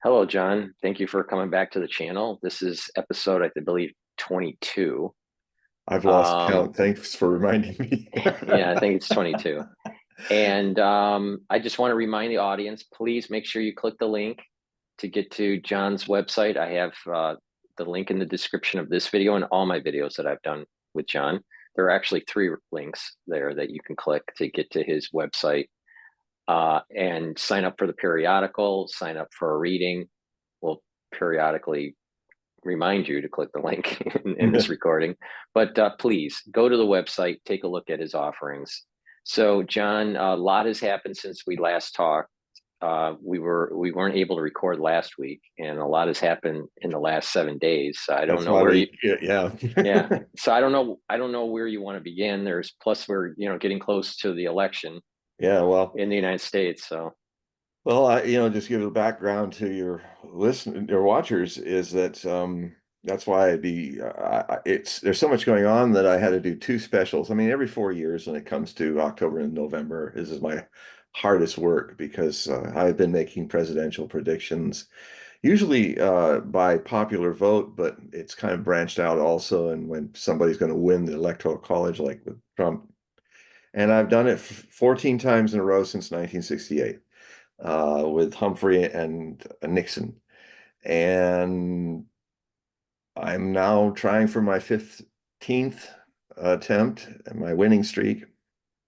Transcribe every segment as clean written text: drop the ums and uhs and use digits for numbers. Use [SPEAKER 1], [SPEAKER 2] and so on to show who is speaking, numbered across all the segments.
[SPEAKER 1] Hello, John. Thank you for coming back to the channel. This is episode, I believe, 22.
[SPEAKER 2] I've lost
[SPEAKER 1] Um,
[SPEAKER 2] count. Thanks for reminding me.
[SPEAKER 1] yeah, I think it's 22. And I just want to remind the audience, please make sure you click the link to get to John's website. I have the link in the description of this video and all my videos that I've done with John. There are actually three links there that you can click to get to his website and sign up for the periodical, sign up for a reading. We'll periodically remind you to click the link in this recording. But please go to the website, take a look at his offerings. So, John, a lot has happened since we last talked. We weren't able to record last week, and a lot has happened in the last 7 days. So I don't
[SPEAKER 2] That's
[SPEAKER 1] know
[SPEAKER 2] why
[SPEAKER 1] where you.
[SPEAKER 2] we, yeah.
[SPEAKER 1] Yeah. So I don't know where you want to begin. There's plus we're getting close to the election
[SPEAKER 2] Yeah, well,
[SPEAKER 1] in the United States. So
[SPEAKER 2] just give a background to your watchers is that that's why there's so much going on that I had to do two specials. I mean, every 4 years when it comes to October and November, this is my hardest work because I've been making presidential predictions, usually by popular vote, but it's kind of branched out also. And when somebody's going to win the electoral college, like with Trump, and I've done it 14 times in a row since 1968 with Humphrey and Nixon. And I'm now trying for my 15th attempt at my winning streak.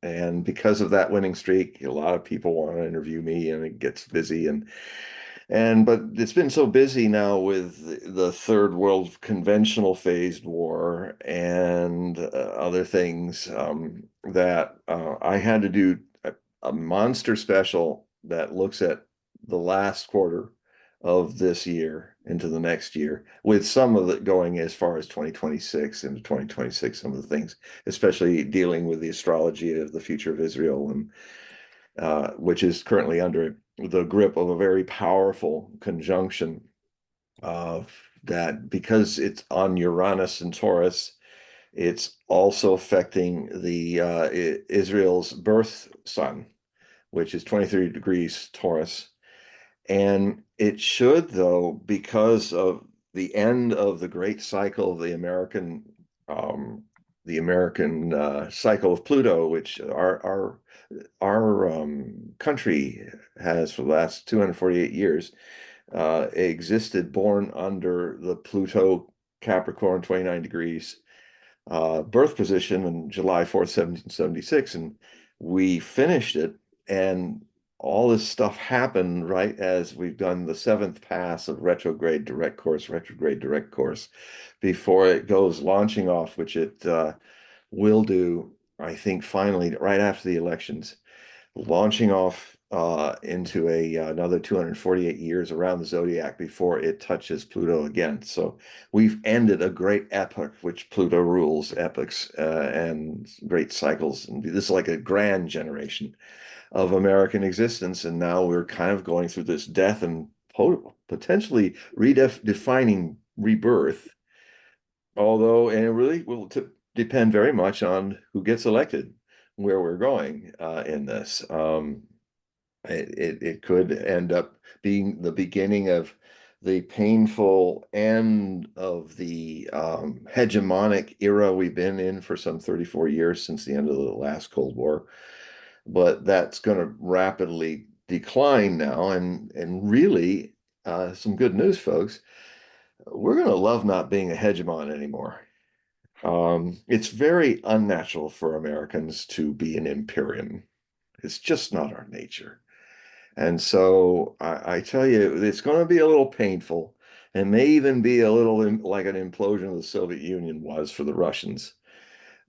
[SPEAKER 2] And because of that winning streak, a lot of people want to interview me and it gets busy. But it's been so busy now with the third world conventional phased war and other things that I had to do a monster special that looks at the last quarter of this year into the next year, with some of it going as far as 2026 into 2026, some of the things, especially dealing with the astrology of the future of Israel and which is currently under the grip of a very powerful conjunction of that because it's on Uranus and Taurus. It's also affecting the Israel's birth sun, which is 23 degrees Taurus. And it should, though, because of the end of the great cycle of um, the American cycle of Pluto, which our country has for the last 248 years existed born under the Pluto Capricorn 29 degrees birth position on July 4th, 1776. And we finished it. And all this stuff happened right as we've done the seventh pass of retrograde direct course, before it goes launching off, which it will do, I think, finally, right after the elections, launching off into another 248 years around the zodiac before it touches Pluto again. So we've ended a great epoch, which Pluto rules epochs and great cycles. And this is like a grand generation of American existence. And now we're kind of going through this death and potentially redefining rebirth, although, and it really will depend very much on who gets elected, where we're going in this. It could end up being the beginning of the painful end of the hegemonic era we've been in for some 34 years since the end of the last Cold War. But that's going to rapidly decline now. And really, some good news, folks. We're going to love not being a hegemon anymore. It's very unnatural for Americans to be an imperium. It's just not our nature. And so I tell you, it's going to be a little painful and may even be a little like an implosion of the Soviet Union was for the Russians.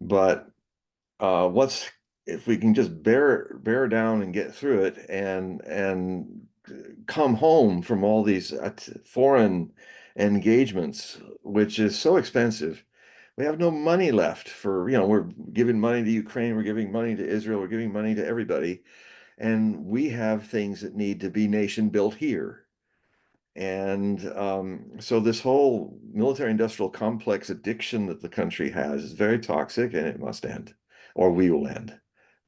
[SPEAKER 2] But what's if we can just bear down and get through it and come home from all these foreign engagements, which is so expensive. We have no money left for, we're giving money to Ukraine, we're giving money to Israel, we're giving money to everybody. And we have things that need to be nation built here. And so this whole military industrial complex addiction that the country has is very toxic and it must end, or we will end.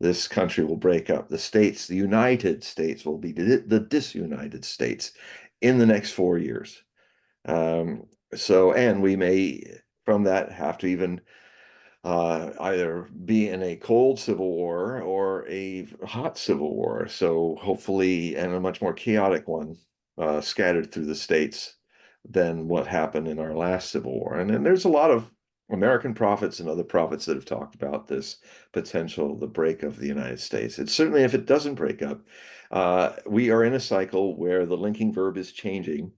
[SPEAKER 2] This country will break up. The United States will be the disunited states. in the next 4 years. And we may from that have to even either be in a cold civil war or a hot civil war. So hopefully, and a much more chaotic one, scattered through the states than what happened in our last civil war. And then there's a lot of American prophets and other prophets that have talked about this potential, the break of the United States. It's certainly, if it doesn't break up, we are in a cycle where the linking verb is changing.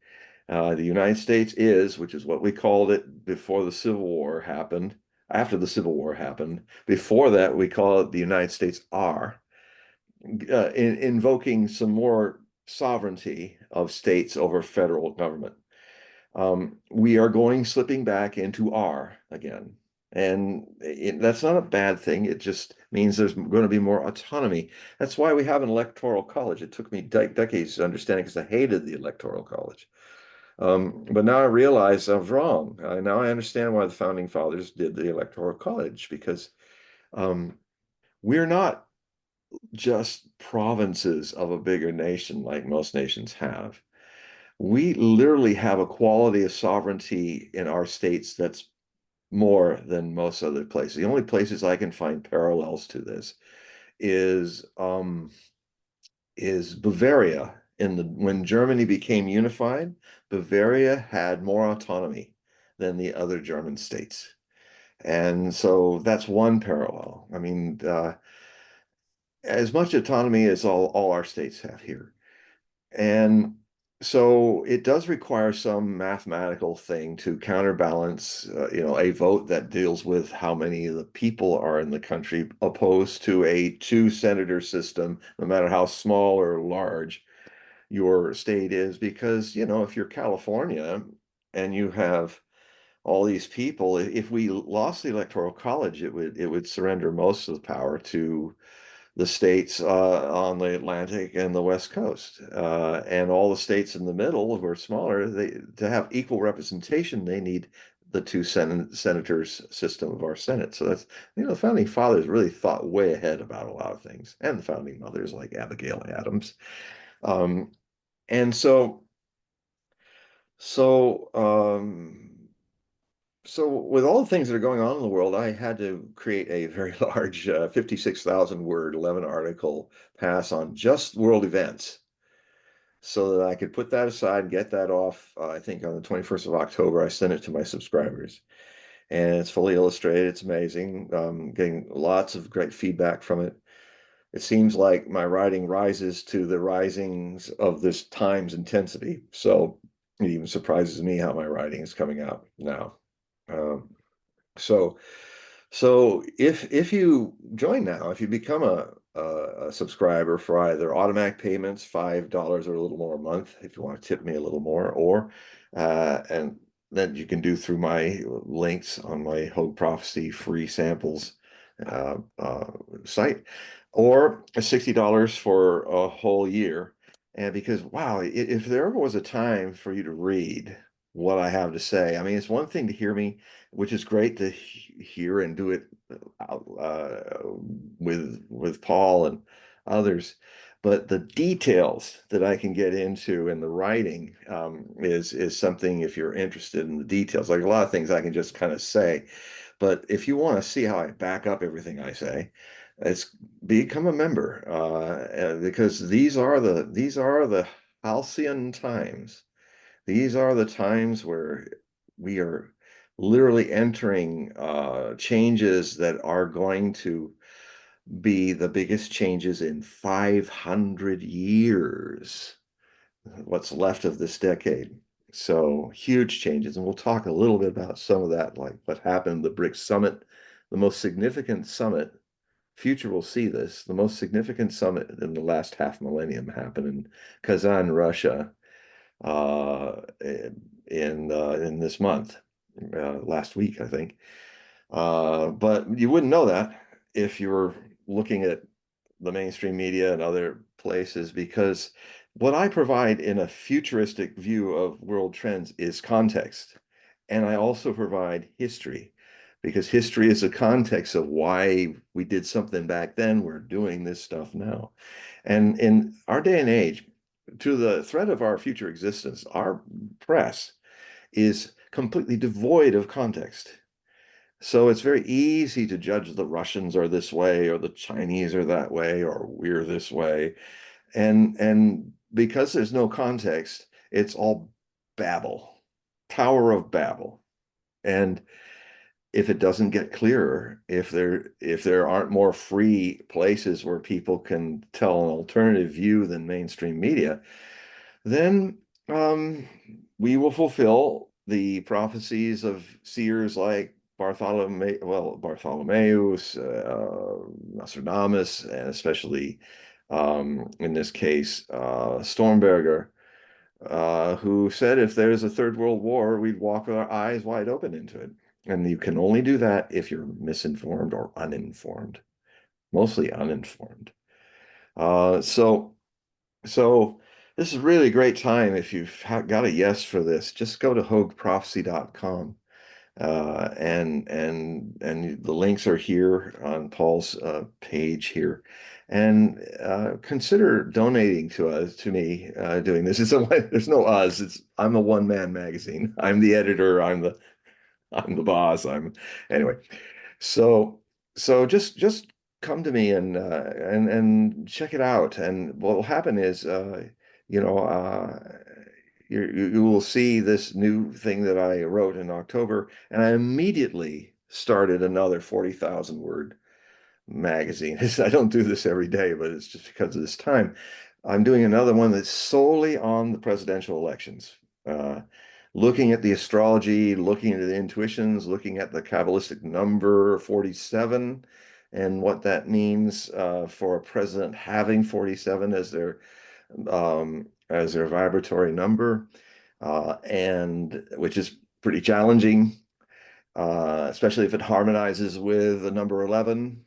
[SPEAKER 2] The United States is, which is what we called it before the Civil War happened, after the Civil War happened. Before that, we call it the United States are, invoking some more sovereignty of states over federal government. We are slipping back into are again. And that's not a bad thing. It just means there's going to be more autonomy. That's why we have an electoral college. It took me decades to understand because I hated the electoral college. But now I realize I was wrong. Now I understand why the founding fathers did the Electoral College, because we're not just provinces of a bigger nation like most nations have. We literally have a quality of sovereignty in our states that's more than most other places. The only places I can find parallels to this is Bavaria. When Germany became unified, Bavaria had more autonomy than the other German states. And so that's one parallel. I mean, as much autonomy as all our states have here. And so it does require some mathematical thing to counterbalance, a vote that deals with how many of the people are in the country, opposed to a two-senator system, no matter how small or large your state is. Because, if you're California and you have all these people, if we lost the Electoral College, it would surrender most of the power to the states on the Atlantic and the West Coast, and all the states in the middle who are smaller. To have equal representation, they need the two senators system of our Senate. So that's, the founding fathers really thought way ahead about a lot of things, and the founding mothers like Abigail Adams. Um, and so so with all the things that are going on in the world, I had to create a very large 56,000 word 11 article pass on just world events, so that I could put that aside, get that off. I think on the 21st of October, I sent it to my subscribers, and it's fully illustrated. It's amazing. Getting lots of great feedback from it. It seems like my writing rises to the risings of this time's intensity. So it even surprises me how my writing is coming out now. Um, so, so if you join now, if you become a subscriber for either automatic payments, $5 or a little more a month, if you want to tip me a little more, or and then you can do through my links on my Hogue Prophecy free samples uh, uh, site, or $60 for a whole year. And because, wow, if there ever was a time for you to read what I have to say, I mean, it's one thing to hear me, which is great to hear and do it with Paul and others. But the details that I can get into in the writing is something, if you're interested in the details. Like a lot of things I can just kind of say, but if you want to see how I back up everything I say, it's become a member, because these are the halcyon times. These are the times where we are literally entering changes that are going to be the biggest changes in 500 years, what's left of this decade. So huge changes. And we'll talk a little bit about some of that, like what happened at the BRICS summit, the most significant summit. Future will see this. The most significant summit in the last half millennium happened in Kazan, Russia, uh, in this month, last week, I think. But you wouldn't know that if you were looking at the mainstream media and other places, because what I provide in a futuristic view of world trends is context. And I also provide history, because history is a context of why we did something back then. We're doing this stuff now. And in our day and age, to the threat of our future existence, our press is completely devoid of context. So it's very easy to judge the Russians are this way, or the Chinese are that way, or we're this way. And because there's no context, it's all babble, Tower of Babel. And if it doesn't get clearer, if there aren't more free places where people can tell an alternative view than mainstream media, then we will fulfill the prophecies of seers like Bartholomeus, Nostradamus, and especially in this case, Stormberger, who said if there's a third world war, we'd walk with our eyes wide open into it. And you can only do that if you're misinformed or uninformed, mostly uninformed. So so this is really a great time. If you've got a yes for this, just go to hogueprophecy.com. And the links are here on Paul's page here. And consider donating to me doing this. There's no us. I'm a one-man magazine. I'm the editor. I'm the boss. Anyway. So just come to me and check it out. And what will happen is you know you will see this new thing that I wrote in October, and I immediately started another 40,000 word magazine. I don't do this every day, but it's just because of this time. I'm doing another one that's solely on the presidential elections, uh, looking at the astrology, looking at the intuitions, looking at the Kabbalistic number 47 and what that means for a president having 47 as their vibratory number, and which is pretty challenging, especially if it harmonizes with the number 11,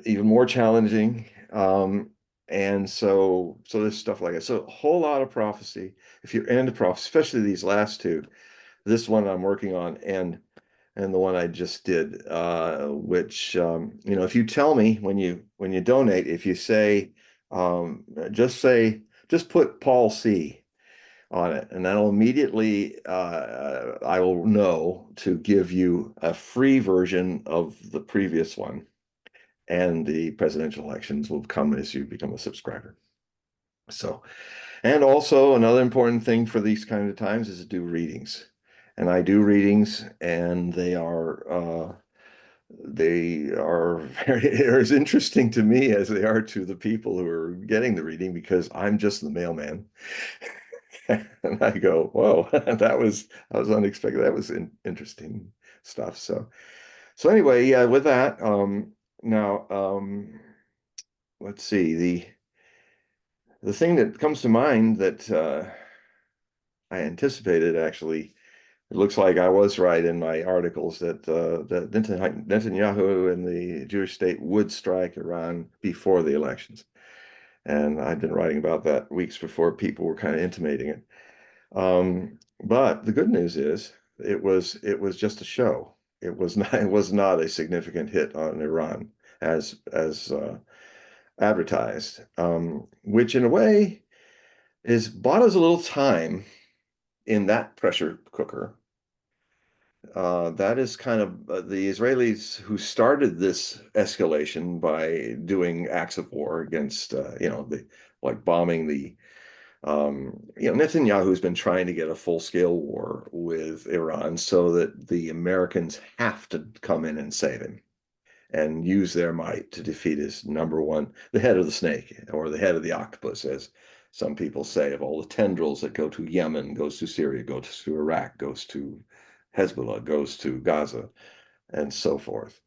[SPEAKER 2] even more challenging. And so there's stuff like that. So a whole lot of prophecy. If you're into prophecy, especially these last two, this one I'm working on and the one I just did, which if you tell me when you donate, if you just put Paul C on it, and that'll immediately I will know to give you a free version of the previous one, and the presidential elections will come as you become a subscriber. So, and also another important thing for these kind of times is to do readings. And I do readings, and they are they're as interesting to me as they are to the people who are getting the reading, because I'm just the mailman. And I go, whoa, that was unexpected. That was interesting stuff. So anyway, yeah, with that, now let's see, the thing that comes to mind that I anticipated, actually, it looks like I was right in my articles that Netanyahu and the Jewish state would strike Iran before the elections. And I'd been writing about that weeks before people were kind of intimating it. But the good news is it was just a show. It was not a significant hit on Iran as advertised, which in a way is bought us a little time in that pressure cooker. That is kind of the Israelis who started this escalation by doing acts of war against, like bombing Netanyahu's been trying to get a full-scale war with Iran so that the Americans have to come in and save him and use their might to defeat his number one, the head of the snake, or the head of the octopus, as some people say, of all the tendrils that go to Yemen, goes to Syria, goes to Iraq, goes to Hezbollah, goes to Gaza, and so forth.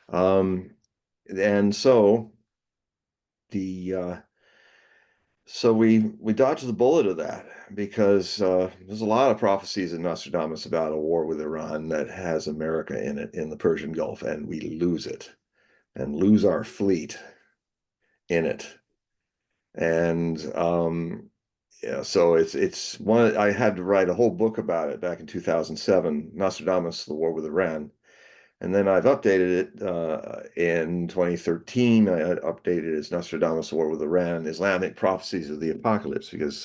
[SPEAKER 2] And the so we dodged the bullet of that, because there's a lot of prophecies in Nostradamus about a war with Iran that has America in it in the Persian Gulf, and we lose it and lose our fleet in it. And yeah, so it's one I had to write a whole book about it back in 2007, Nostradamus, the War with Iran. And then I've updated it in 2013. I updated it as Nostradamus' War with Iran, Islamic Prophecies of the Apocalypse, because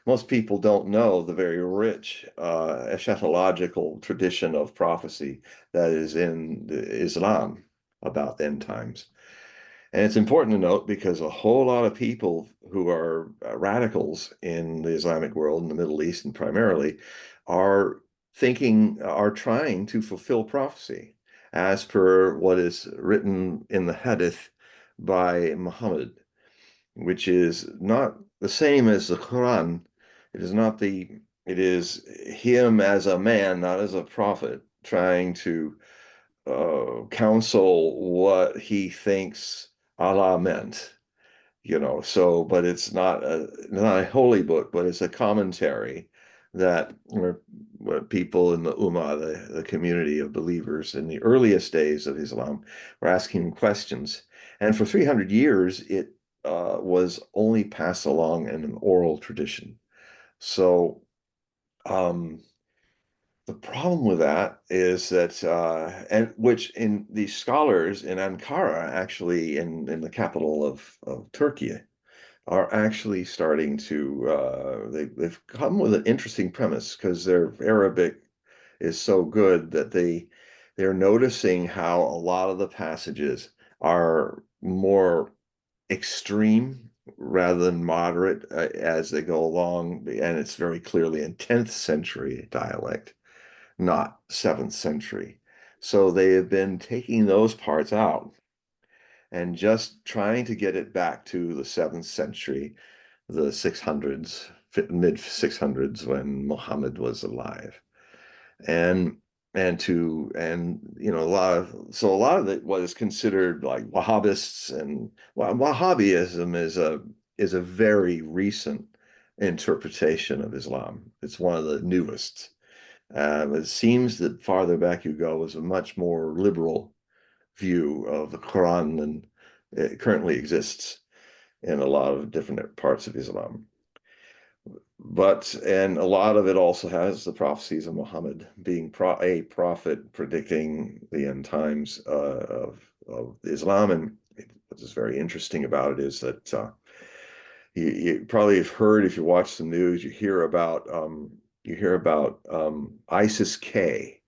[SPEAKER 2] most people don't know the very rich eschatological tradition of prophecy that is in Islam about end times. And it's important to note because a whole lot of people who are radicals in the Islamic world, in the Middle East, and primarily, are are trying to fulfill prophecy as per what is written in the Hadith by Muhammad, which is not the same as the Quran. It is not it is him as a man, not as a prophet, trying to counsel what he thinks Allah meant, So, but it's not a holy book, but it's a commentary that what people in the Ummah, the community of believers in the earliest days of Islam, were asking questions. And for 300 years, it was only passed along in an oral tradition. So, um, the problem with that is that, and which in these scholars in Ankara, actually in the capital of Turkey, are actually starting to, they've come with an interesting premise because their Arabic is so good that they're noticing how a lot of the passages are more extreme rather than moderate as they go along, and it's very clearly in 10th century dialect, not 7th century. So they have been taking those parts out and just trying to get it back to the 7th century, the 600s, mid 600s when Muhammad was alive. And a lot of it was considered like Wahhabists, and Wahhabism is a very recent interpretation of Islam. It's one of the newest. It seems that farther back you go is a much more liberal view of the Quran than it currently exists in a lot of different parts of Islam. And a lot of it also has the prophecies of Muhammad being a prophet predicting the end times of Islam. And what is very interesting about it is that you probably have heard, if you watch the news, you hear about ISIS K.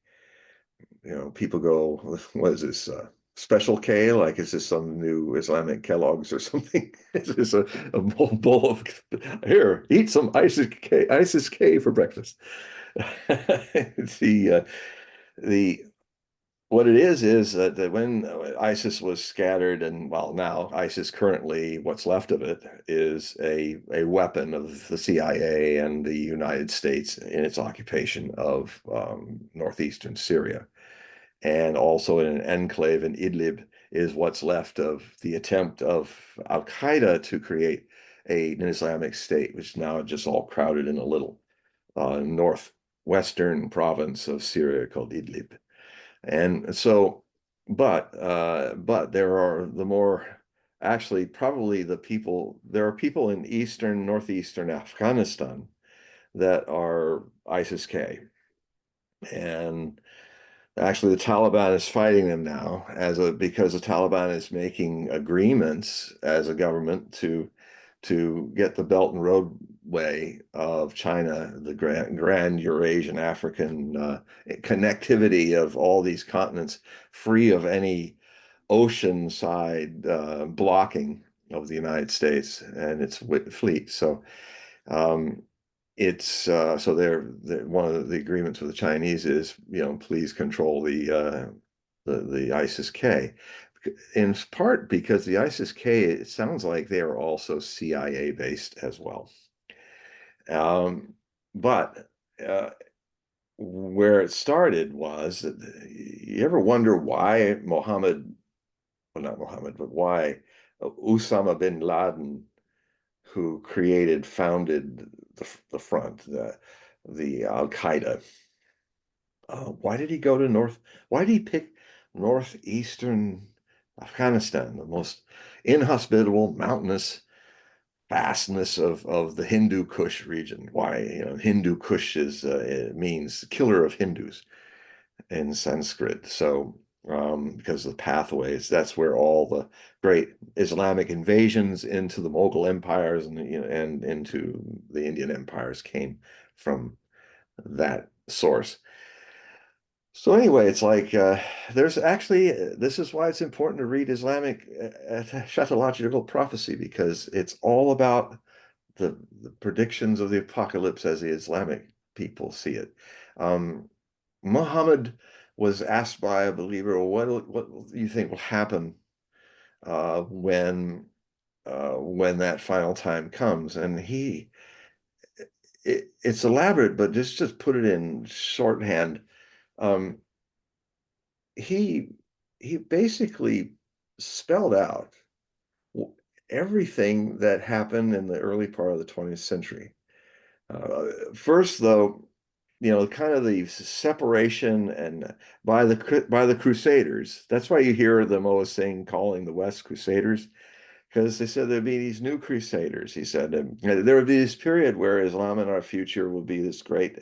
[SPEAKER 2] People go, what is this? Special K? Like, is this some new Islamic Kellogg's or something? Is this a bowl of, here, eat some ISIS K for breakfast? The, the, what it is that when ISIS was scattered, and well, now ISIS currently, what's left of it is a weapon of the CIA and the United States in its occupation of northeastern Syria. And also in an enclave in Idlib is what's left of the attempt of Al Qaeda to create an Islamic State, which is now just all crowded in a little northwestern province of Syria called Idlib. And so, but there are the more actually probably there are people in northeastern Afghanistan that are ISIS-K. And actually, the Taliban is fighting them now because the Taliban is making agreements as a government to get the Belt and Roadway of China, the grand Eurasian African connectivity of all these continents, free of any ocean side blocking of the United States and its fleet. So um, they're one of the agreements with the Chinese is, please control the ISIS-K, in part because the ISIS-K, it sounds like they are also CIA based as well. But where it started was that you ever wonder why not Muhammad, but why Osama bin Laden, who founded the front, the Al Qaeda. Why did he go to Why did he pick northeastern Afghanistan, the most inhospitable, mountainous vastness of the Hindu Kush region? Why, Hindu Kush it means killer of Hindus. in Sanskrit. So, because of the pathways, that's where all the great Islamic invasions into the Mughal empires and and into the Indian empires came from that source. So anyway, it's like there's actually this is why it's important to read Islamic eschatological prophecy, because it's all about the predictions of the apocalypse as the Islamic people see it. Um, Muhammad was asked by a believer, what do you think will happen uh, when when that final time comes? And it's elaborate, but just put it in shorthand. Um, he he basically spelled out everything that happened in the early part of the 20th century. First, though, kind of the separation and by the Crusaders. That's why you hear them always saying, calling the West Crusaders, because they said there'd be these new Crusaders. He said there would be this period where Islam in our future will be this great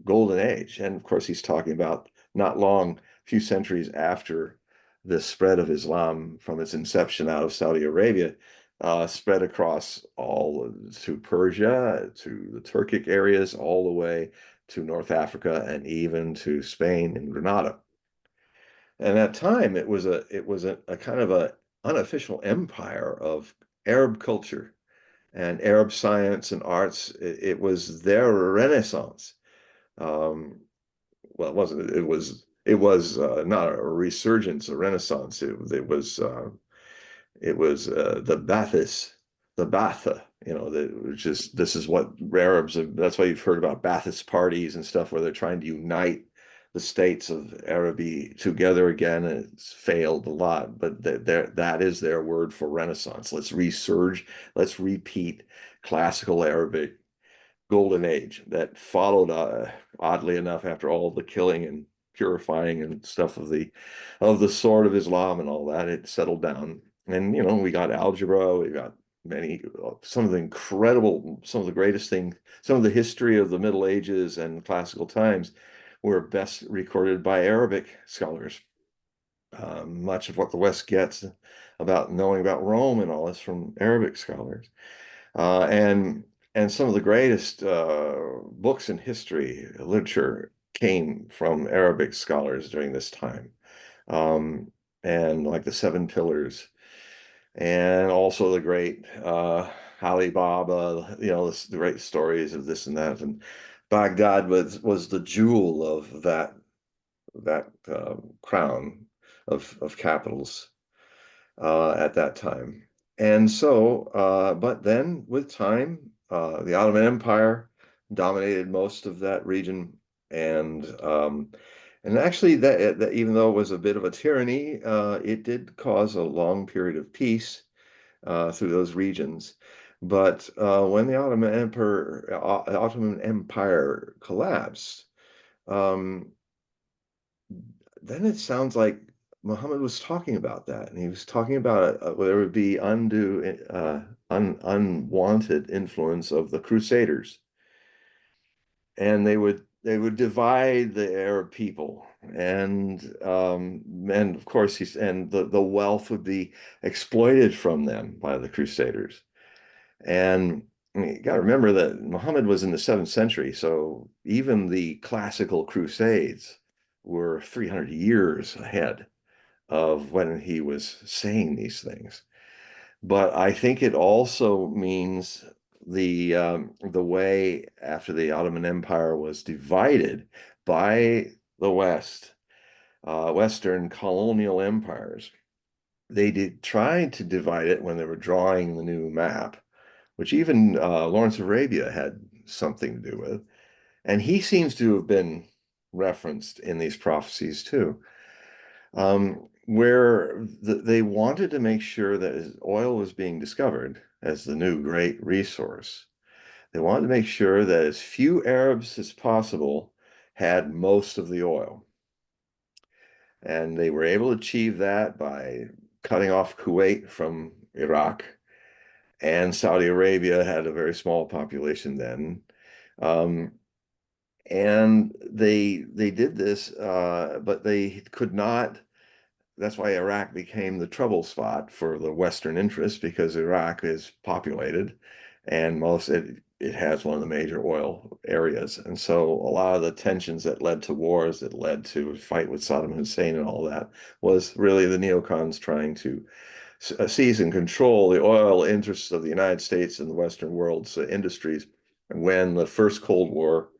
[SPEAKER 2] golden age. And of course, he's talking about not long, a few centuries after the spread of Islam from its inception out of Saudi Arabia, spread across all to Persia, to the Turkic areas, all the way to North Africa, and even to Spain and Granada. And at that time, it was a kind of a unofficial empire of Arab culture and Arab science and arts. It was their Renaissance. Um, well, it wasn't. It was not a resurgence, a renaissance. It was the Ba'atha. Which is this is what Arabs. That's why you've heard about Ba'athist parties and stuff, where they're trying to unite the states of Araby together again, and it's failed a lot. But that is their word for Renaissance. Let's resurge. Let's repeat classical Arabic golden age that followed, oddly enough, after all the killing and purifying and stuff of the sword of Islam and all that. It settled down, and we got algebra, we got many some of the greatest things, some of the history of the Middle Ages and classical times were best recorded by Arabic scholars. Much of what the West gets about knowing about Rome and all this from Arabic scholars. And some of the greatest books in history, literature came from Arabic scholars during this time. Um, and like the Seven Pillars, and also the great Ali Baba, the great stories of this and that. And Baghdad was the jewel of that crown of capitals at that time. And so, but then with time, the Ottoman Empire dominated most of that region, and actually that even though it was a bit of a tyranny, it did cause a long period of peace through those regions. But when the Ottoman Empire collapsed, um, then it sounds like Muhammad was talking about that, and he was talking about there would be unwanted influence of the Crusaders, and they would divide the Arab people, and of course and the wealth would be exploited from them by the Crusaders. And I mean, you got to remember that Muhammad was in the 7th century, so even the classical Crusades were 300 years ahead of when he was saying these things. But I think it also means the way after the Ottoman Empire was divided by the West, Western colonial empires. They did try to divide it when they were drawing the new map, which even Lawrence of Arabia had something to do with. And he seems to have been referenced in these prophecies too, where they wanted to make sure that as oil was being discovered as the new great resource. They wanted to make sure that as few Arabs as possible had most of the oil. And they were able to achieve that by cutting off Kuwait from Iraq. And Saudi Arabia had a very small population then. Um, And they did this, but they could not. That's why Iraq became the trouble spot for the Western interests, because Iraq is populated, and it has one of the major oil areas. And so a lot of the tensions that led to wars, that led to a fight with Saddam Hussein and all that, was really the neocons trying to seize and control the oil interests of the United States and the Western world's industries when the first Cold War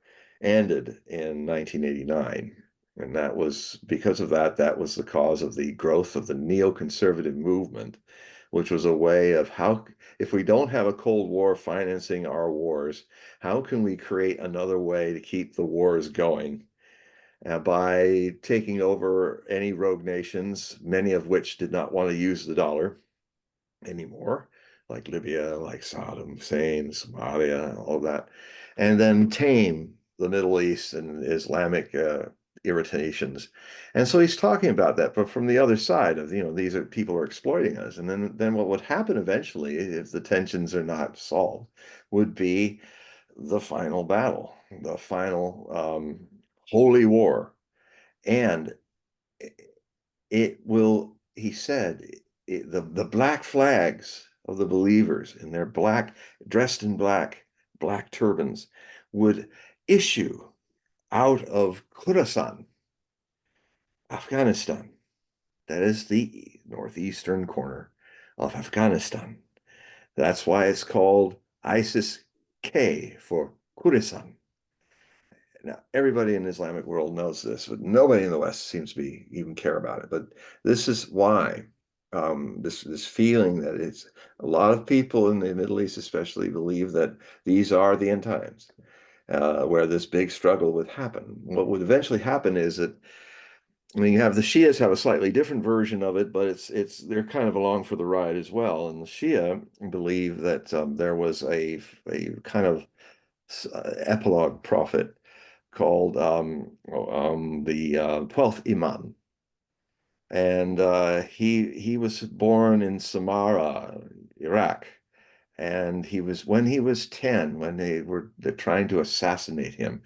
[SPEAKER 2] ended in 1989. And that was because of that, that was the cause of the growth of the neoconservative movement, which was a way of how, if we don't have a Cold War financing our wars, how can we create another way to keep the wars going? By taking over any rogue nations, many of which did not want to use the dollar anymore, like Libya, like Saddam Hussein, Somalia, all that, and then tame the Middle East and Islamic irritations. And so he's talking about that, but from the other side of, these are people are exploiting us. And then what would happen eventually, if the tensions are not solved, would be the final battle, the final holy war. And it will, he said, the black flags of the believers in their black, dressed in black turbans, would issue out of Khorasan, Afghanistan. That is the northeastern corner of Afghanistan. That's why it's called ISIS K for Khorasan. Now, everybody in the Islamic world knows this, but nobody in the West seems to be even care about it. But this is why this feeling that it's a lot of people in the Middle East, especially, believe that these are the end times, where this big struggle would happen. What would eventually happen is that, I mean, you have the Shias have a slightly different version of it, but they're kind of along for the ride as well. And the Shia believe that there was a kind of epilogue prophet called the 12th Imam. And he was born in Samarra, Iraq. And when he was 10, when they're trying to assassinate him,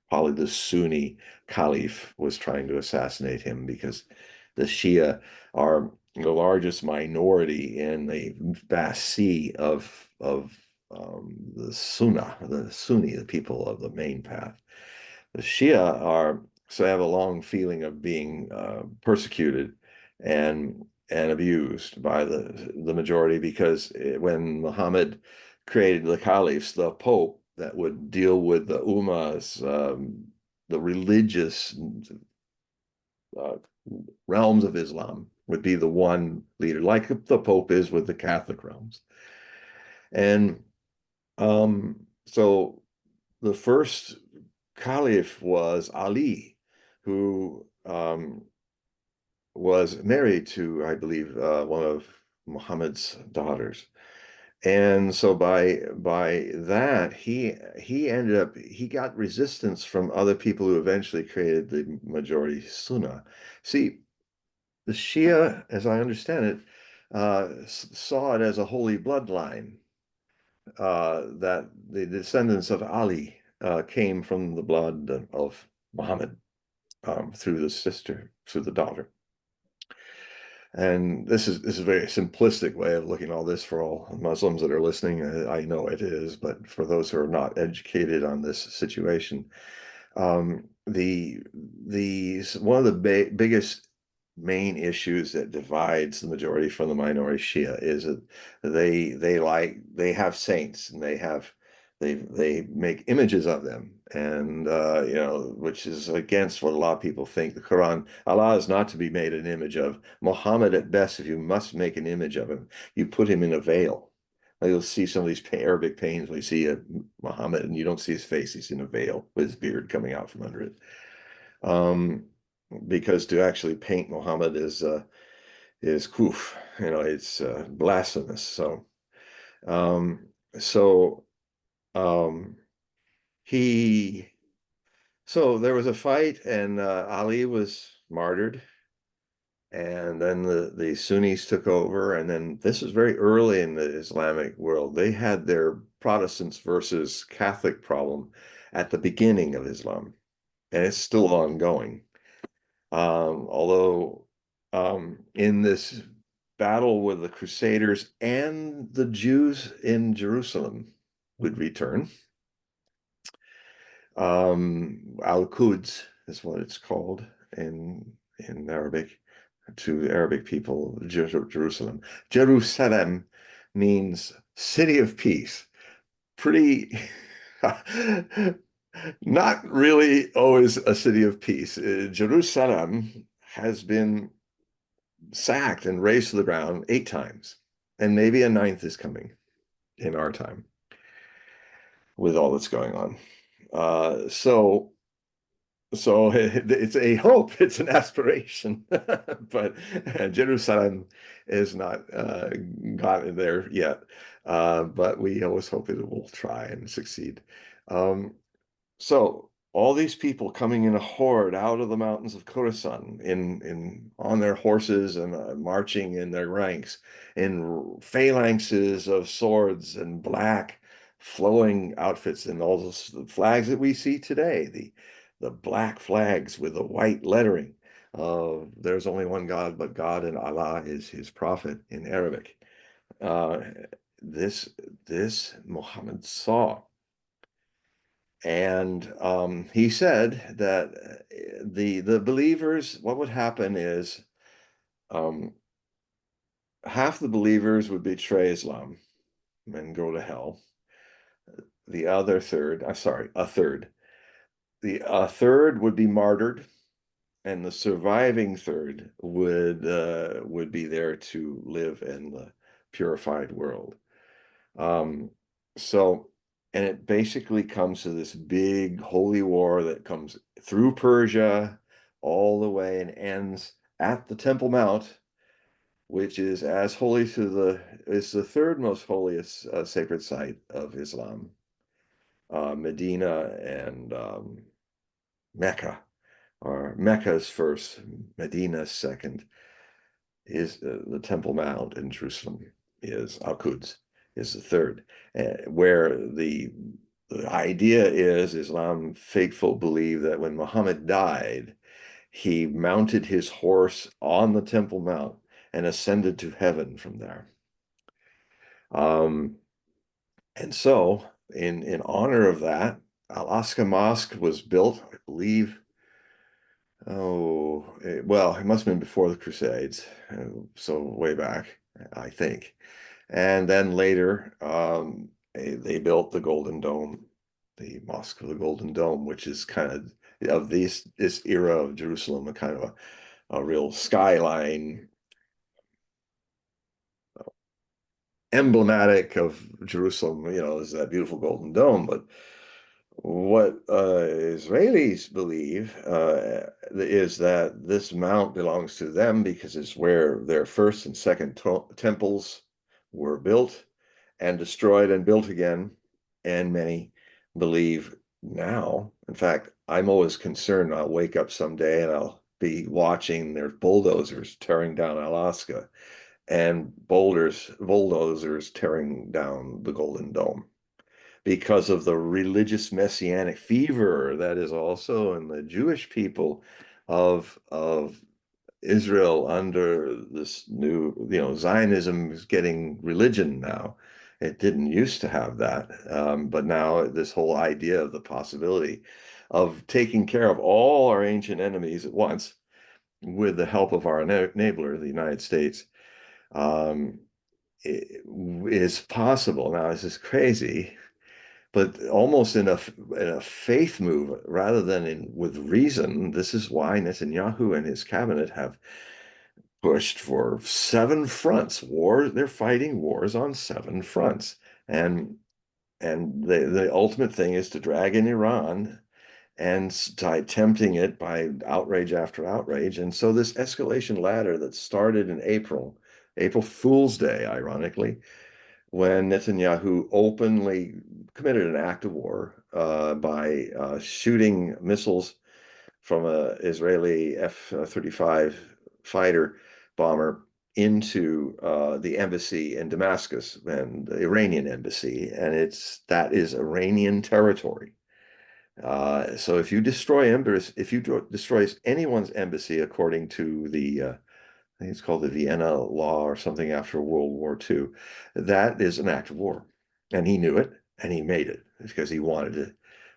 [SPEAKER 2] probably the Sunni Caliph was trying to assassinate him because the Shia are the largest minority in the vast sea of the Sunni, the people of the main path. The Shia are so have a long feeling of being persecuted and abused by the majority, because when Muhammad created the caliphs, the Pope that would deal with the Ummah's the religious uh, realms of Islam would be the one leader, like the Pope is with the Catholic realms. And so the first caliph was Ali, who was married to, I believe, one of Muhammad's daughters. And so by that, he got resistance from other people who eventually created the majority Sunnah. See, the Shia, as I understand it, saw it as a holy bloodline, that the descendants of Ali came from the blood of Muhammad, through the sister, through the daughter. And this is a very simplistic way of looking at all this for all Muslims that are listening. I know it is, but for those who are not educated on this situation, the one of the biggest main issues that divides the majority from the minority Shia is that they have saints, and they make images of them, and which is against what a lot of people think. The Quran, Allah is not to be made an image of. Muhammad, at best, if you must make an image of him, you put him in a veil. Like, you'll see some of these Arabic paintings when you see a Muhammad and you don't see his face; he's in a veil with his beard coming out from under it. Um, because to actually paint Muhammad is kuf, it's blasphemous. Um, so um, he so there was a fight, and Ali was martyred, and then the Sunnis took over. And then this was very early in the Islamic world. They had their Protestants versus Catholic problem at the beginning of Islam, and it's still ongoing. Although in this battle with the Crusaders and the Jews in Jerusalem would return. Al-Quds is what it's called in Arabic, to Arabic people, Jerusalem. Jerusalem means city of peace. Pretty, not really always a city of peace. Jerusalem has been sacked and razed to the ground 8 times, and maybe a ninth is coming in our time with all that's going on. So it's a hope, it's an aspiration, but Jerusalem is not gotten there yet. But we always hope it will try and succeed. Um, so all these people coming in a horde out of the mountains of Khorasan in on their horses and marching in their ranks in phalanxes of swords and black flowing outfits and all those flags that we see today, the black flags with the white lettering of there's only one God but God, and Allah is his prophet in Arabic. Uh, this Muhammad saw. And he said that the believers, what would happen is um, half the believers would betray Islam and go to hell. The other third, I'm sorry, a third. The a third would be martyred, and the surviving third would be there to live in the purified world. Um, so, and it basically comes to this big holy war that comes through Persia all the way and ends at the Temple Mount, which is as holy to is the third most holiest sacred site of Islam. Medina and Mecca, or Mecca's first, Medina's second, is the Temple Mount in Jerusalem, is Al-Quds is the third, where the idea is Islam faithful believe that when Muhammad died, he mounted his horse on the Temple Mount and ascended to heaven from there. Um, and so, in honor of that, Al-Aqsa Mosque was built, I believe. Oh, well, it must have been before the Crusades, so way back, I think. And then later, they built the Golden Dome, the Mosque of the Golden Dome, which is kind of this era of Jerusalem, a kind of a real skyline, emblematic of Jerusalem. Is that beautiful Golden Dome. But what Israelis believe is that this mount belongs to them because it's where their first and second temples were built and destroyed and built again. And many believe now, in fact, I'm always concerned I'll wake up someday and I'll be watching their bulldozers tearing down Alaska and bulldozers tearing down the Golden Dome because of the religious messianic fever that is also in the Jewish people of Israel under this new, Zionism is getting religion now. It didn't used to have that, but now this whole idea of the possibility of taking care of all our ancient enemies at once with the help of our neighbor, the United States, um, is possible. Now, this is crazy, but almost in a faith move rather than with reason. This is why Netanyahu and his cabinet have pushed for 7 fronts. They're fighting wars on 7 fronts. And the ultimate thing is to drag in Iran and tempting it by outrage after outrage. And so this escalation ladder that started in April Fool's Day, ironically, when Netanyahu openly committed an act of war by shooting missiles from an Israeli F-35 fighter bomber into the embassy in Damascus and the Iranian embassy, and that is Iranian territory. So if you destroy if you destroys anyone's embassy, according to the I think it's called the Vienna Law or something after World War II, that is an act of war. And he knew it and he made it because he wanted to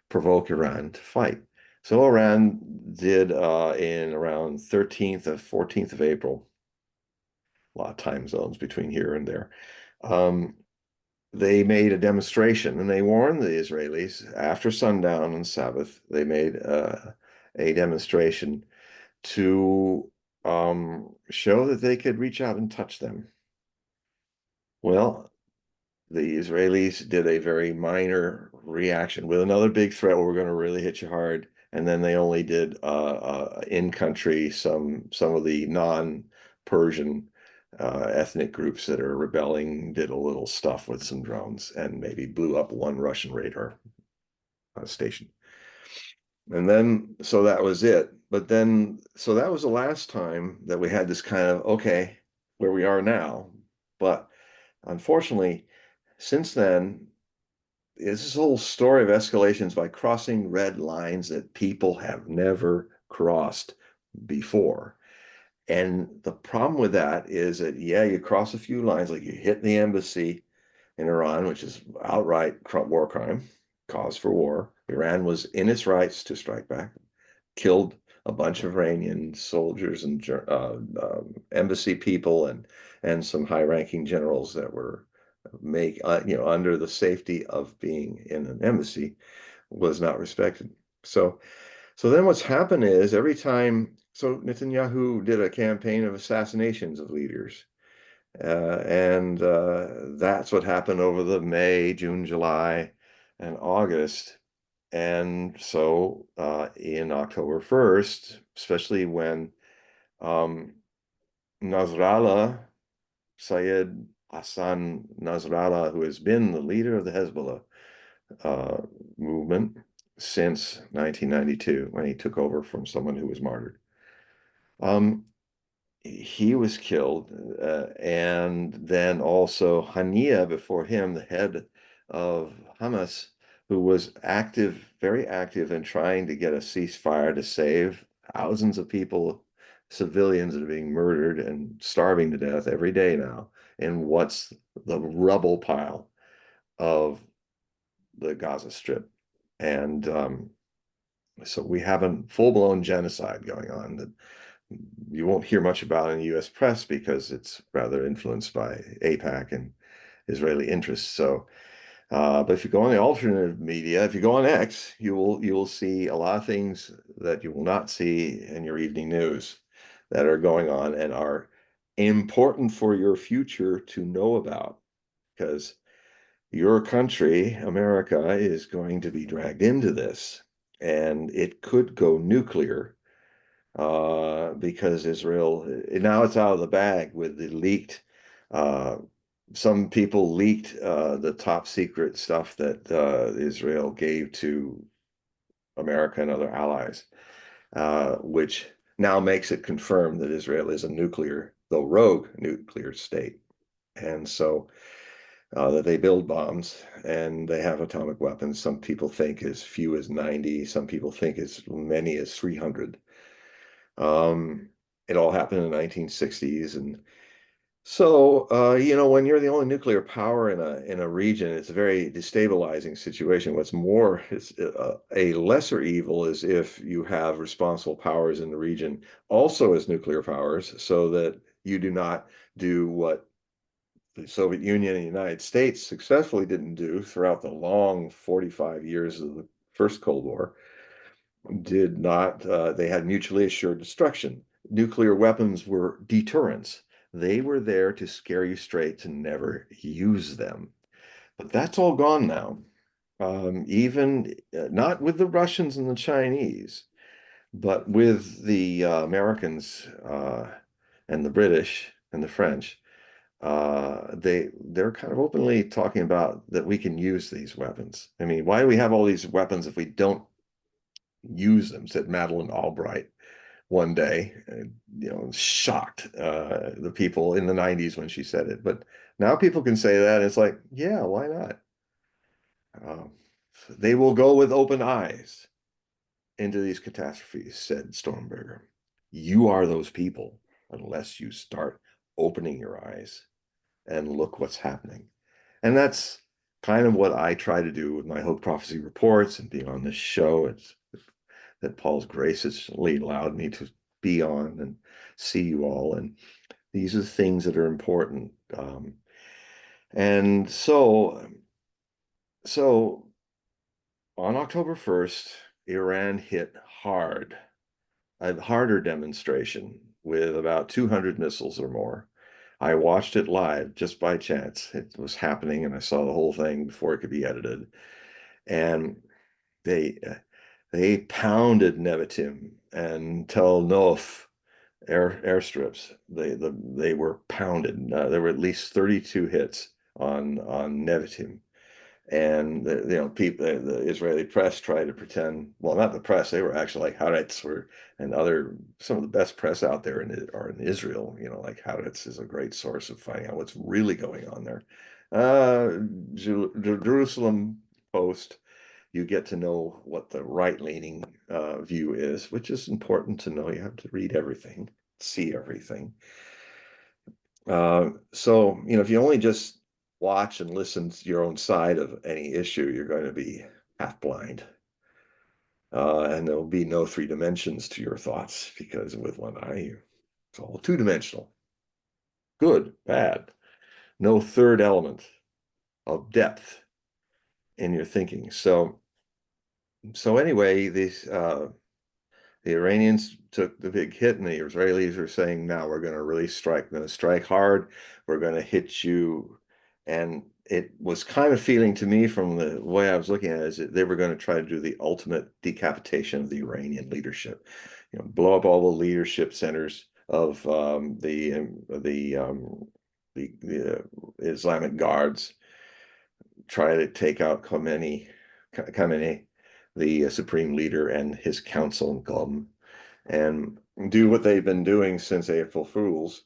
[SPEAKER 2] provoke Iran to fight. So Iran did in around 13th of 14th of April, a lot of time zones between here and there. Um, they made a demonstration and they warned the Israelis after sundown on Sabbath. They made a demonstration to show that they could reach out and touch them. Well, the Israelis did a very minor reaction with another big threat. Well, we're going to really hit you hard. And then they only did in country some of the non-Persian ethnic groups that are rebelling did a little stuff with some drones and maybe blew up one Russian radar station. And then, so that was it. But then, so that was the last time that we had this kind of, okay, where we are now. But unfortunately, since then, it's this whole story of escalations by crossing red lines that people have never crossed before. And the problem with that is that, yeah, you cross a few lines, like you hit the embassy in Iran, which is outright war crime, cause for war. Iran was in its rights to strike back, killed a bunch of Iranian soldiers and embassy people and some high-ranking generals that were under the safety of being in an embassy was not respected. So then what's happened is every time, so Netanyahu did a campaign of assassinations of leaders. And that's what happened over the May, June, July, and August. And so in October 1st, especially when um, Nasrallah, Syed Hassan Nasrallah, who has been the leader of the Hezbollah uh, movement since 1992, when he took over from someone who was martyred. Um, he was killed, and then also Hania before him, the head of Hamas, who was active, very active in trying to get a ceasefire to save thousands of people, civilians that are being murdered and starving to death every day now in what's the rubble pile of the Gaza Strip. And so we have a full-blown genocide going on that you won't hear much about in the U.S. press because it's rather influenced by AIPAC and Israeli interests. So, but if you go on the alternative media, if you go on X, you will see a lot of things that you will not see in your evening news that are going on and are important for your future to know about because your country, America, is going to be dragged into this, and it could go nuclear because Israel now it's out of the bag with the leaked. Uh, some people leaked the top secret stuff that Israel gave to America and other allies, which now makes it confirmed that Israel is a nuclear, though rogue nuclear state. And so that they build bombs and they have atomic weapons. Some people think as few as 90, some people think as many as 300. Um, it all happened in the 1960s. And so, when you're the only nuclear power in a region, it's a very destabilizing situation. What's more, it's a lesser evil is if you have responsible powers in the region also as nuclear powers, so that you do not do what the Soviet Union and the United States successfully didn't do throughout the long 45 years of the first Cold War, did not, they had mutually assured destruction. Nuclear weapons were deterrents. They were there to scare you straight to never use them. But that's all gone now. Even not with the Russians and the Chinese, but with the Americans and the British and the French. They're kind of openly talking about that we can use these weapons. I mean, why do we have all these weapons if we don't use them? Said Madeleine Albright one day, shocked the people in the 90s when she said it. But now people can say that. It's like, yeah, why not? Uh, They will go with open eyes into these catastrophes, said Stormberger. You are those people unless you start opening your eyes and look what's happening. And that's kind of what I try to do with my Hogue Prophecy reports and being on this show. It's that Paul's graciously allowed me to be on and see you all. And these are the things that are important. And so on October 1st, Iran hit hard, a harder demonstration with about 200 missiles or more. I watched it live just by chance. It was happening, and I saw the whole thing before it could be edited. And they they pounded Nevatim and Tel Nof airstrips. They were pounded. There were at least 32 hits on Nevatim. And people, the Israeli press tried to pretend. Well, not the press; they were actually like Haaretz or and other some of the best press out there are in Israel. Like Haaretz is a great source of finding out what's really going on there. Jerusalem Post, you get to know what the right-leaning view is, which is important to know. You have to read everything, see everything. So, if you only just watch and listen to your own side of any issue, you're going to be half blind. And there'll be no three dimensions to your thoughts because with one eye, it's all two-dimensional. Good, bad. No third element of depth in your thinking. So anyway, the Iranians took the big hit, and the Israelis are saying, now we're going to really strike. We're going to strike hard. We're going to hit you. And it was kind of feeling to me from the way I was looking at it is that they were going to try to do the ultimate decapitation of the Iranian leadership. Blow up all the leadership centers of the Islamic Guards, try to take out Khamenei, the supreme leader, and his council and do what they've been doing since April Fools,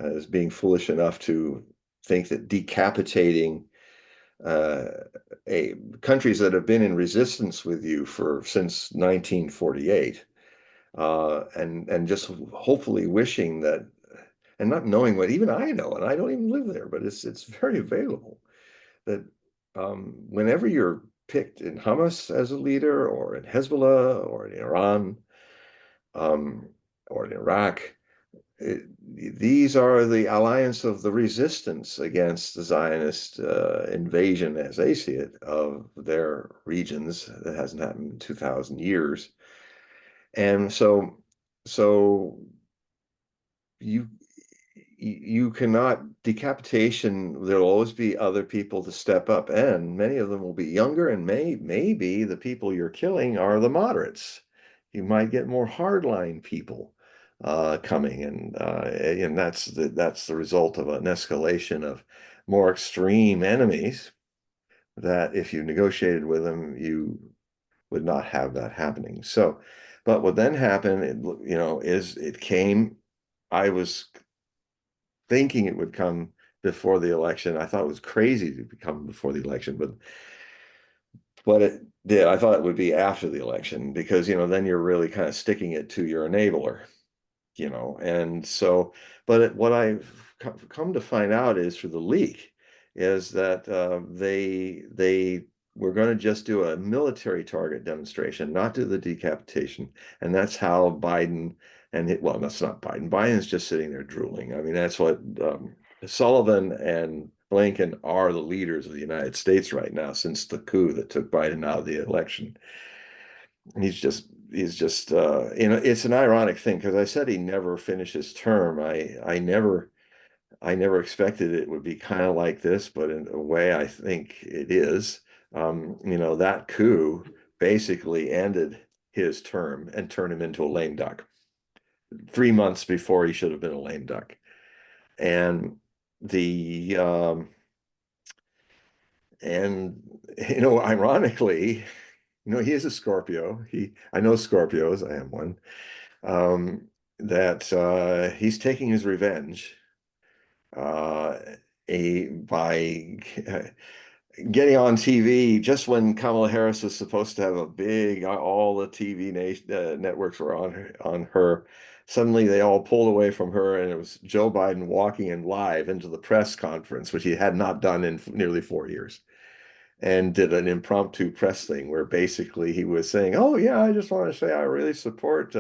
[SPEAKER 2] as being foolish enough to think that decapitating countries that have been in resistance with you since 1948, and just hopefully wishing that, and not knowing what even I know, and I don't even live there, but it's very available that whenever you're picked in Hamas as a leader, or in Hezbollah, or in Iran, or in Iraq, these are the alliance of the resistance against the Zionist invasion, as they see it, of their regions. That hasn't happened in 2,000 years. And so you you cannot decapitation. There'll always be other people to step up, and many of them will be younger, and maybe the people you're killing are the moderates. You might get more hardline people coming, and that's the result of an escalation of more extreme enemies, that if you negotiated with them, you would not have that happening. So, but what then happened, is it came. I was thinking it would come before the election. I thought it was crazy to come before the election, but it did. I thought it would be after the election because, then you're really kind of sticking it to your enabler, and so, but what I've come to find out is through the leak is that they were going to just do a military target demonstration, not do the decapitation, and that's how Biden well, that's not Biden. Biden's just sitting there drooling. I mean, that's what Sullivan and Blinken are the leaders of the United States right now since the coup that took Biden out of the election. And he's just it's an ironic thing because I said he never finished his term. I never expected it would be kind of like this, but in a way I think it is. That coup basically ended his term and turned him into a lame duck 3 months before he should have been a lame duck. And the ironically, he is a Scorpio. I know Scorpios, I am one. That he's taking his revenge by getting on TV just when Kamala Harris was supposed to have a big, all the TV networks were on her. Suddenly, they all pulled away from her, and it was Joe Biden walking in live into the press conference, which he had not done in nearly 4 years, and did an impromptu press thing where basically he was saying, "Oh yeah, I just want to say I really support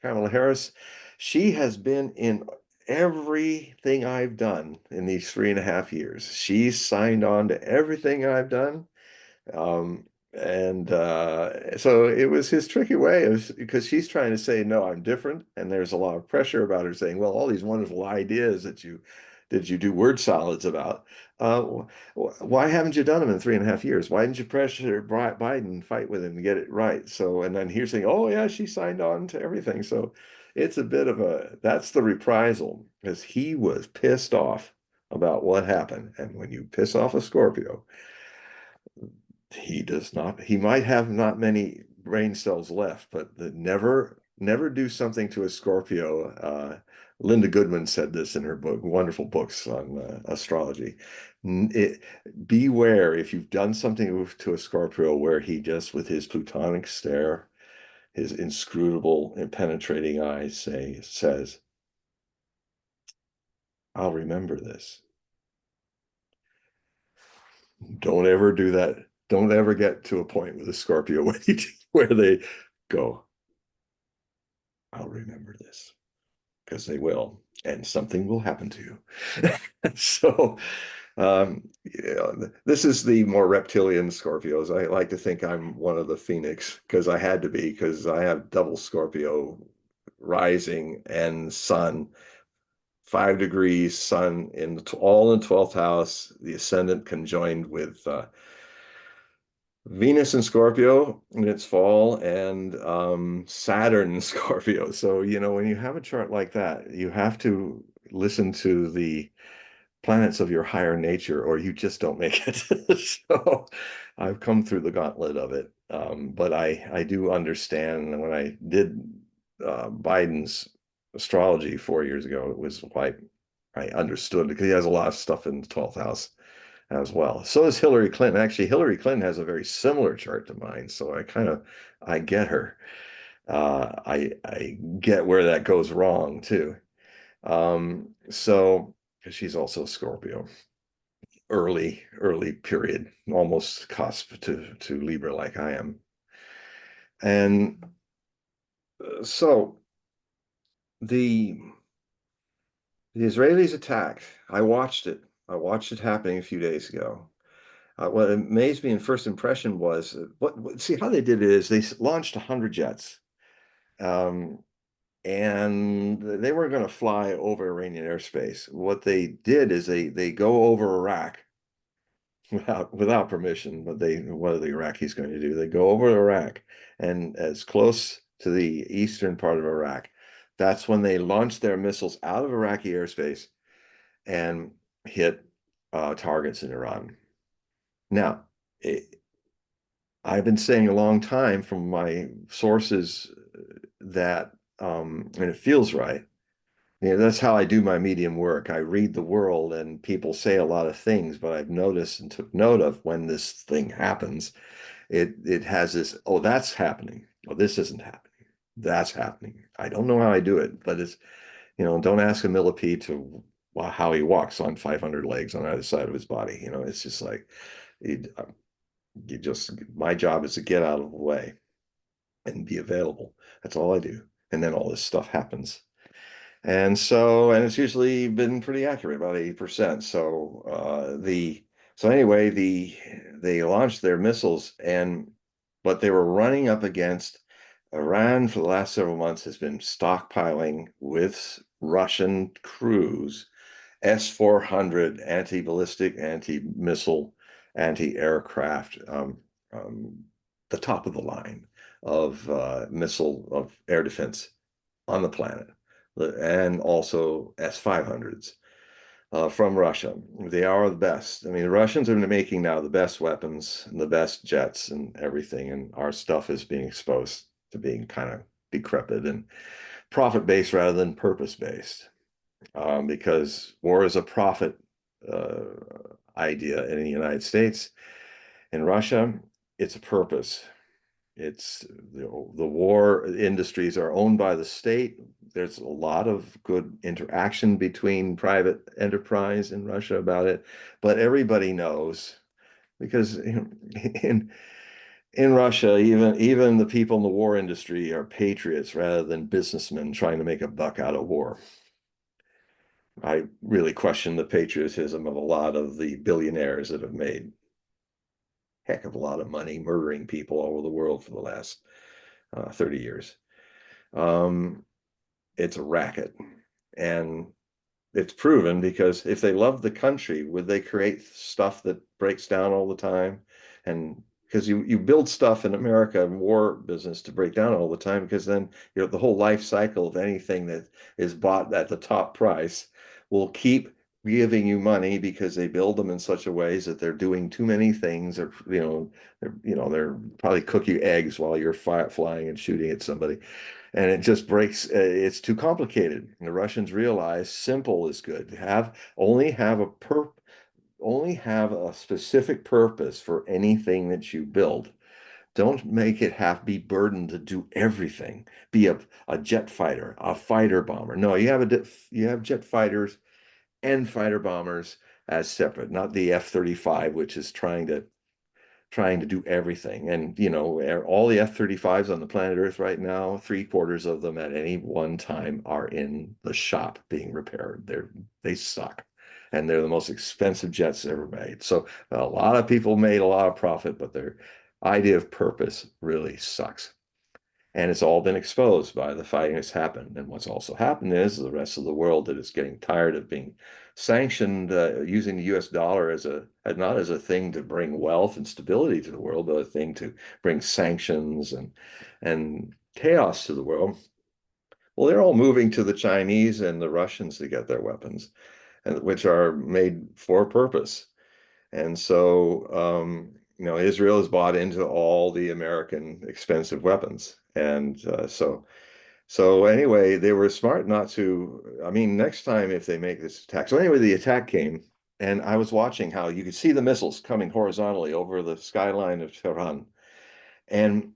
[SPEAKER 2] Kamala Harris. She has been in everything I've done in these 3.5 years. She's signed on to everything I've done." Um, and so it was his tricky way of, because she's trying to say, no, I'm different. And there's a lot of pressure about her saying, well, all these wonderful ideas that you did you do word solids about. Why haven't you done them in 3.5 years? Why didn't you pressure Biden, fight with him, and get it right? So, and then here's saying, oh yeah, she signed on to everything. So it's a bit of that's the reprisal, because he was pissed off about what happened. And when you piss off a Scorpio, he does not, he might have not many brain cells left, but never do something to a Scorpio. Linda Goodman said this in her book, wonderful books on astrology. It, beware if you've done something to a Scorpio where he just, with his plutonic stare, his inscrutable and penetrating eyes says, I'll remember this. Don't ever do that. Don't ever get to a point with a Scorpio where they go, I'll remember this, because they will, and something will happen to you. So, this is the more reptilian Scorpios. I like to think I'm one of the Phoenix, because I had to be, because I have double Scorpio rising and sun, 5 degrees, sun in all in 12th house, the ascendant conjoined with Venus in Scorpio in its fall, and Saturn in Scorpio. So, when you have a chart like that, you have to listen to the planets of your higher nature, or you just don't make it. So I've come through the gauntlet of it. But I do understand when I did Biden's astrology 4 years ago, it was like I understood, because he has a lot of stuff in the 12th house as well. So is Hillary Clinton. Actually, Hillary Clinton has a very similar chart to mine, so I get her. I get where that goes wrong too. So because she's also Scorpio, early period, almost cusp to Libra like I am. And so the the Israelis attacked. I watched it. I watched it happening a few days ago. What amazed me in first impression was see how they did it is they launched 100 jets, um, and they weren't going to fly over Iranian airspace. What they did is they go over Iraq without permission, but what are the Iraqis going to do? They go over Iraq, and as close to the eastern part of Iraq, that's when they launch their missiles out of Iraqi airspace and hit targets in Iran. Now, I've been saying a long time from my sources that, and it feels right. That's how I do my medium work. I read the world, and people say a lot of things, but I've noticed and took note of when this thing happens. It has this, oh, that's happening. Oh, this isn't happening. That's happening. I don't know how I do it, but it's, don't ask a millipede to how he walks on 500 legs on either side of his body. It's just like, it, my job is to get out of the way and be available. That's all I do. And then all this stuff happens. And it's usually been pretty accurate, about 80%. So anyway, they launched their missiles, but they were running up against Iran for the last several months has been stockpiling with Russian crews S-400 anti-ballistic, anti-missile, anti-aircraft, the top of the line of missile of air defense on the planet, and also S-500s from Russia. They are the best. I mean, the Russians are making now the best weapons and the best jets and everything, and our stuff is being exposed to being kind of decrepit and profit-based rather than purpose-based, because war is a profit uh, idea in the United States. In Russia, it's a purpose. It's the war industries are owned by the state. There's a lot of good interaction between private enterprise in Russia about it, but everybody knows because in Russia, even the people in the war industry are patriots rather than businessmen trying to make a buck out of war. I really question the patriotism of a lot of the billionaires that have made heck of a lot of money murdering people all over the world for the last 30 years. Um, it's a racket. And it's proven because if they love the country, would they create stuff that breaks down all the time? And because you build stuff in America and war business to break down all the time, because then the whole life cycle of anything that is bought at the top price will keep giving you money because they build them in such a ways that they're doing too many things, or they're probably cook you eggs while you're flying and shooting at somebody, and it just breaks. It's too complicated. And the Russians realize simple is good. Only have a specific purpose for anything that you build. Don't make it have be burdened to do everything. Be a jet fighter, a fighter bomber. No, you have jet fighters and fighter bombers as separate, not the F-35, which is trying to do everything. And, all the F-35s on the planet Earth right now, three-quarters of them at any one time are in the shop being repaired. They suck. And they're the most expensive jets ever made. So a lot of people made a lot of profit, but their idea of purpose really sucks. And it's all been exposed by the fighting that's happened. And what's also happened is the rest of the world that is getting tired of being sanctioned, using the US dollar as not as a thing to bring wealth and stability to the world, but a thing to bring sanctions and chaos to the world. Well, they're all moving to the Chinese and the Russians to get their weapons, and which are made for a purpose. And so, Israel has bought into all the American expensive weapons. And so anyway, they were smart not to. I mean, next time if they make this attack. So anyway, the attack came, and I was watching how you could see the missiles coming horizontally over the skyline of Tehran. And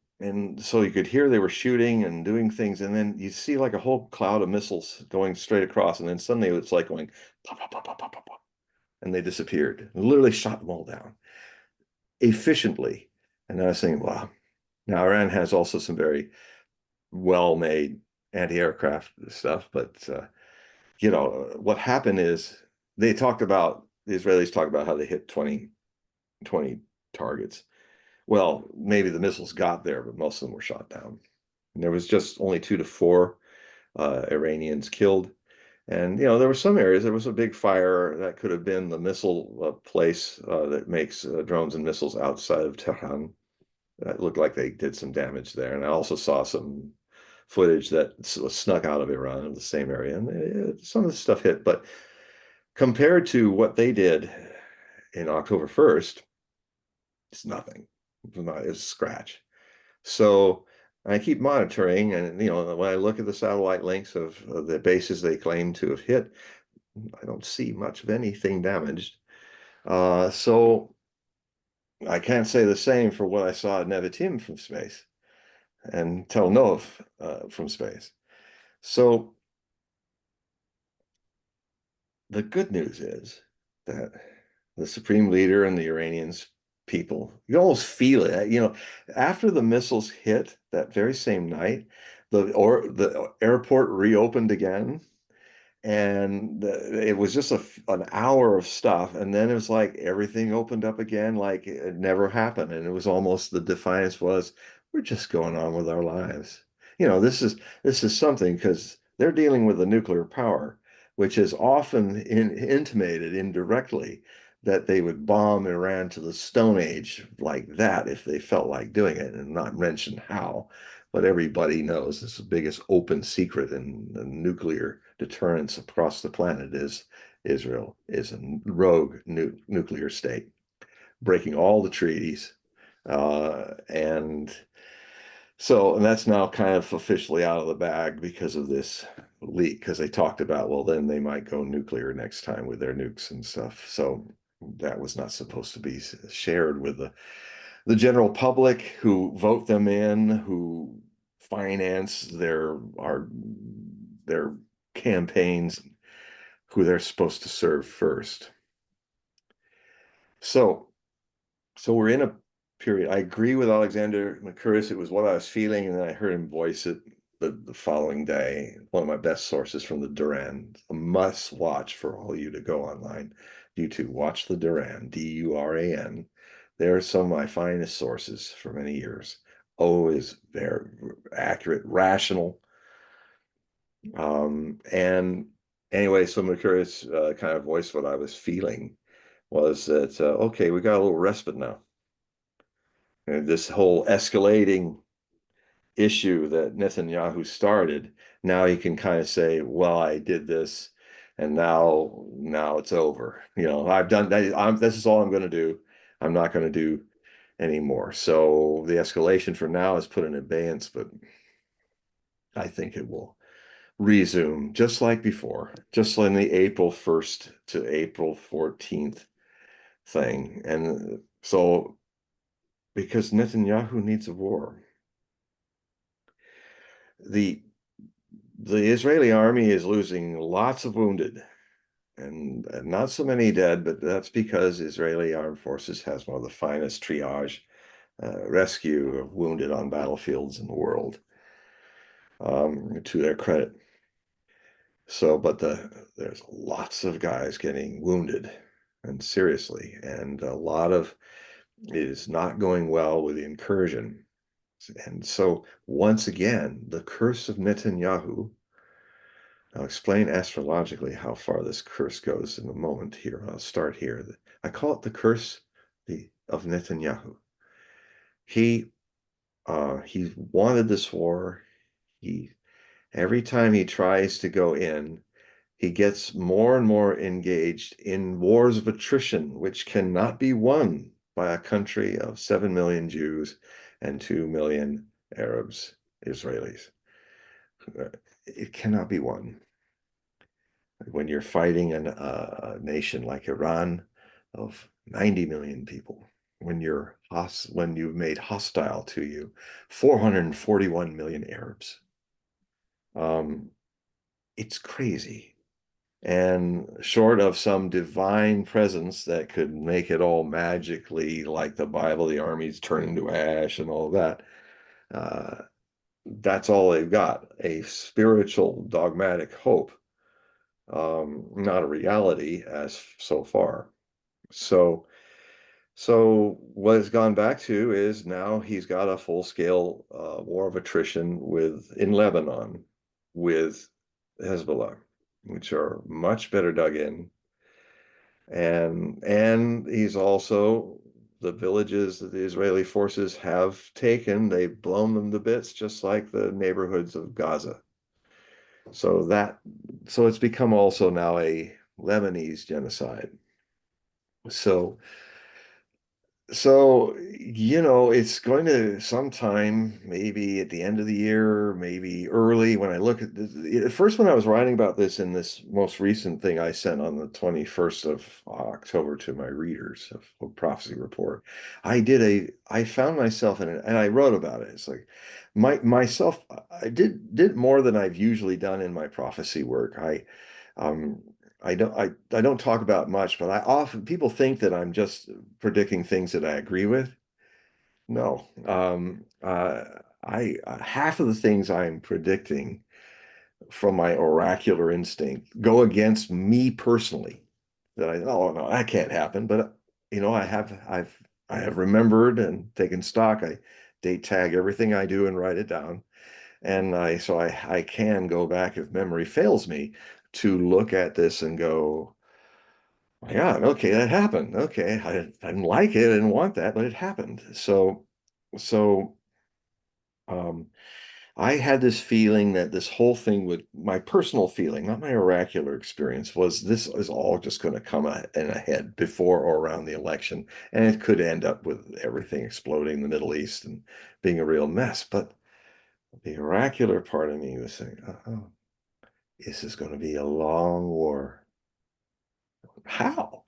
[SPEAKER 2] so you could hear they were shooting and doing things, and then you see like a whole cloud of missiles going straight across, and then suddenly it's like going pop, pop, pop, pop, pop, pop, pop, and they disappeared. Literally shot them all down efficiently. And I was saying, wow. Now Iran has also some very well-made anti-aircraft stuff, but what happened is the Israelis talked about how they hit 20 targets. Well, maybe the missiles got there, but most of them were shot down. And there was just only 2 to 4 Iranians killed. And there were some areas. There was a big fire that could have been the missile place that makes drones and missiles outside of Tehran. It looked like they did some damage there. And I also saw some footage that was snuck out of Iran in the same area, and some of the stuff hit. But compared to what they did in October 1st, it's nothing. It's a scratch. So I keep monitoring, and when I look at the satellite links of the bases they claim to have hit, I don't see much of anything damaged. So I can't say the same for what I saw at Nevitim from space and Tel Nov from space. So the good news is that the supreme leader and the Iranians people, you almost feel it. After the missiles hit that very same night, the airport reopened again, and it was just an hour of stuff, and then it was like everything opened up again like it never happened, and it was almost the defiance was, we're just going on with our lives. This is something, because they're dealing with a nuclear power, which is often intimated indirectly that they would bomb Iran to the Stone Age like that if they felt like doing it, and not mention how. But everybody knows this is the biggest open secret in nuclear deterrence across the planet is Israel is a rogue nuclear state, breaking all the treaties. And that's now kind of officially out of the bag because of this leak, because they talked about, well, then they might go nuclear next time with their nukes and stuff. So that was not supposed to be shared with the general public who vote them in, who finance their campaigns, who they're supposed to serve first. So we're in a period. I agree with Alexander Mercouris. It was what I was feeling, and then I heard him voice it the following day. One of my best sources from the Duran, a must watch for all you to go online. YouTube, watch the Duran, Duran. They're some of my finest sources for many years. Always very accurate, rational. And anyway, so Mercouris kind of voiced what I was feeling was that, okay, we got a little respite now. And this whole escalating issue that Netanyahu started, now he can kind of say, well, I did this and now it's over. I've done that. This is all I'm going to do. I'm not going to do anymore. So the escalation for now is put in abeyance, but I think it will resume just like before, just like in the April 1st to April 14th thing. And so because Netanyahu needs a war. The the Israeli army is losing lots of wounded and not so many dead, but that's because Israeli armed forces has one of the finest triage rescue of wounded on battlefields in the world, to their credit. So, but there's lots of guys getting wounded and seriously, and a lot of it is not going well with the incursion. And so, once again, the curse of Netanyahu. I'll explain astrologically how far this curse goes in a moment here. I'll start here. I call it the curse of Netanyahu. He he wanted this war. He every time he tries to go in, he gets more and more engaged in wars of attrition, which cannot be won by a country of 7 million Jews and 2 million Arabs, Israelis. It cannot be won. When you're fighting a nation like Iran of 90 million people, when you've made hostile to you 441 million Arabs, um, it's crazy. And short of some divine presence that could make it all magically like the Bible, the armies turning to ash and all that, uh, that's all they've got, a spiritual dogmatic hope, not a reality as so far. So, so what it's gone back to is now he's got a full-scale war of attrition in Lebanon with Hezbollah, which are much better dug in, and he's also the villages that the Israeli forces have taken, they've blown them to bits, just like the neighborhoods of Gaza. So it's become also now a Lebanese genocide. So it's going to sometime, maybe at the end of the year, maybe early. When I look at this, at first, when I was writing about this in this most recent thing I sent on the 21st of October to my readers of Prophecy Report, I found myself in it, and I wrote about it. It's like myself, I did more than I've usually done in my prophecy work. Um, I don't talk about much, but I often people think that I'm just predicting things that I agree with. No, I half of the things I'm predicting from my oracular instinct go against me personally. Oh no, that can't happen. But I have remembered and taken stock. I date tag everything I do and write it down. And I can go back if memory fails me to look at this and go, my God, okay, that happened. Okay, I didn't like it, I didn't want that, but it happened. So um, I had this feeling that this whole thing my personal feeling, not my oracular experience, was this is all just going to come in ahead before or around the election, and it could end up with everything exploding in the Middle East and being a real mess. But the oracular part of me was saying, oh, this is going to be a long war. How?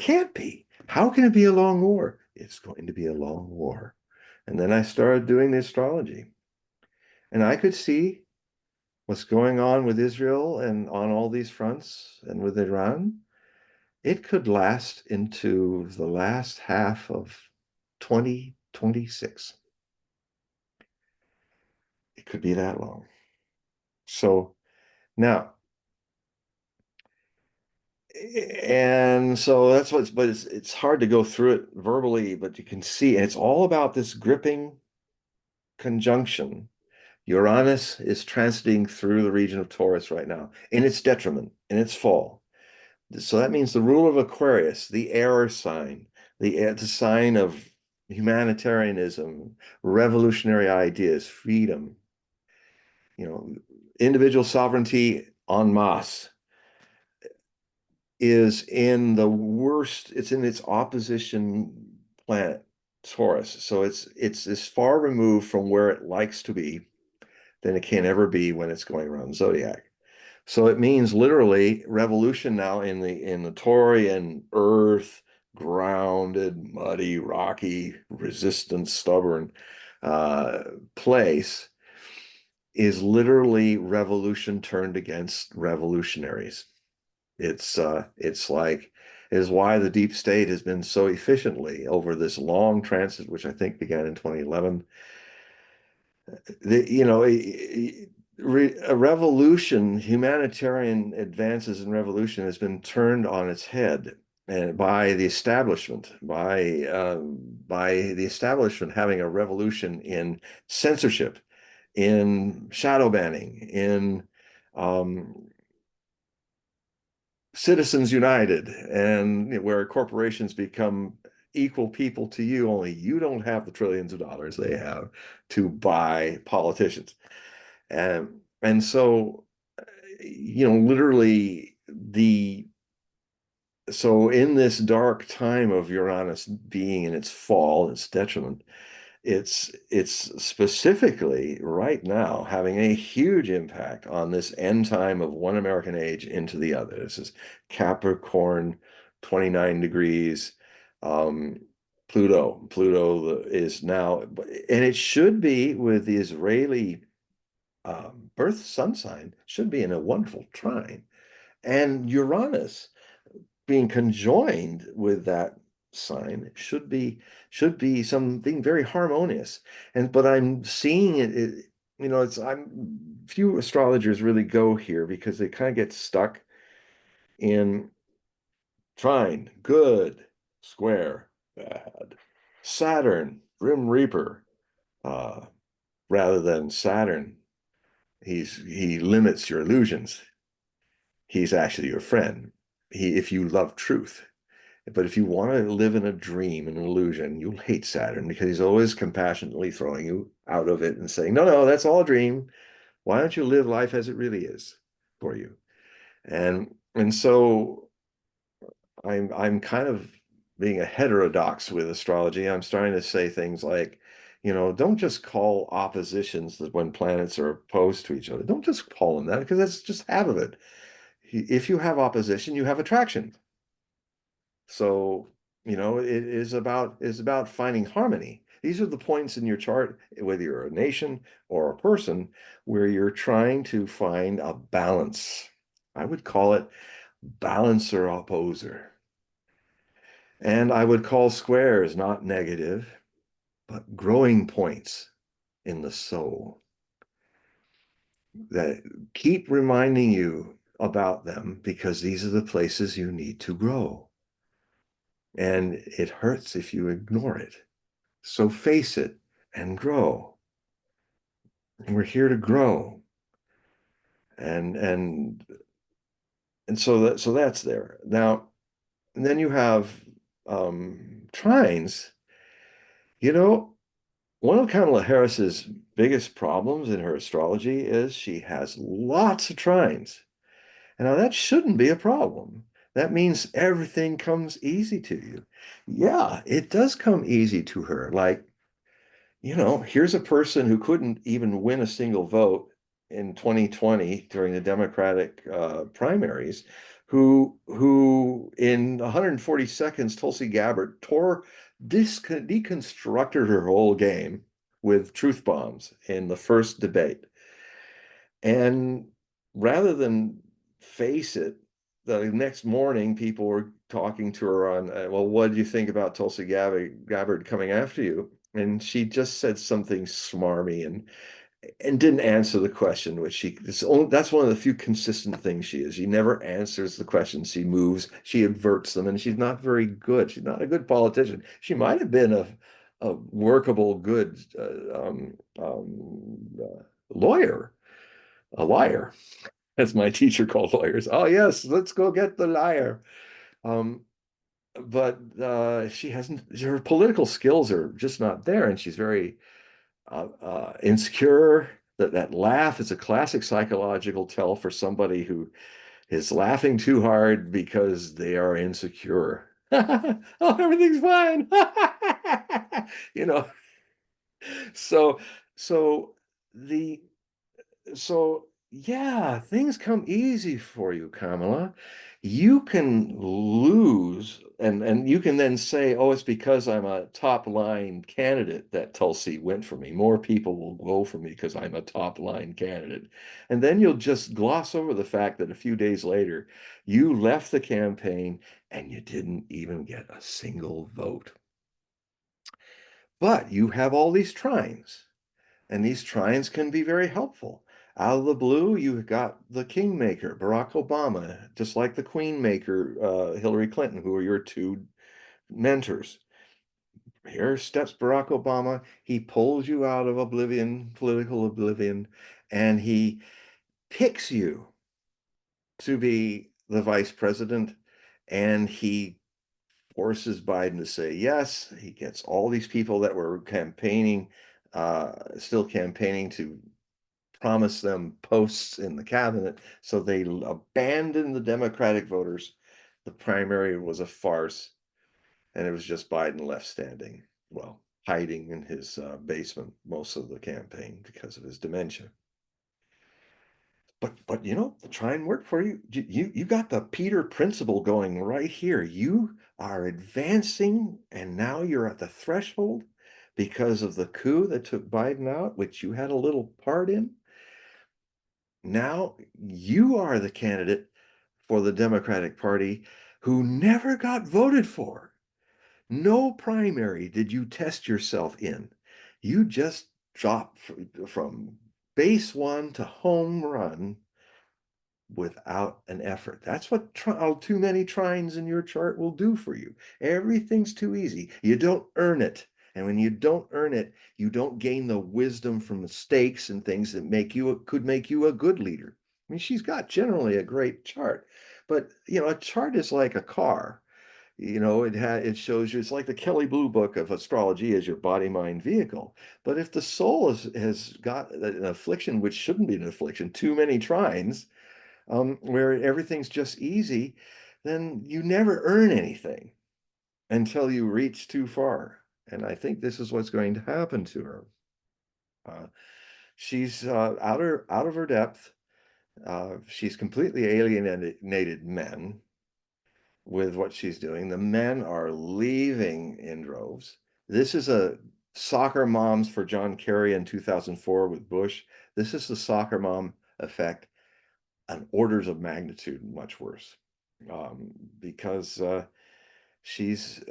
[SPEAKER 2] Can't be. How can it be a long war? It's going to be a long war. And then I started doing the astrology. And I could see what's going on with Israel and on all these fronts and with Iran. It could last into the last half of 2026. It could be that long. So now, and so that's what's, but it's hard to go through it verbally, but you can see, and it's all about this gripping conjunction. Uranus is transiting through the region of Taurus right now in its detriment, in its fall. So that means the ruler of Aquarius, the air sign, the sign of humanitarianism, revolutionary ideas, freedom, individual sovereignty en masse, is in the worst, it's in its opposition planet, Taurus. So it's as far removed from where it likes to be than it can ever be when it's going around the zodiac. So it means literally revolution now in the Taurian earth, grounded, muddy, rocky, resistant, stubborn place is literally revolution turned against revolutionaries. It's like is why the deep state has been so efficiently over this long transit, which I think began in 2011. A revolution, humanitarian advances in revolution has been turned on its head and by the establishment, by the establishment having a revolution in censorship, in shadow banning, in um, Citizens United, and where corporations become equal people to you, only you don't have the trillions of dollars they have to buy politicians. And so, literally so in this dark time of Uranus being in its fall, its detriment, it's specifically right now having a huge impact on this end time of one American age into the other. This is Capricorn, 29 degrees. Um, Pluto is now, and it should be with the Israeli birth sun sign, should be in a wonderful trine. And Uranus being conjoined with that sign should be something very harmonious. But I'm seeing it's I'm few astrologers really go here because they kind of get stuck in trine, good, square, bad, Saturn, grim reaper, uh, rather than Saturn. He limits your illusions. He's actually your friend. If you love truth. But if you want to live in a dream, an illusion, you'll hate Saturn because he's always compassionately throwing you out of it and saying, no, no, that's all a dream. Why don't you live life as it really is for you? And so I'm kind of being a heterodox with astrology. I'm starting to say things like, don't just call oppositions that when planets are opposed to each other. Don't just call them that because that's just half of it. If you have opposition, you have attraction. So, it is about finding harmony. These are the points in your chart, whether you're a nation or a person, where you're trying to find a balance. I would call it balancer opposer. And I would call squares not negative, but growing points in the soul that keep reminding you about them because these are the places you need to grow. And it hurts if you ignore it. So face it and grow. And we're here to grow. And so that's there. Now, and then you have trines. You know, one of Kamala Harris's biggest problems in her astrology is she has lots of trines. And now that shouldn't be a problem. That means everything comes easy to you. Yeah, it does come easy to her. Like, here's a person who couldn't even win a single vote in 2020 during the Democratic primaries, who in 140 seconds, Tulsi Gabbard deconstructed her whole game with truth bombs in the first debate. And rather than face it, the next morning people were talking to her on, well, what did you think about Tulsi Gabbard coming after you? And she just said something smarmy and didn't answer the question, which that's one of the few consistent things she is. She never answers the questions. She moves, she averts them, and she's not very good. She's not a good politician. She might have been a workable, good lawyer, a liar, as my teacher called lawyers. Oh yes, let's go get the liar. Um, but she hasn't. Her political skills are just not there, and she's very insecure. That laugh is a classic psychological tell for somebody who is laughing too hard because they are insecure. Oh, everything's fine. You know, so so the so yeah, things come easy for you, Kamala. You can lose, and you can then say, "Oh, it's because I'm a top line candidate that Tulsi went for me. More people will go for me because I'm a top line candidate." And then you'll just gloss over the fact that a few days later, you left the campaign and you didn't even get a single vote. But you have all these trines. And these trines can be very helpful. Out of the blue, you've got the kingmaker, Barack Obama, just like the queenmaker, Hillary Clinton, who are your two mentors. Here steps Barack Obama. He pulls you out of oblivion, political oblivion, and he picks you to be the vice president. And he forces Biden to say yes. He gets all these people that were campaigning, still campaigning, to promise them posts in the cabinet. So they abandoned the Democratic voters. The primary was a farce, and it was just Biden left standing, well, hiding in his basement most of the campaign because of his dementia. But you know, the try and work for you. You got the Peter principle going right here. You are advancing, and now you're at the threshold because of the coup that took Biden out, which you had a little part in. Now you are the candidate for the Democratic Party who never got voted for. No primary did you test yourself in. You just dropped from base one to home run without an effort. That's what too many trines in your chart will do for you. Everything's too easy. You don't earn it. And when you don't earn it, you don't gain the wisdom from mistakes and things that could make you a good leader. I mean, she's got generally a great chart, but you know, a chart is like a car. You know, it shows you, it's like the Kelly Blue Book of astrology as your body mind vehicle. But if the soul has got an affliction which shouldn't be an affliction, too many trines, where everything's just easy, then you never earn anything until you reach too far. And I think this is what's going to happen to her. Uh, she's out of her depth. She's completely alienated men with what she's doing. The men are leaving in droves. This is a soccer moms for John Kerry in 2004 with Bush. This is the soccer mom effect, an orders of magnitude much worse, because she's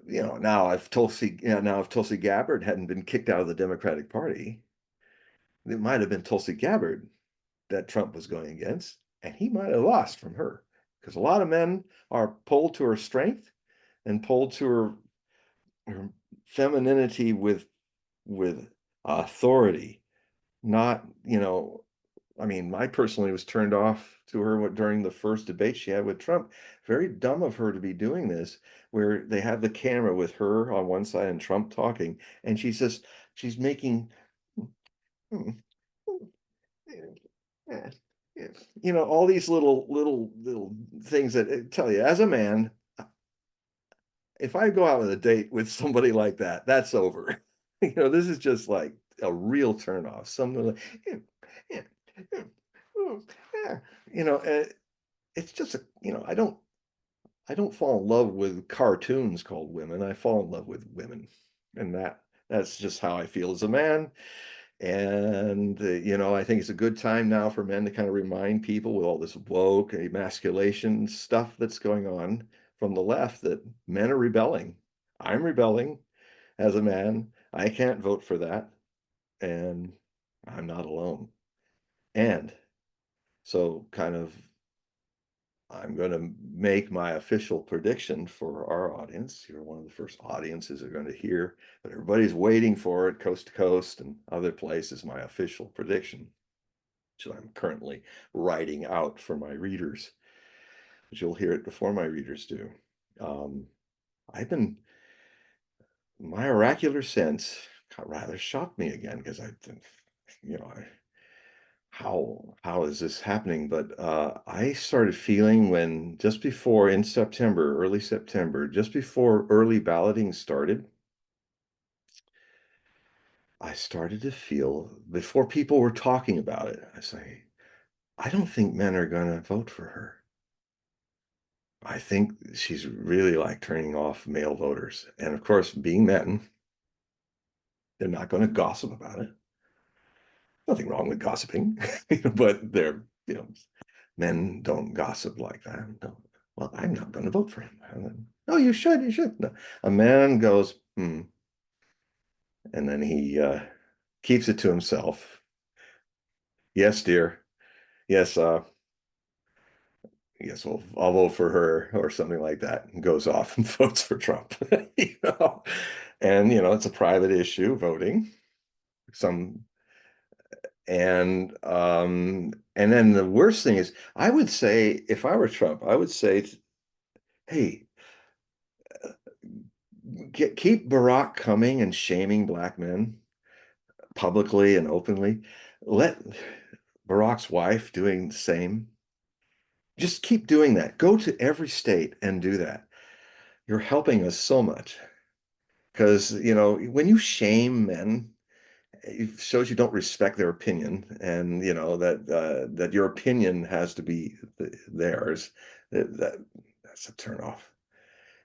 [SPEAKER 2] you know, now if Tulsi Gabbard hadn't been kicked out of the Democratic Party, it might have been Tulsi Gabbard that Trump was going against, and he might have lost from her, because a lot of men are pulled to her strength and pulled to her femininity with authority, not, you know, I mean, I personally was turned off to her during the first debate she had with Trump. Very dumb of her to be doing this, where they have the camera with her on one side and Trump talking, and she's making, you know, all these little things that tell you, as a man, if I go out on a date with somebody like that, that's over. You know, this is just like a real turnoff. Something like, yeah, yeah, yeah, you know, it's just I don't fall in love with cartoons called women. I fall in love with women, and that's just how I feel as a man. And I think it's a good time now for men to kind of remind people with all this woke emasculation stuff that's going on from the left that men are rebelling. I'm rebelling as a man. I can't vote for that, and I'm not alone. And so, kind of, I'm going to make my official prediction for our audience. You're one of the first audiences are going to hear, but everybody's waiting for it, coast to coast and other places. My official prediction, which I'm currently writing out for my readers, but you'll hear it before my readers do. Um, I've been, my oracular sense rather shocked me again because I think, you know, I, how is this happening? But I started feeling when just before in September, early September, just before early balloting started, I started to feel before people were talking about it, I say, I don't think men are going to vote for her. I think she's really like turning off male voters. And of course, being men, they're not going to gossip about it. Nothing wrong with gossiping, but they're, men don't gossip like that. No. Well, I'm not going to vote for him. No, you should. You should. No. A man goes, hmm, and then he keeps it to himself. Yes, dear. Yes, yes, well, I'll vote for her or something like that, and goes off and votes for Trump. you know, and it's a private issue, voting. Some and then the worst thing is, I would say, if I were Trump, I would say, hey, keep Barack coming and shaming black men publicly and openly. Let Barack's wife doing the same. Just keep doing that. Go to every state and do that. You're helping us so much because, when you shame men, it shows you don't respect their opinion, and that your opinion has to be theirs. That's a turnoff.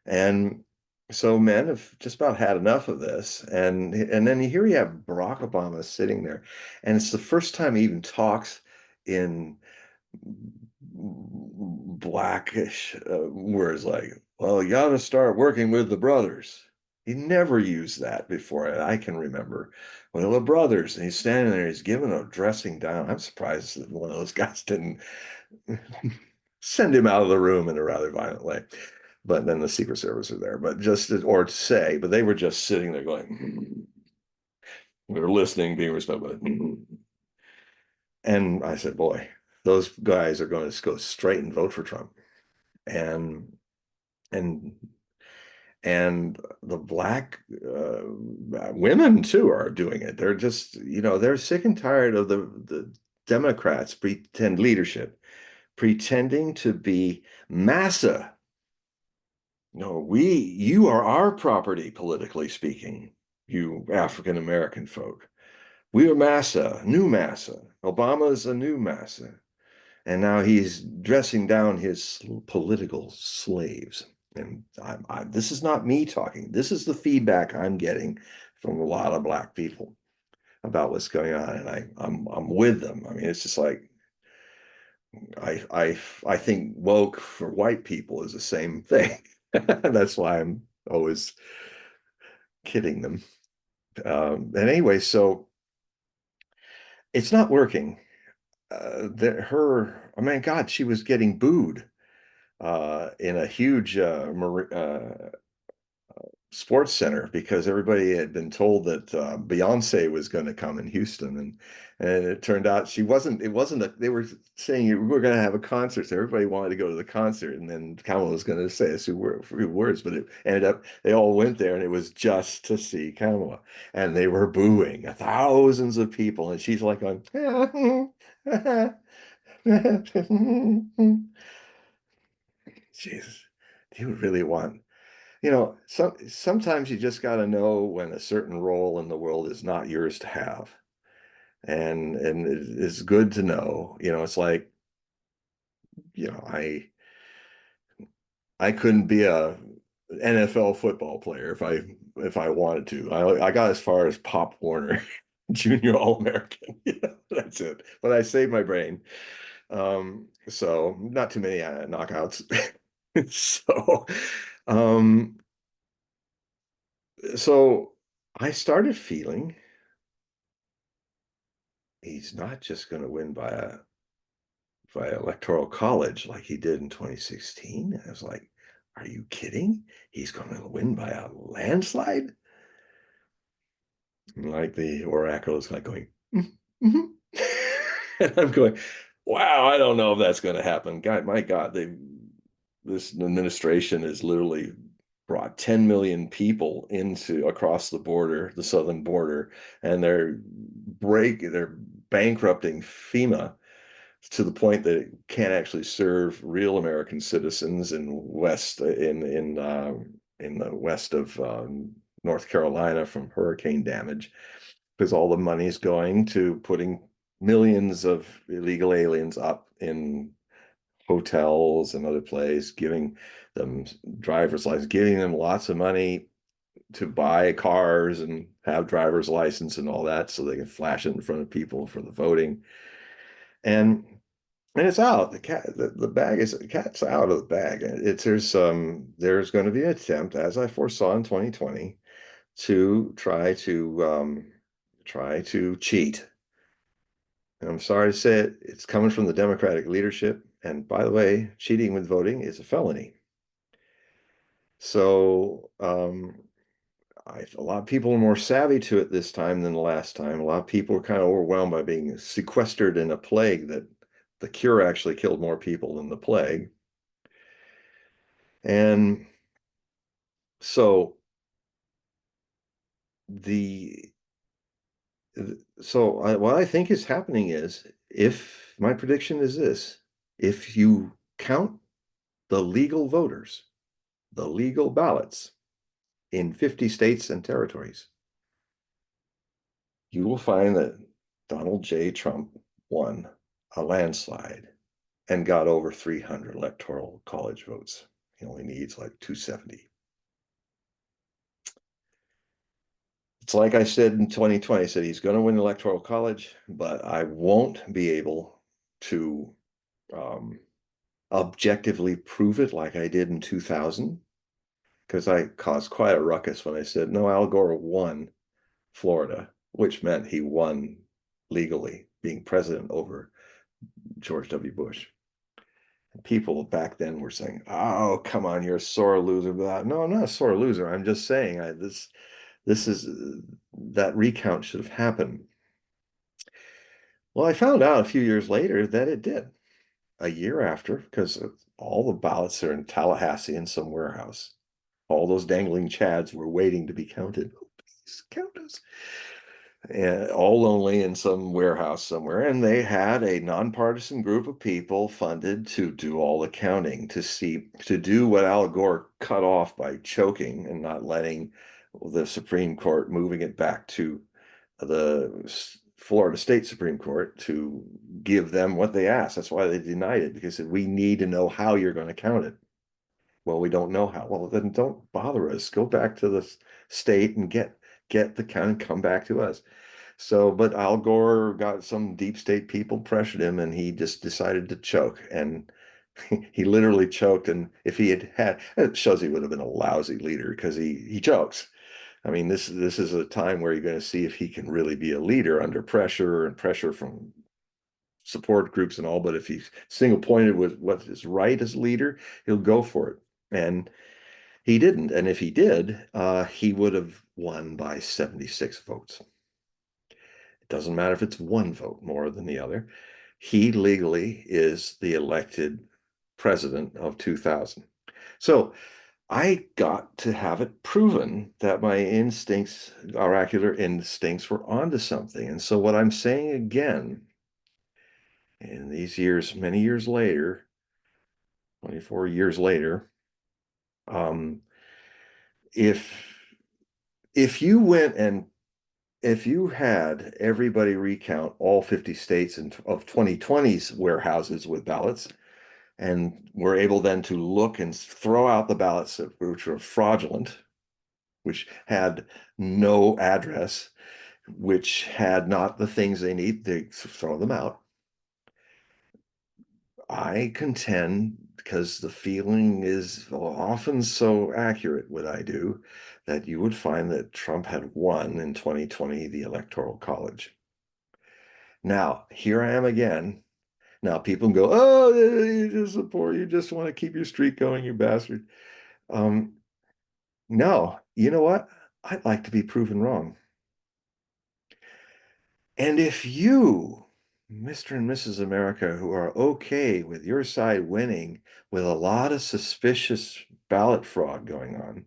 [SPEAKER 2] And so men have just about had enough of this. And then here you have Barack Obama sitting there, and it's the first time he even talks in blackish words like, well, you got to start working with the brothers. He never used that before, and I can remember. Well, the brothers, and he's standing there, he's giving a dressing down. I'm surprised that one of those guys didn't send him out of the room in a rather violent way. But then the Secret Service are there, but or to say, but they were just sitting there going, they were listening, being respectful. And I said, boy, those guys are going to go straight and vote for Trump. And and and the black women too are doing it. They're just, they're sick and tired of the Democrats pretend leadership, pretending to be massa. No, you are our property, politically speaking, you African American folk. We are massa, new massa. Obama is a new massa. And now he's dressing down his political slaves. And this is not me talking. This is the feedback I'm getting from a lot of black people about what's going on, and I'm with them. I mean, it's just like I think woke for white people is the same thing. That's why I'm always kidding them. And anyway, so it's not working. I mean, God, she was getting booed in a huge sports center because everybody had been told that Beyonce was going to come in Houston, and it turned out she wasn't. It wasn't they were saying we're going to have a concert, so everybody wanted to go to the concert, and then Kamala was going to say a few words, but it ended up they all went there, and it was just to see Kamala, and they were booing thousands of people, and she's like going. Jesus, do you really want sometimes you just got to know when a certain role in the world is not yours to have, and it's good to know. It's like you know, I couldn't be a NFL football player if I wanted to. I got as far as Pop Warner, Junior All-American. Yeah, that's it. But I saved my brain. So not too many knockouts. So, um, so I started feeling he's not just going to win by electoral college like he did in 2016. I was like, are you kidding? He's going to win by a landslide? And like the oracle is like going, mm-hmm. And I'm going, wow, I don't know if that's going to happen. God, my God, this administration has literally brought 10 million people into across the border, the southern border, and they're bankrupting FEMA to the point that it can't actually serve real American citizens in the west of North Carolina from hurricane damage, because all the money is going to putting millions of illegal aliens up in hotels and other places, giving them driver's license, giving them lots of money to buy cars and have driver's license and all that so they can flash it in front of people for the voting. And it's out. The bag is the cat's out of the bag. There's going to be an attempt, as I foresaw in 2020, to try to cheat. And I'm sorry to say it, it's coming from the Democratic leadership. And by the way, cheating with voting is a felony. So a lot of people are more savvy to it this time than the last time. A lot of people are kind of overwhelmed by being sequestered in a plague that the cure actually killed more people than the plague. And so the what I think is happening is, if my prediction is this, if you count the legal voters, the legal ballots in 50 states and territories, you will find that Donald J. Trump won a landslide and got over 300 electoral college votes. He only needs like 270. It's like I said in 2020, I said he's going to win the electoral college, but I won't be able to um, objectively prove it like I did in 2000, because I caused quite a ruckus when I said, no, Al Gore won Florida, which meant he won legally, being president over George W. Bush. And people back then were saying, oh, come on, you're a sore loser. No, I'm not a sore loser. I'm just saying this is that recount should have happened. Well, I found out a few years later that it did. A year after, because all the ballots are in Tallahassee in some warehouse. All those dangling chads were waiting to be counted. Oh, please count us. And all lonely in some warehouse somewhere. And they had a nonpartisan group of people funded to do all the counting, to do what Al Gore cut off by choking and not letting the Supreme Court, moving it back to the Florida State Supreme Court to give them what they asked. That's why they denied it, because we need to know how you're going to count it. Well, we don't know how. Well, then don't bother us. Go back to the state and get the count and come back to us. So, but Al Gore got some deep state people pressured him, and he just decided to choke. And he literally choked. And if he had, it shows he would have been a lousy leader, because he chokes. I mean, this is a time where you're going to see if he can really be a leader under pressure, and pressure from support groups and all. But if he's single pointed with what is right as a leader, he'll go for it. And he didn't. And if he did, he would have won by 76 votes. It doesn't matter if it's one vote more than the other. He legally is the elected president of 2000. So I got to have it proven that my instincts, oracular instincts, were onto something. And so what I'm saying again, in these years, many years later, 24 years later, um, if you went and if you had everybody recount all 50 states of 2020's warehouses with ballots, and were able then to look and throw out the ballots which were fraudulent, which had no address, which had not the things they need, they throw them out. I contend, because the feeling is often so accurate what I do, that you would find that Trump had won in 2020 the Electoral College. Now, here I am again. Now, people go, oh, you just support, you just want to keep your streak going, you bastard. Um, no, you know what? I'd like to be proven wrong. And if you, Mr. and Mrs. America, who are okay with your side winning with a lot of suspicious ballot fraud going on,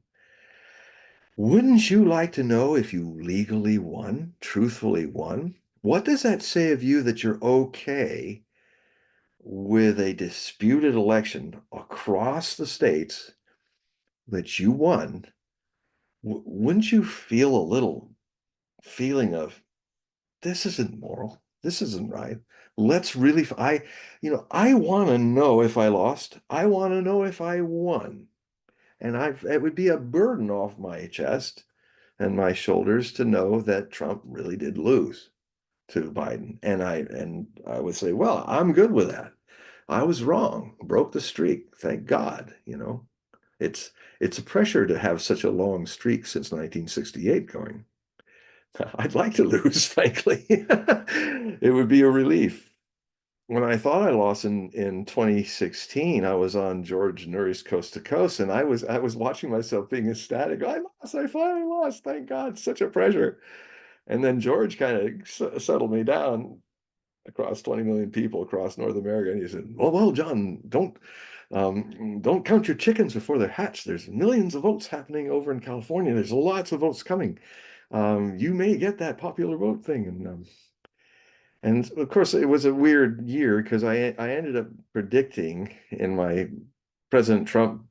[SPEAKER 2] wouldn't you like to know if you legally won, truthfully won? What does that say of you that you're okay with a disputed election across the states that you won? Wouldn't you feel a little feeling of, this isn't moral. This isn't right. Let's really, I want to know if I lost. I want to know if I won. And it would be a burden off my chest and my shoulders to know that Trump really did lose to Biden. And I would say, well, I'm good with that. I was wrong, broke the streak. Thank God, It's it's a pressure to have such a long streak since 1968 going. I'd like to lose, frankly. It would be a relief. When I thought I lost in 2016, I was on George Noory's Coast to Coast, and I was watching myself being ecstatic. I lost, I finally lost. Thank God, such a pressure. And then George kind of settled me down across 20 million people across North America. And he said, well, John, don't count your chickens before they're hatched. There's millions of votes happening over in California. There's lots of votes coming. You may get that popular vote thing. And of course, it was a weird year because I ended up predicting in my President Trump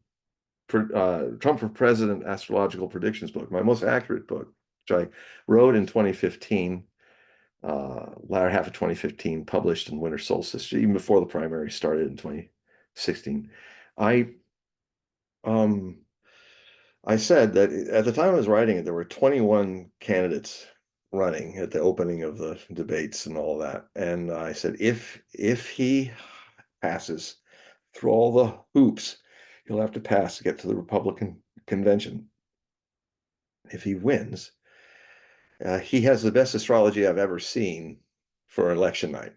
[SPEAKER 2] Trump for President astrological predictions book, my most accurate book, which I wrote in 2015, latter half of 2015, published in winter solstice, even before the primary started in 2016. I um I said that at the time I was writing it, there were 21 candidates running at the opening of the debates and all that. And I said, if he passes through all the hoops he'll have to pass to get to the Republican convention. If he wins, he has the best astrology I've ever seen for election night.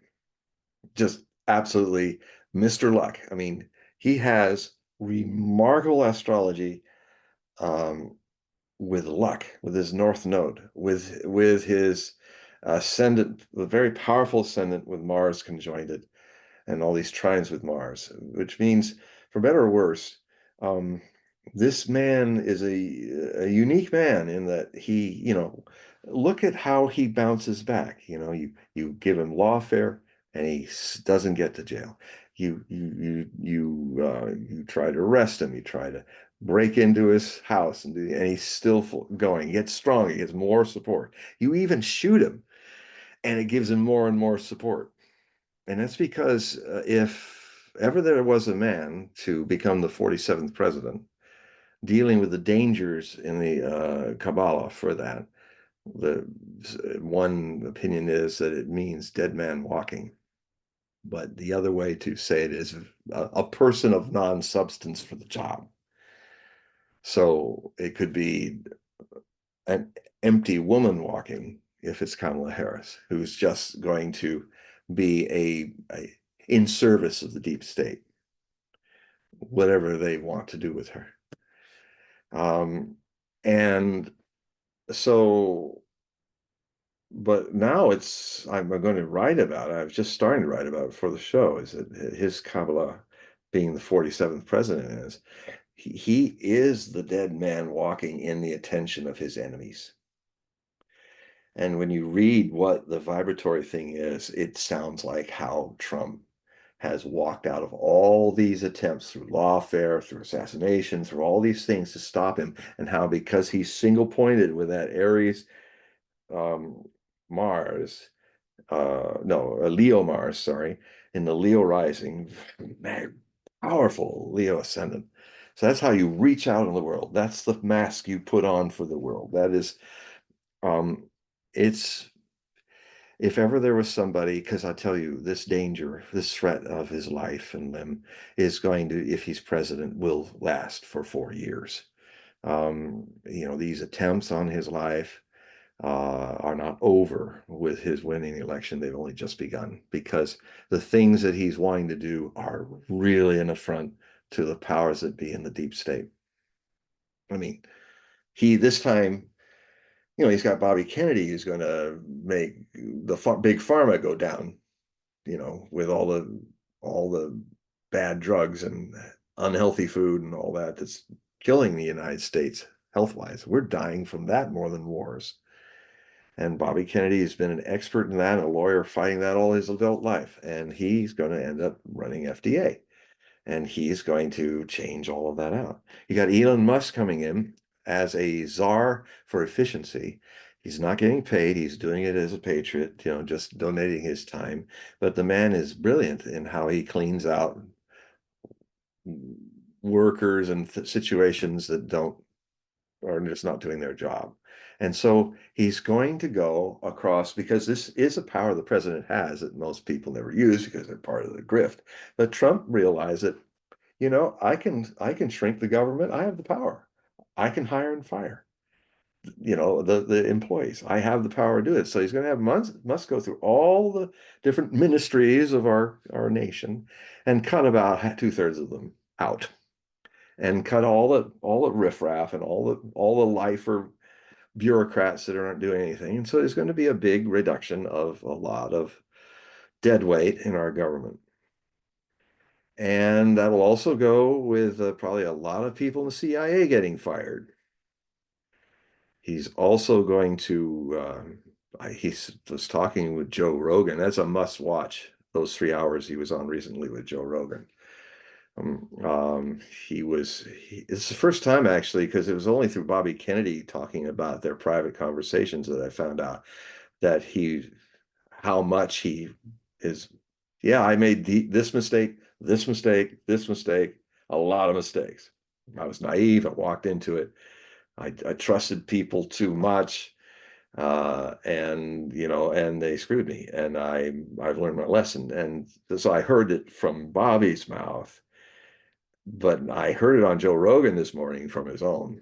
[SPEAKER 2] Just absolutely Mr. Luck. I mean, he has remarkable astrology. With luck, with his North Node, with his ascendant, a very powerful ascendant with Mars conjoined, and all these trines with Mars, which means, for better or worse, um, this man is a unique man in that look at how he bounces back. You give him lawfare and he doesn't get to jail. You try to arrest him. You try to break into his house and he's still going. He gets stronger. He gets more support. You even shoot him, and it gives him more and more support. And that's because if ever there was a man to become the 47th president, dealing with the dangers in the Kabbalah for that, the one opinion is that it means dead man walking. But the other way to say it is a person of non-substance for the job. So it could be an empty woman walking if it's Kamala Harris, who's just going to be in service of the deep state, whatever they want to do with her. And so, but now I'm going to write about it. I was just starting to write about it for the show, is that his Kabbalah being the 47th president he is the dead man walking in the attention of his enemies. And when you read what the vibratory thing is, it sounds like how Trump has walked out of all these attempts through lawfare, through assassination, through all these things to stop him, and how because he's single pointed with that Aries Mars, no, Leo Mars, sorry, in the Leo rising, powerful Leo ascendant. So that's how you reach out in the world. That's the mask you put on for the world. That is, um, it's if ever there was somebody, because I tell you, this danger, this threat of his life and limb is going to, if he's president, will last for 4 years. These attempts on his life are not over with his winning the election. They've only just begun because the things that he's wanting to do are really an affront to the powers that be in the deep state. I mean, this time, he's got Bobby Kennedy who's going to make the big pharma go down, with all the bad drugs and unhealthy food and all that that's killing the United States health-wise. We're dying from that more than wars. And Bobby Kennedy has been an expert in that, a lawyer fighting that all his adult life. And he's going to end up running FDA. And he's going to change all of that out. You got Elon Musk coming in as a czar for efficiency. He's not getting paid. He's doing it as a patriot, just donating his time. But the man is brilliant in how he cleans out workers and situations that don't are just not doing their job. And so he's going to go across because this is a power the president has that most people never use because they're part of the grift. But Trump realized that, I can shrink the government. I have the power. I can hire and fire, the employees. I have the power to do it. So he's going to have must go through all the different ministries of our nation and cut about two-thirds of them out and cut all the riffraff and all the lifer bureaucrats that aren't doing anything. And so there's going to be a big reduction of a lot of dead weight in our government. And that'll also go with probably a lot of people in the CIA getting fired. He's also going to, he was talking with Joe Rogan. That's a must watch, those 3 hours he was on recently with Joe Rogan. It's the first time actually, because it was only through Bobby Kennedy talking about their private conversations that I found out that how much he is. Yeah, I made this mistake, this mistake, this mistake, a lot of mistakes. I was naive. I walked into it. I trusted people too much, and they screwed me. And I've learned my lesson. And so I heard it from Bobby's mouth, but I heard it on Joe Rogan this morning from his own.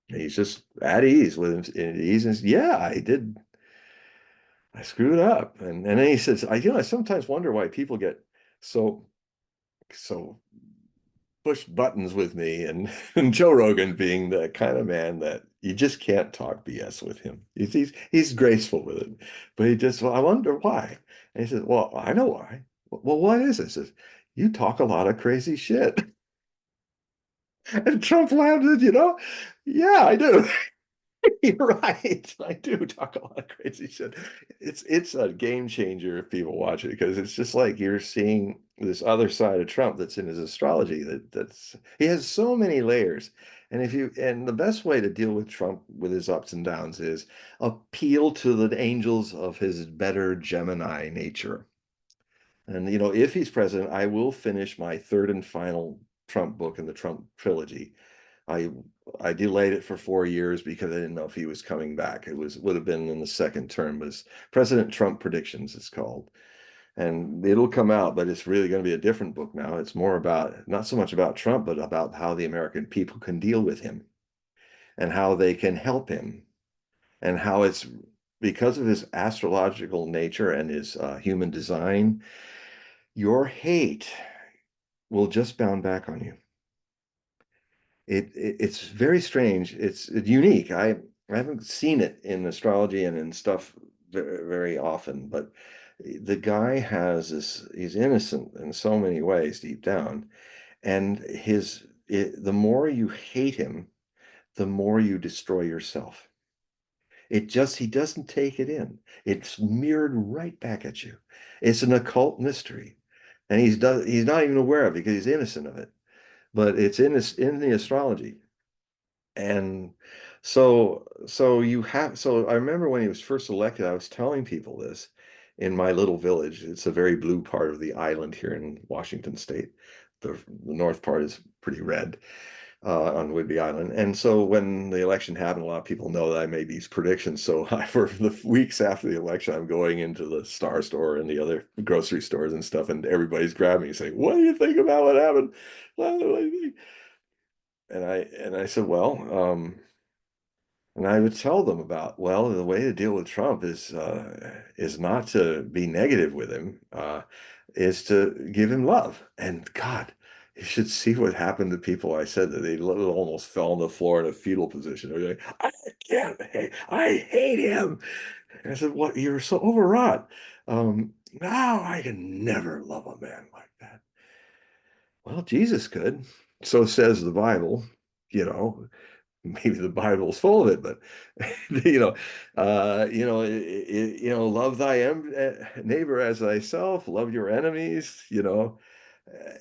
[SPEAKER 2] He's just at ease with him. He's yeah, I did. I screwed up. And then he says, I sometimes wonder why people get so so push buttons with me and Joe Rogan being the kind of man that you just can't talk BS with him. He's graceful with it, but I wonder why. And he says, well, I know why. Well, what is it? He says, you talk a lot of crazy shit. And Trump laughed, yeah, I do. You're right. I do talk a lot of crazy shit. It's a game changer if people watch it because it's just like you're seeing this other side of Trump that's in his astrology that's he has so many layers. And the best way to deal with Trump with his ups and downs is appeal to the angels of his better Gemini nature. And if he's president, I will finish my third and final Trump book in the Trump trilogy. I I delayed it for 4 years because I didn't know if he was coming back. Would have been in the second term. Was President Trump Predictions, it's called. And it'll come out, but it's really going to be a different book now. It's more about not so much about Trump, but about how the American people can deal with him and how they can help him and how it's because of his astrological nature and his human design, your hate will just bound back on you. It's very strange. It's unique. I haven't seen it in astrology and in stuff very, very often, but the guy has this, he's innocent in so many ways deep down. And the more you hate him, the more you destroy yourself. He doesn't take it in. It's mirrored right back at you. It's an occult mystery. And he's not even aware of it because he's innocent of it. But it's in the astrology. And so I remember when he was first elected, I was telling people this in my little village. It's a very blue part of the island here in Washington State. the north part is pretty red on Whidbey Island. And so when the election happened, a lot of people know that I made these predictions. So for the weeks after the election, I'm going into the Star Store and the other grocery stores and stuff, and everybody's grabbing me saying, "What do you think about what happened?" And I said, well, and I would tell them about, well, the way to deal with Trump is not to be negative with him, is to give him love. And God, you should see what happened to people. I said that they almost fell on the floor in a fetal position. They're like, I can't, I hate him. And I said, what? You're so overwrought. Now I can never love a man like that. Well, Jesus could. So says the Bible, you know. Maybe the Bible's full of it, but love thy neighbor as thyself, love your enemies, your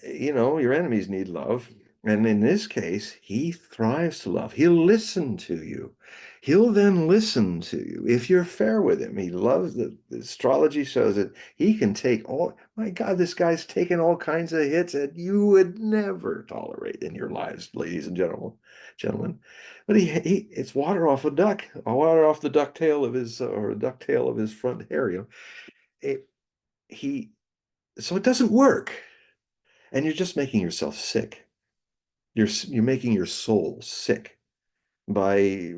[SPEAKER 2] enemies need love. And in this case, he thrives to love. He'll listen to you. He'll then listen to you if you're fair with him. He loves the astrology shows that he can take my God, this guy's taken all kinds of hits that you would never tolerate in your lives, ladies and gentlemen. But he it's water off a duck, water off the ducktail of his or a ducktail of his front hair, It, he so it doesn't work. And you're just making yourself sick. You're making your soul sick by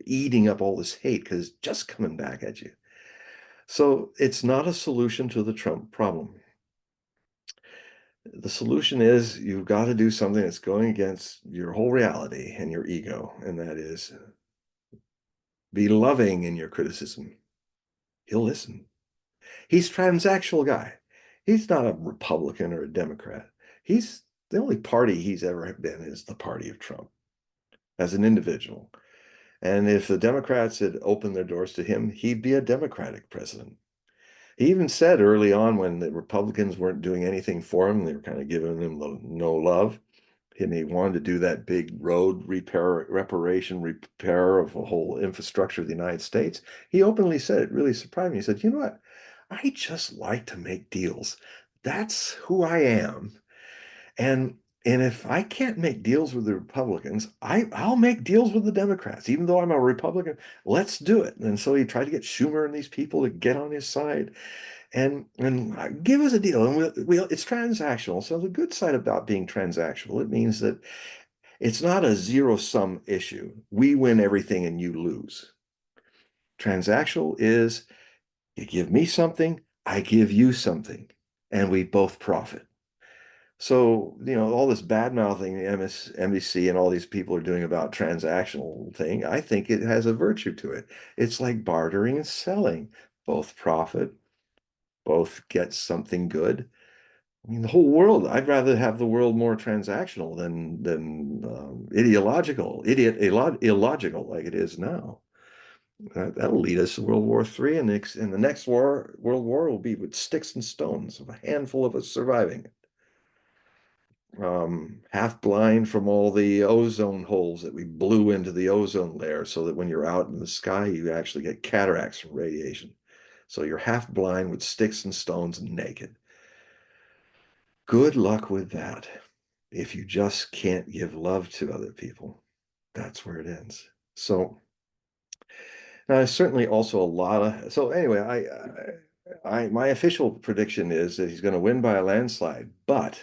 [SPEAKER 2] eating up all this hate because it's just coming back at you. So it's not a solution to the Trump problem. The solution is you've got to do something that's going against your whole reality and your ego, and that is be loving in your criticism. He'll listen. He's a transactional guy. He's not a Republican or a Democrat. He's the only party he's ever been is the party of Trump as an individual. And if the Democrats had opened their doors to him, he'd be a Democratic president. He even said early on when the Republicans weren't doing anything for him, they were kind of giving him no love, and he wanted to do that big road repair of the whole infrastructure of the United States. He openly said, it really surprised me. He said, you know what? I just like to make deals. That's who I am. And if I can't make deals with the Republicans, I'll make deals with the Democrats, even though I'm a Republican. Let's do it. And so he tried to get Schumer and these people to get on his side and give us a deal. And it's transactional. So the good side about being transactional, it means that it's not a zero-sum issue. We win everything and you lose. Transactional is you give me something, I give you something, and we both profit. So, all this bad mouthing MSNBC and all these people are doing about transactional thing, I think it has a virtue to it. It's like bartering and selling. Both profit, both get something good. I mean, the whole world, I'd rather have the world more transactional than illogical like it is now. That'll lead us to World War III, and the next World War will be with sticks and stones, of a handful of us surviving. Half blind from all the ozone holes that we blew into the ozone layer so that when you're out in the sky, you actually get cataracts from radiation. So you're half blind with sticks and stones and naked. Good luck with that. If you just can't give love to other people, that's where it ends. So now there's certainly also a lot of, so anyway, my official prediction is that he's going to win by a landslide, but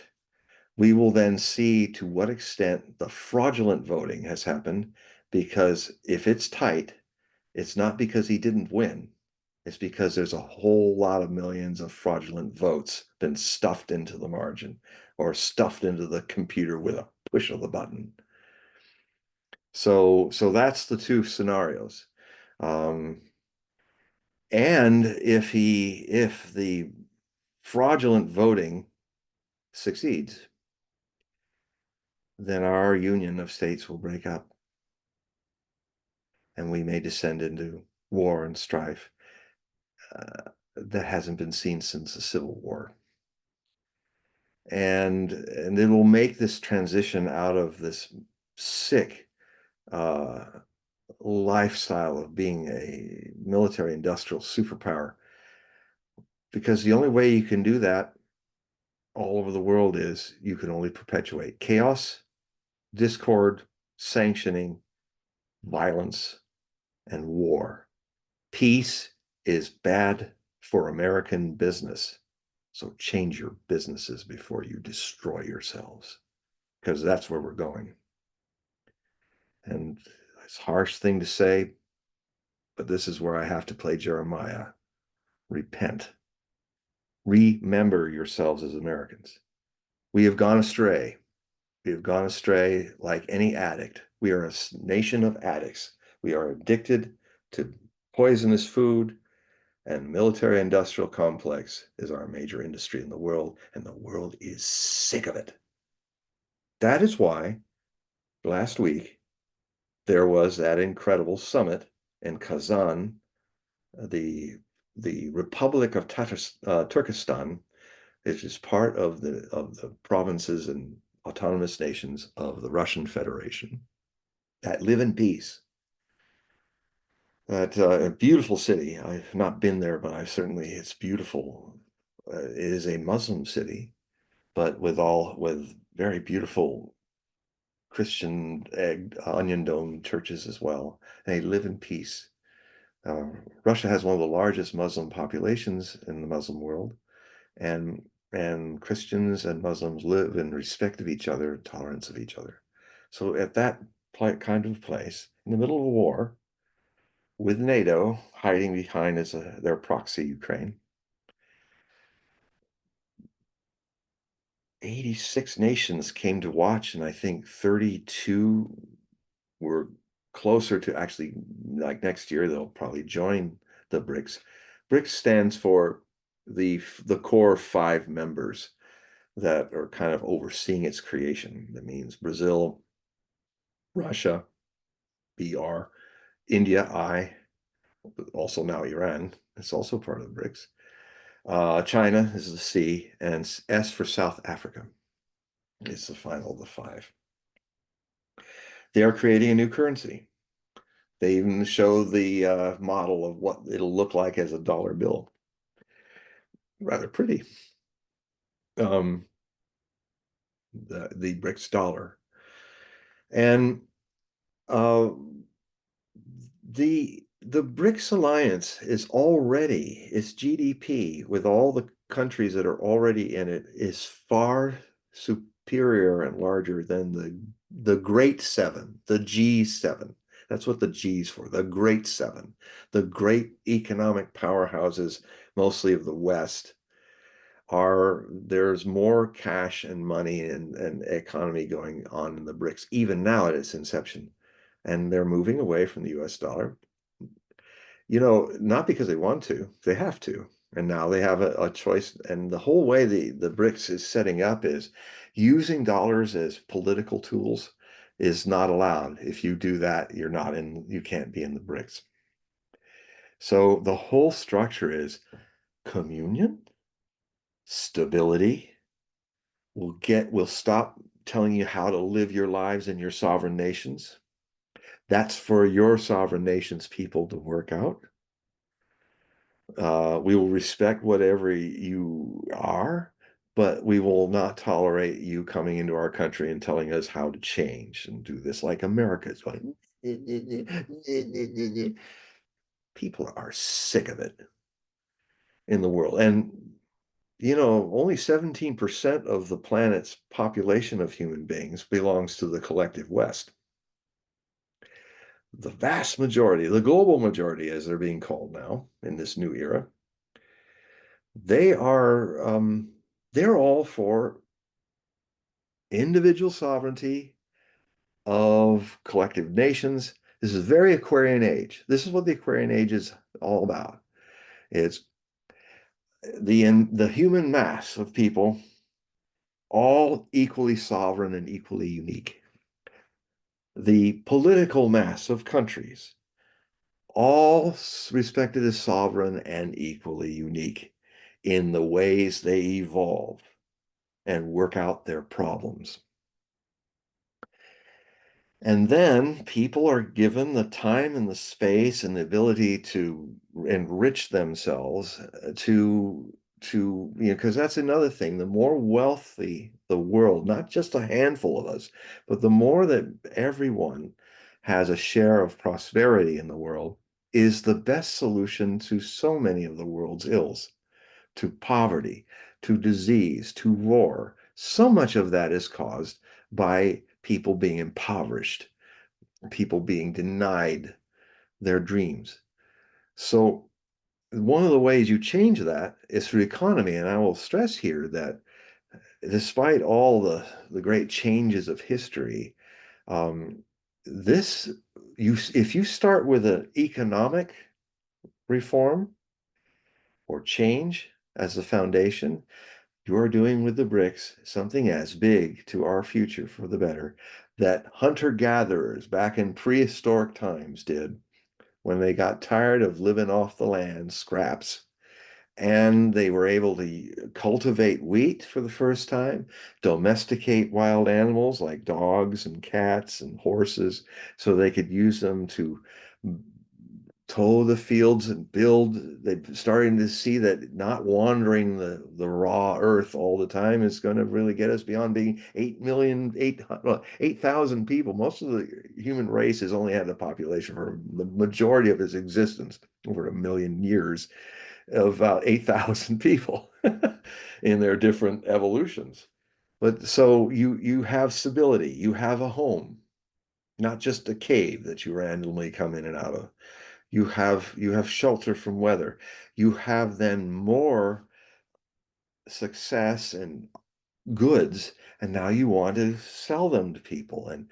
[SPEAKER 2] we will then see to what extent the fraudulent voting has happened, because if it's tight, it's not because he didn't win. It's because there's a whole lot of millions of fraudulent votes been stuffed into the margin or stuffed into the computer with a push of the button. So that's the two scenarios. And if the fraudulent voting succeeds, then our union of states will break up and we may descend into war and strife that hasn't been seen since the Civil War. And it will make this transition out of this sick lifestyle of being a military industrial superpower, because the only way you can do that all over the world is you can only perpetuate chaos, discord, sanctioning, violence, and war. Peace is bad for American business. So change your businesses before you destroy yourselves, because that's where we're going. And it's a harsh thing to say, but this is where I have to play Jeremiah. Repent. Remember yourselves as Americans. We have gone astray. We have gone astray like any addict. We are a nation of addicts. We are addicted to poisonous food, and military industrial complex is our major industry in the world, and the world is sick of it. That is why last week there was that incredible summit in Kazan, the Republic of Turkestan, which is part of the provinces and autonomous nations of the Russian Federation that live in peace. That a beautiful city. I've not been there, but it's beautiful. It is a Muslim city, but with very beautiful Christian egg onion dome churches as well. They live in peace. Russia has one of the largest Muslim populations in the Muslim world, and Christians and Muslims live in respect of each other, tolerance of each other. So at that kind of place, in the middle of a war, with NATO hiding behind as their proxy Ukraine, 86 nations came to watch, and I think 32 were closer to actually, like next year, they'll probably join the BRICS. BRICS stands for the core 5 members that are kind of overseeing its creation. That means Brazil, Russia, BR, India, also now Iran. It's also part of the BRICS. China is the C, and S for South Africa. It's the final of the 5. They are creating a new currency. They even show the model of what it'll look like as a dollar bill. Rather pretty. The BRICS dollar. And the BRICS alliance is already, its GDP with all the countries that are already in it is far superior and larger than the Great Seven, the G7. That's what the G's for, the Great Seven, the great economic powerhouses, mostly of the West. There's more cash and money and economy going on in the BRICS, even now at its inception. And they're moving away from the US dollar. Not because they want to, they have to. And now they have a choice. And the whole way the BRICS is setting up is using dollars as political tools is not allowed. If you do that, you can't be in the BRICS. So the whole structure is communion, stability. We'll stop telling you how to live your lives in your sovereign nations. That's for your sovereign nations people to work out. We will respect whatever you are, but we will not tolerate you coming into our country and telling us how to change and do this like America is going. People are sick of it in the world. And, only 17% of the planet's population of human beings belongs to the collective West. The vast majority, the global majority, as they're being called now in this new era, they're all for individual sovereignty of collective nations. This is very Aquarian age. This is what the Aquarian age is all about. It's the human mass of people, all equally sovereign and equally unique. The political mass of countries, all respected as sovereign and equally unique in the ways they evolve and work out their problems. And then people are given the time and the space and the ability to enrich themselves to because that's another thing. The more wealthy the world, not just a handful of us, but the more that everyone has a share of prosperity in the world, is the best solution to so many of the world's ills, to poverty, to disease, to war. So much of that is caused by people being impoverished, people being denied their dreams. So one of the ways you change that is through economy. And I will stress here that despite all the great changes of history, um, this if you start with an economic reform or change as the foundation, you are doing with the bricks something as big to our future for the better that hunter-gatherers back in prehistoric times did when they got tired of living off the land scraps, and they were able to cultivate wheat for the first time, domesticate wild animals like dogs and cats and horses, so they could use them to tow the fields and build. They're starting to see that not wandering the raw earth all the time is going to really get us beyond being 8,000 people. Most of the human race has only had a population for the majority of its existence, over 1,000,000 years, of about 8,000 people in their different evolutions. But so you have stability, you have a home, not just a cave that you randomly come in and out of. You have shelter from weather. You have then more success and goods, and now you want to sell them to people, and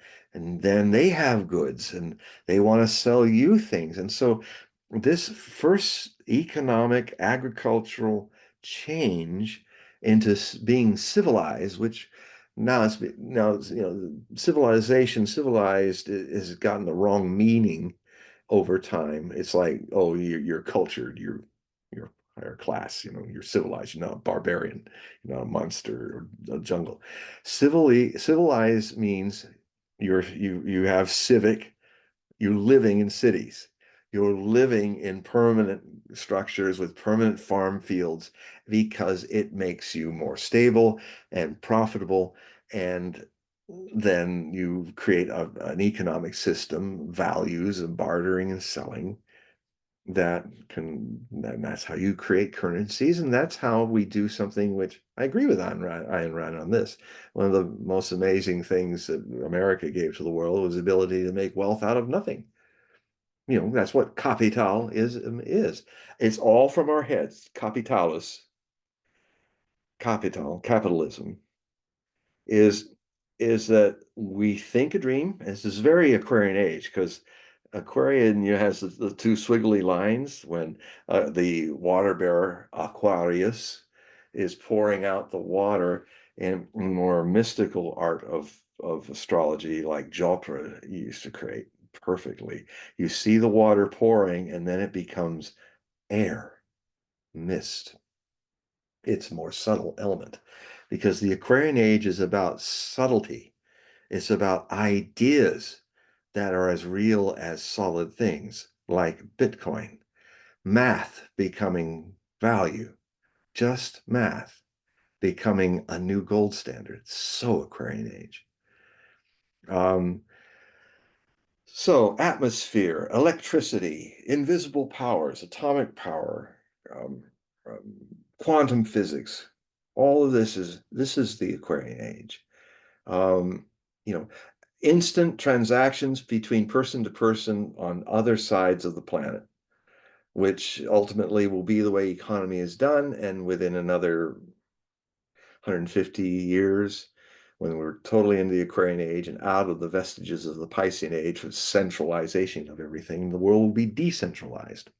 [SPEAKER 2] then they have goods and they want to sell you things. And so this first economic agricultural change into being civilized, which civilization, civilized has gotten the wrong meaning over time. It's like, oh, you're cultured, you're higher class, you're civilized, you're not a barbarian, you're not a monster or a jungle. Civilized means you have civic, you're living in cities. You're living in permanent structures with permanent farm fields because it makes you more stable and profitable. And then you create an economic system, values of bartering and selling and that's how you create currencies. And that's how we do something which I agree with Ayn Rand on this. One of the most amazing things that America gave to the world was the ability to make wealth out of nothing. That's what capital is. It's all from our heads. Capitalism is is that we think a dream. This is very Aquarian age, because Aquarian has the two swiggly lines when the water bearer Aquarius is pouring out the water, and more mystical art of astrology like GETTR used to create perfectly. You see the water pouring, and then it becomes air, mist. It's a more subtle element, because the Aquarian age is about subtlety. It's about ideas that are as real as solid things, like Bitcoin, math becoming value, just math becoming a new gold standard. So Aquarian age. So atmosphere, electricity, invisible powers, atomic power, um, um, quantum physics, all of this is the Aquarian age. Um, you know, instant transactions between person to person on other sides of the planet, which ultimately will be the way economy is done. And within another 150 years, when we're totally into the Aquarian age and out of the vestiges of the Piscean age with centralization of everything, the world will be decentralized.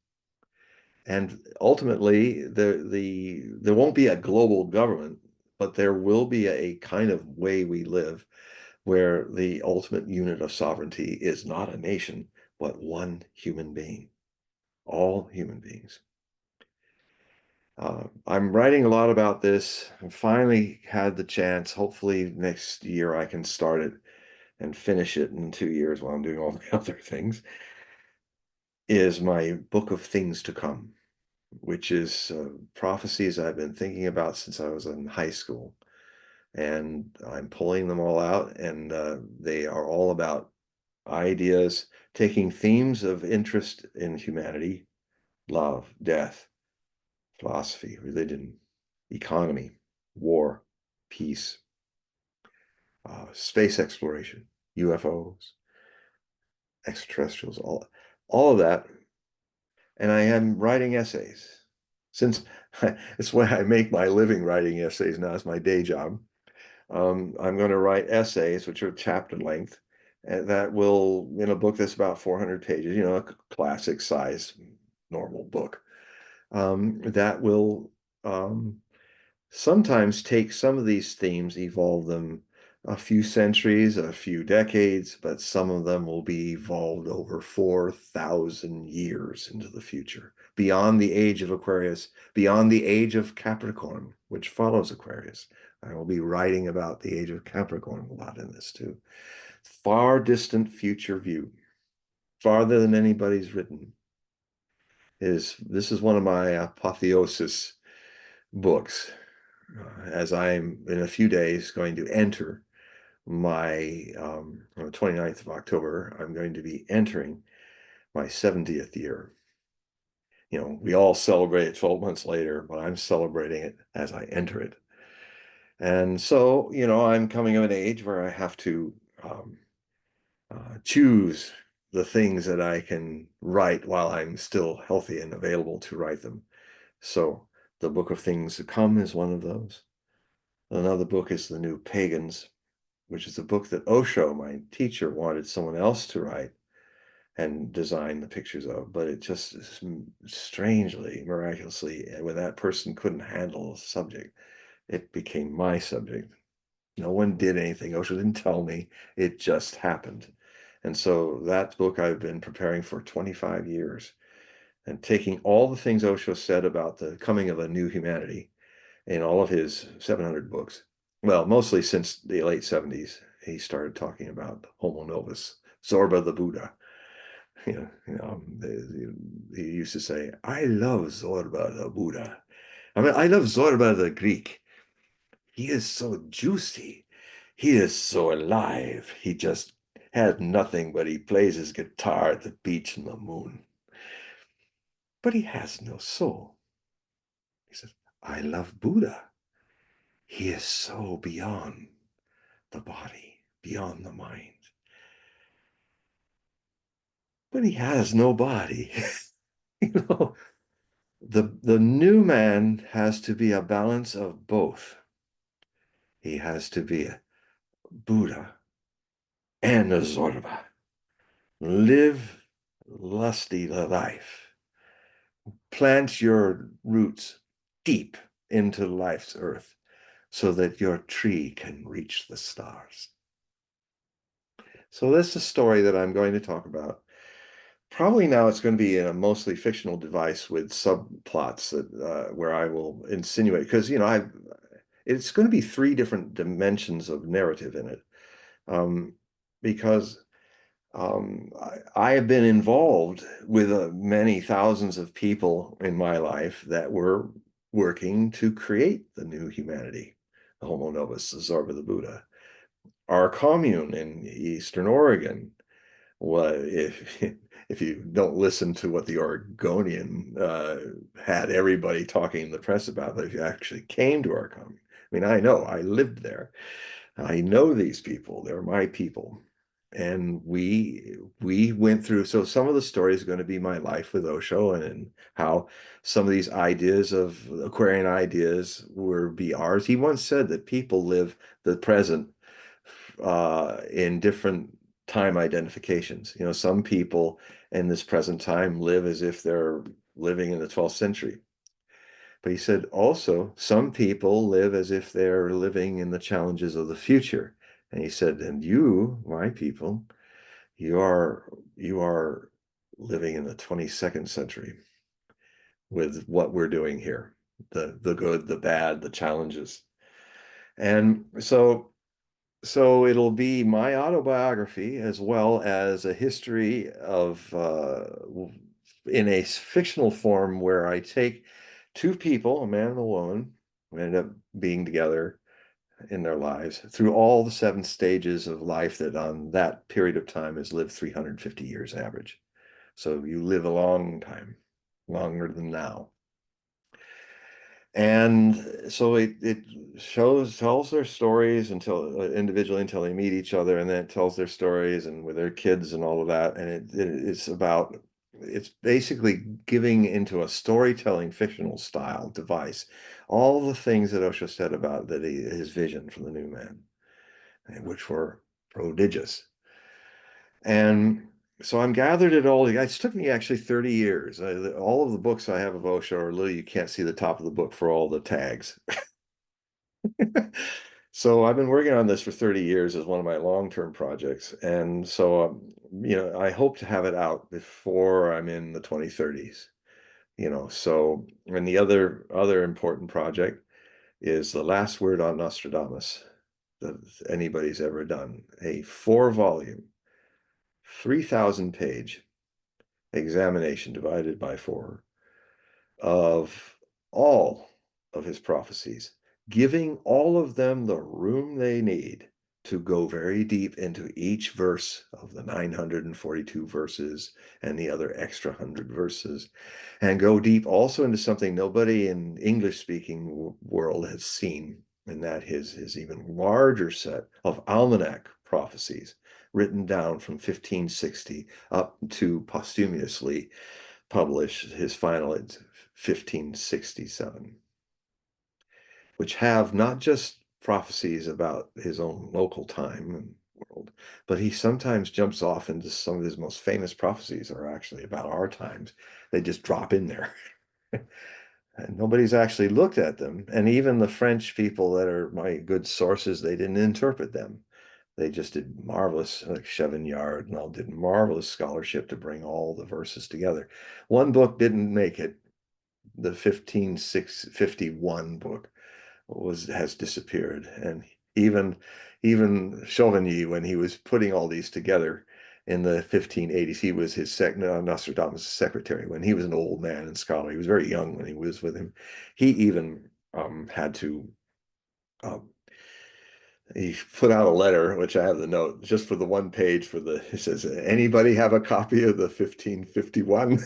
[SPEAKER 2] And ultimately, there won't be a global government, but there will be a kind of way we live where the ultimate unit of sovereignty is not a nation, but one human being, all human beings. I'm writing a lot about this. I finally had the chance. Hopefully next year I can start it and finish it in 2 years while I'm doing all the other things, is my book of things to come. which is prophecies I've been thinking about since I was in high school. And I'm pulling them all out, and they are all about ideas, taking themes of interest in humanity, love, death, philosophy, religion, economy, war, peace, space exploration, UFOs, extraterrestrials, all of that. And I am writing essays. Since it's why I make my living writing essays now as my day job. I'm going to write essays, which are chapter length, and that will, in a book that's about 400 pages, a classic size, normal book, that will sometimes take some of these themes, evolve them a few centuries, a few decades, but some of them will be evolved over 4,000 years into the future, beyond the age of Aquarius, beyond the age of Capricorn, which follows Aquarius. I will be writing about the age of Capricorn a lot in this too. Far distant future view, farther than anybody's written. This is one of my apotheosis books, as I'm in a few days going to enter my on the 29th of October, I'm going to be entering my 70th year. We all celebrate it 12 months later, but I'm celebrating it as I enter it. And so, I'm coming of an age where I have to choose the things that I can write while I'm still healthy and available to write them. So the Book of Things to Come is one of those. Another book is The New Pagans, which is a book that Osho, my teacher, wanted someone else to write and design the pictures of, but it just strangely, miraculously, when that person couldn't handle the subject, it became my subject. No one did anything. Osho didn't tell me. It just happened. And so that book I've been preparing for 25 years and taking all the things Osho said about the coming of a new humanity in all of his 700 books. Well, mostly since the late 70s, he started talking about Homo novus, Zorba the Buddha. He used to say, I love Zorba the Buddha. I mean, I love Zorba the Greek. He is so juicy. He is so alive. He just has nothing, but he plays his guitar at the beach in the moon. But he has no soul. He says, I love Buddha. He is so beyond the body, beyond the mind. But he has no body. you know, the new man has to be a balance of both. He has to be a Buddha and a Zorba. Live lusty the life. Plant your roots deep into life's earth so that your tree can reach the stars. So that's the story that I'm going to talk about. Probably now it's going to be in a mostly fictional device with subplots that where I will insinuate, because it's going to be three different dimensions of narrative in it, um, because I have been involved with many thousands of people in my life that were working to create the new humanity, the Homo novus, the Zorba the Buddha. Our commune in Eastern Oregon, what if you don't listen to what the Oregonian had everybody talking in the press about, but if you actually came to our commune, I mean, I know, I lived there. I know these people. They're my people. And we went through, so some of the story is going to be my life with Osho and how some of these ideas of Aquarian ideas were be ours. He once said that people live the present in different time identifications. Some people in this present time live as if they're living in the 12th century. But he said also, some people live as if they're living in the challenges of the future. And he said, and you, my people, you are living in the 22nd century with what we're doing here, the good, the bad, the challenges. And so it'll be my autobiography as well as a history of in a fictional form where I take two people, a man and a woman, who end up being together in their lives through all the seven stages of life that on that period of time is lived 350 years average. So you live a long time, longer than now. And so it tells their stories until individually until they meet each other, and then it tells their stories and with their kids and all of that. And it's basically giving into a storytelling fictional style device all the things that Osho said about his vision for the new man, which were prodigious. And so I'm gathered it all. It took me actually 30 years. All of the books I have of Osho are little, you can't see the top of the book for all the tags. So I've been working on this for 30 years as one of my long-term projects. And so, I hope to have it out before I'm in the 2030s, so, and the other important project is the last word on Nostradamus that anybody's ever done, a 4-volume, 3,000 page examination divided by 4 of all of his prophecies, giving all of them the room they need to go very deep into each verse of the 942 verses and the other extra 100 verses, and go deep also into something nobody in English-speaking world has seen, and that is his even larger set of almanac prophecies written down from 1560 up to posthumously published his final in 1567, which have not just prophecies about his own local time and world, but he sometimes jumps off into some of his most famous prophecies are actually about our times. They just drop in there. And nobody's actually looked at them. And even the French people that are my good sources, they didn't interpret them. They just did marvelous, like Chevignard and all did marvelous scholarship to bring all the verses together. One book didn't make it. The 15651 book has disappeared, and even Chauvigny, when he was putting all these together in the 1580s, he was his Nostradamus' secretary when he was an old man and scholar. He was very young when he was with him. He even had to um, he put out a letter, which I have the note just for the one page for it says, anybody have a copy of the 1551?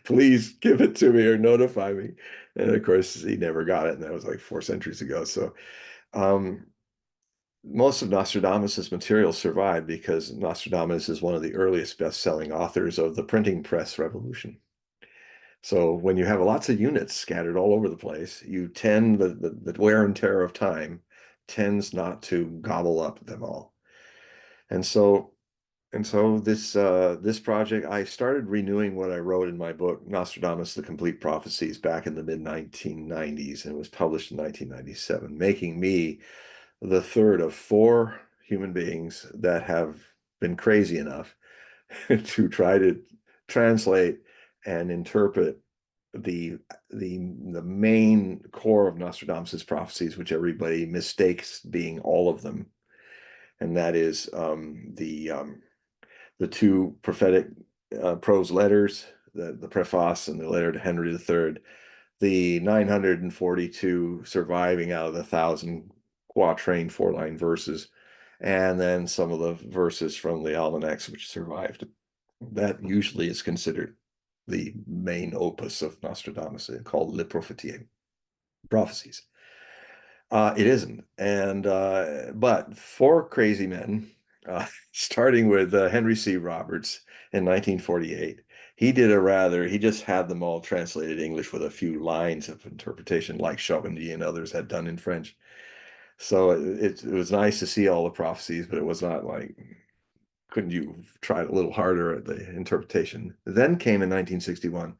[SPEAKER 2] Please give it to me or notify me. And of course, he never got it. And that was like 4 centuries ago. So um, most of Nostradamus's material survived because Nostradamus is one of the earliest best-selling authors of the printing press revolution. So when you have lots of units scattered all over the place, you tend the wear and tear of time tends not to gobble up them all. And so this project, I started renewing what I wrote in my book, Nostradamus, The Complete Prophecies, back in the mid-1990s, and it was published in 1997, making me the third of 4 human beings that have been crazy enough to try to translate and interpret the the main core of Nostradamus's prophecies, which everybody mistakes being all of them, and that is the 2 prophetic prose letters, the preface and the letter to Henry III, the 942 surviving out of the 1,000 quatrain 4-line verses, and then some of the verses from the almanacs which survived. That usually is considered the main opus of Nostradamus, called Le Prophétie, prophecies. It isn't, and but 4 crazy men, starting with Henry C. Roberts in 1948. He just had them all translated English with a few lines of interpretation, like Chauvigny and others had done in French. So it was nice to see all the prophecies, but it was not like, couldn't you try a little harder at the interpretation? Then came in 1961,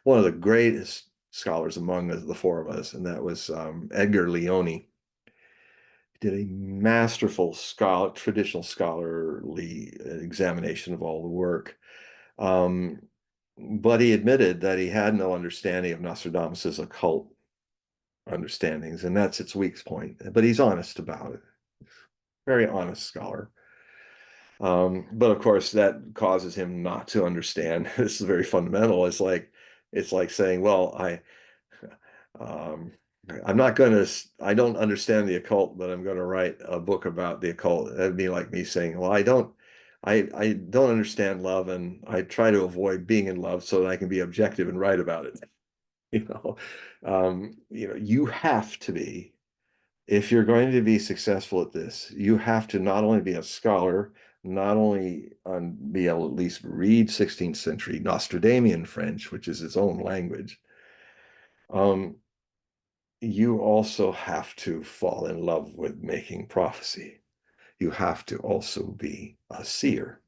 [SPEAKER 2] one of the greatest scholars among the 4 of us, and that was Edgar Leone. Did a masterful traditional scholarly examination of all the work. Um, but he admitted that he had no understanding of Nostradamus's occult understandings, and that's its weak point. But he's honest about it. Very honest scholar. But of course, that causes him not to understand. This is very fundamental. It's like saying, well, um, I'm not going to, I don't understand the occult, but I'm going to write a book about the occult. That'd be like me saying, well, I don't understand love, and I try to avoid being in love so that I can be objective and write about it. You know, you have to be, if you're going to be successful at this, you have to not only be a scholar, not only be able to at least read 16th century Nostradamian French, which is its own language. Um, you also have to fall in love with making prophecy. You have to also be a seer.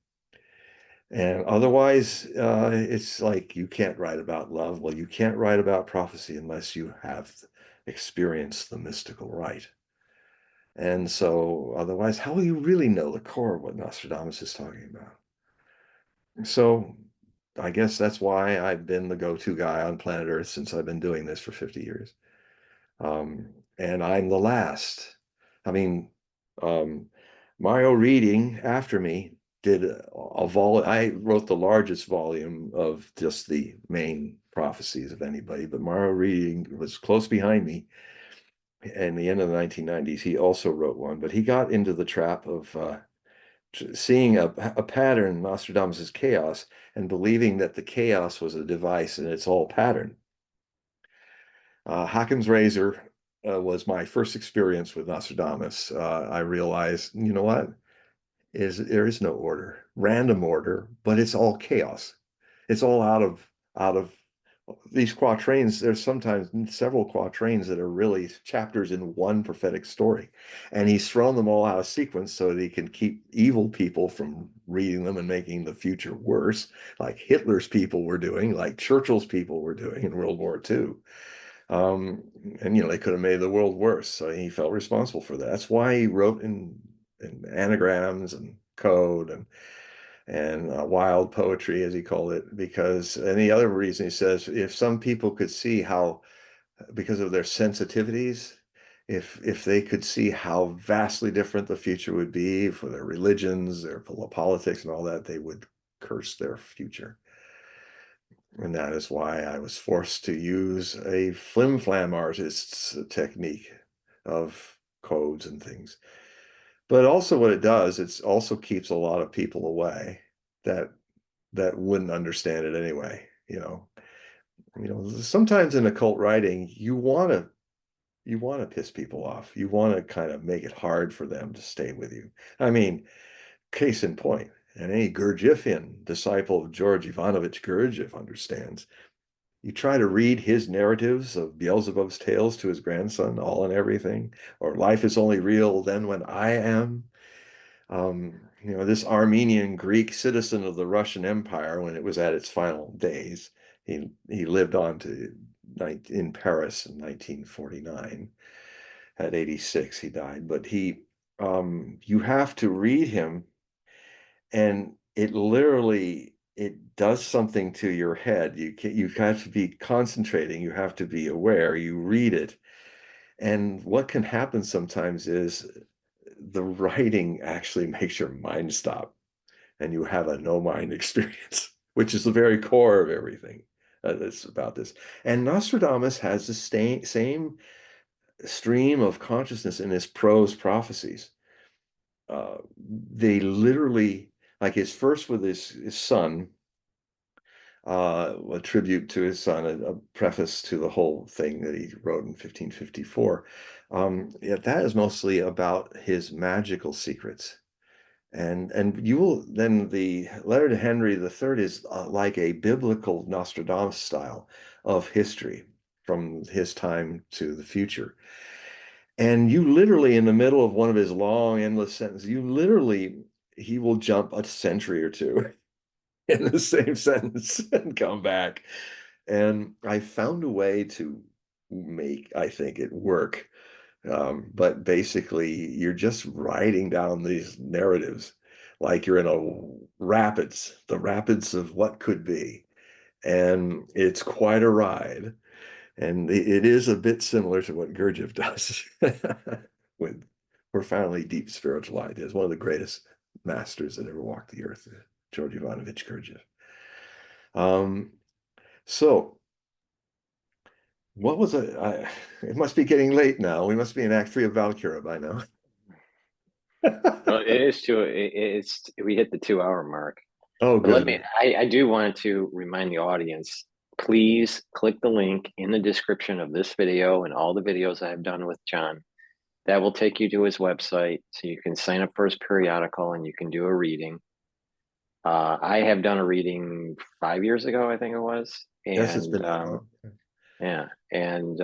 [SPEAKER 2] And otherwise, it's like you can't write about love. Well, you can't write about prophecy unless you have experienced the mystical rite. And so otherwise, how will you really know the core of what Nostradamus is talking about? So I guess that's why I've been the go-to guy on planet Earth since I've been doing this for 50 years. And I'm the last. I mean, um, Mario Reading after me did a vol. I wrote the largest volume of just the main prophecies of anybody, but Mario Reading was close behind me. In the end of the 1990s, he also wrote one, but he got into the trap of seeing a pattern in Nostradamus's chaos and believing that the chaos was a device and it's all pattern. Occam's razor was my first experience with Nostradamus. I realized, you know what? There is no order, random order, but it's all chaos. It's all out of these quatrains. There's sometimes several quatrains that are really chapters in one prophetic story, and he's thrown them all out of sequence so that he can keep evil people from reading them and making the future worse, like Hitler's people were doing, like Churchill's people were doing in World War II. Um, and they could have made the world worse. So he felt responsible for that. That's why he wrote in anagrams and code and wild poetry, as he called it. Because and the other reason he says, if some people could see how, because of their sensitivities, if they could see how vastly different the future would be for their religions, their politics, and all that, they would curse their future. And that is why I was forced to use a flim-flam artist's technique of codes and things. But also what it does, it also keeps a lot of people away that wouldn't understand it anyway. Sometimes in occult writing, you want to piss people off. You want to kind of make it hard for them to stay with you. I mean, case in point, and any Gurdjieffian disciple of George Ivanovich Gurdjieff understands. You try to read his narratives of Beelzebub's tales to his grandson, All and Everything, or Life is Only Real Then When I Am. This Armenian Greek citizen of the Russian Empire, when it was at its final days, he lived on to in Paris in 1949. At 86, he died. But you have to read him, and it does something to your head. You have to be concentrating. You have to be aware. You read it, and what can happen sometimes is the writing actually makes your mind stop, and you have a no mind experience, which is the very core of everything that's about this. And Nostradamus has the same stream of consciousness in his prose prophecies. They literally, like his first with his son, a tribute to his son, a preface to the whole thing that he wrote in 1554. Yeah, that is mostly about his magical secrets. And you will then the letter to Henry III is like a biblical Nostradamus style of history from his time to the future. And you literally, in the middle of one of his long, endless sentences, he will jump a century or two in the same sentence and come back. And I found a way to make, I think, it work. But basically, you're just writing down these narratives like you're in the rapids of what could be. And it's quite a ride. And it is a bit similar to what Gurdjieff does with profoundly deep spiritual ideas, one of the greatest masters that ever walked the earth, George Ivanovich Gurdjieff. Um, so what was it? It must be getting late now. We must be in Act 3 of Valkyra by now.
[SPEAKER 1] Well, it is too. It's we hit the 2 hour mark.
[SPEAKER 2] Oh,
[SPEAKER 1] But let me.
[SPEAKER 2] good.
[SPEAKER 1] I do want to remind the audience. Please click the link in the description of this video and all the videos I've done with John. That will take you to his website, so you can sign up for his periodical and you can do a reading. I have done a reading 5 years ago, I think it was,
[SPEAKER 2] Yes, it's
[SPEAKER 1] and
[SPEAKER 2] been that long.
[SPEAKER 1] yeah, and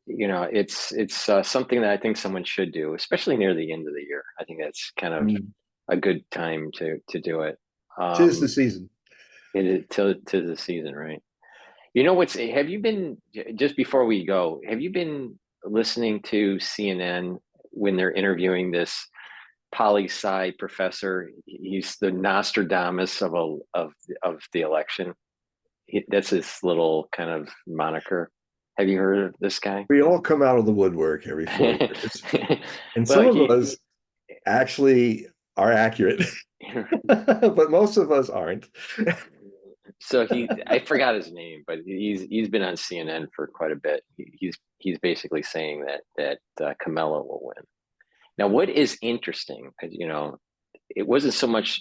[SPEAKER 1] it's something that I think someone should do, especially near the end of the year. I think that's kind of
[SPEAKER 2] Mm.
[SPEAKER 1] a good time to do it.
[SPEAKER 2] Tis the season.
[SPEAKER 1] It to the season, right? You know what's? Have you been just before we go? Have you been listening to CNN when they're interviewing this poli-sci professor? He's the Nostradamus of the election. That's his little kind of moniker. Have you heard of this guy?
[SPEAKER 2] We all come out of the woodwork every 4 years. And some
[SPEAKER 1] Well,
[SPEAKER 2] of us actually are accurate, but most of us aren't.
[SPEAKER 1] so I forgot his name, but he's been on CNN for quite a bit. He's basically saying that Kamala will win. Now, what is interesting, it wasn't so much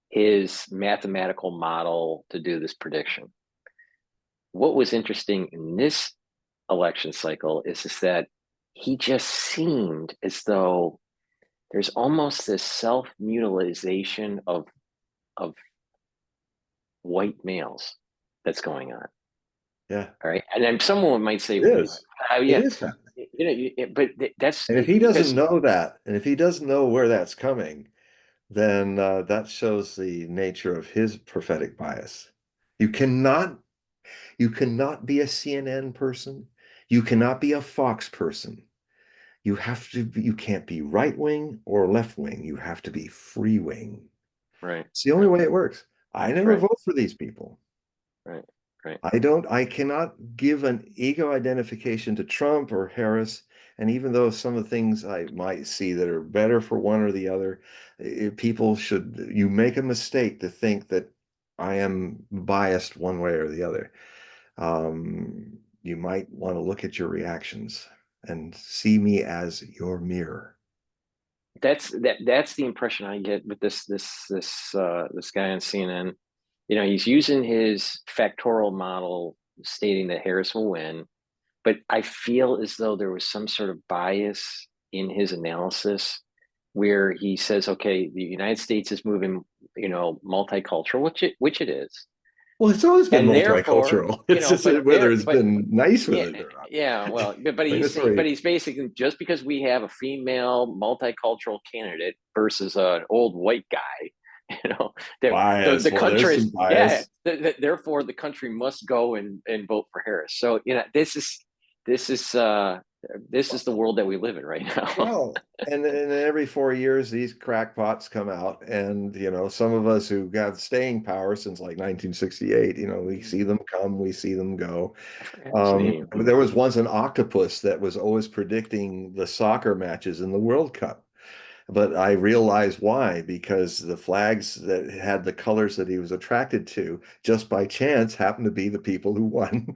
[SPEAKER 1] his mathematical model to do this prediction. What was interesting in this election cycle is that he just seemed as though there's almost this self-mutilization of white males that's going on.
[SPEAKER 2] Yeah,
[SPEAKER 1] All right, and then someone might say,
[SPEAKER 2] it is. It
[SPEAKER 1] yeah,
[SPEAKER 2] is happening.
[SPEAKER 1] but that's
[SPEAKER 2] And if he doesn't
[SPEAKER 1] because
[SPEAKER 2] know that, and if he doesn't know where that's coming, then that shows the nature of his prophetic bias. You cannot, you cannot be a CNN person. You cannot be a Fox person. You have to be, you can't be right wing or left wing. You have to be free wing.
[SPEAKER 1] right,
[SPEAKER 2] It's the only
[SPEAKER 1] right,
[SPEAKER 2] way it works. I never
[SPEAKER 1] right,
[SPEAKER 2] vote for these people.
[SPEAKER 1] right, right.
[SPEAKER 2] I cannot give an ego identification to Trump or Harris. And even though some of the things I might see that are better for one or the other, people should, you make a mistake to think that I am biased one way or the other. You might want to look at your reactions and see me as your mirror.
[SPEAKER 1] That's the impression I get with this guy on CNN. He's using his factorial model stating that Harris will win, but I feel as though there was some sort of bias in his analysis where he says, okay, the United States is moving, multicultural, which it is.
[SPEAKER 2] Well, it's always been
[SPEAKER 1] And therefore,
[SPEAKER 2] multicultural. It's just
[SPEAKER 1] but
[SPEAKER 2] whether
[SPEAKER 1] there,
[SPEAKER 2] it's
[SPEAKER 1] but
[SPEAKER 2] been nice with
[SPEAKER 1] yeah,
[SPEAKER 2] it or not.
[SPEAKER 1] yeah, well, but
[SPEAKER 2] I mean,
[SPEAKER 1] he's
[SPEAKER 2] it's
[SPEAKER 1] saying, but
[SPEAKER 2] very
[SPEAKER 1] he's basically just because we have a female multicultural candidate versus an old white guy, the
[SPEAKER 2] biased. Well, there's
[SPEAKER 1] country
[SPEAKER 2] some
[SPEAKER 1] is, yeah,
[SPEAKER 2] bias.
[SPEAKER 1] therefore the country must go and vote for Harris. So this is uh this is the world that we live in right now.
[SPEAKER 2] Well, and every 4 years, these crackpots come out, and some of us who got staying power since like 1968, we see them come, we see them go.
[SPEAKER 1] I forgot his name.
[SPEAKER 2] There was once an octopus that was always predicting the soccer matches in the World Cup. But I realized why, because the flags that had the colors that he was attracted to, just by chance, happened to be the people who won.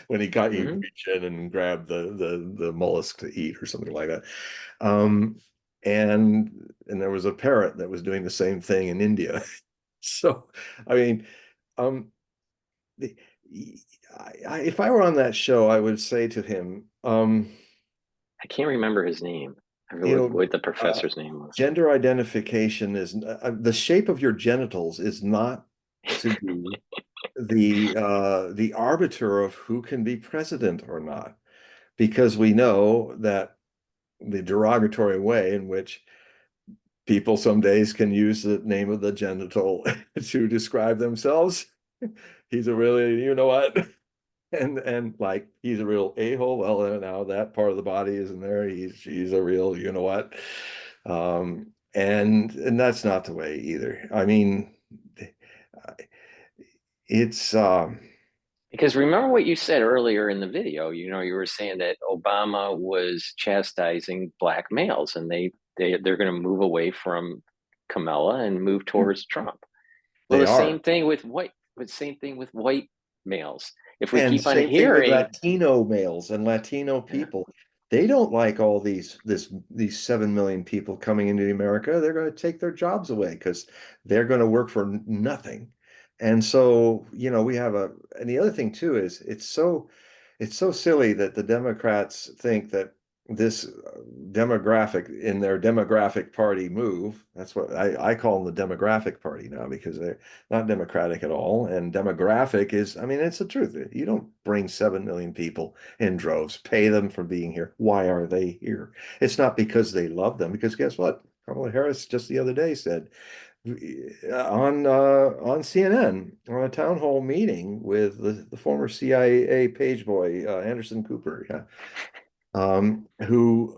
[SPEAKER 2] When he'd
[SPEAKER 1] Hmm.
[SPEAKER 2] reach in and grab the mollusk to eat or something like that. Um, and there was a parrot that was doing the same thing in India. So, I mean, um, the, if I were on that show, I would say to him,
[SPEAKER 1] I can't remember his name. I
[SPEAKER 2] you
[SPEAKER 1] forget
[SPEAKER 2] know,
[SPEAKER 1] what the professor's name was.
[SPEAKER 2] gender identification is the shape of your genitals is not to be the arbiter of who can be president or not, because we know that the derogatory way in which people some days can use the name of the genital to describe themselves. He's a really, you know what? And like he's a real a-hole. Well, now that part of the body isn't there. He's a real, you know what? And that's not the way either. I mean, it's
[SPEAKER 1] Because remember what you said earlier in the video, you were saying that Obama was chastising black males and They're going to move away from Kamala and move towards Trump. Well,
[SPEAKER 2] They
[SPEAKER 1] the
[SPEAKER 2] are.
[SPEAKER 1] same thing with white males. If we
[SPEAKER 2] And
[SPEAKER 1] keep on
[SPEAKER 2] same thing with
[SPEAKER 1] hearing,
[SPEAKER 2] Latino males and Latino
[SPEAKER 1] yeah,
[SPEAKER 2] people. They don't like all these 7 million people coming into America. They're going to take their jobs away because they're going to work for nothing. And so, we have and the other thing too is it's so silly that the Democrats think that this demographic in their demographic party move, that's what I call them, the demographic party now, because they're not democratic at all. And demographic is, I mean, it's the truth. You don't bring 7 million people in droves, pay them for being here. Why are they here? It's not because they love them, because guess what? Kamala Harris just the other day said on CNN on a town hall meeting with the former CIA page boy Anderson Cooper, yeah, who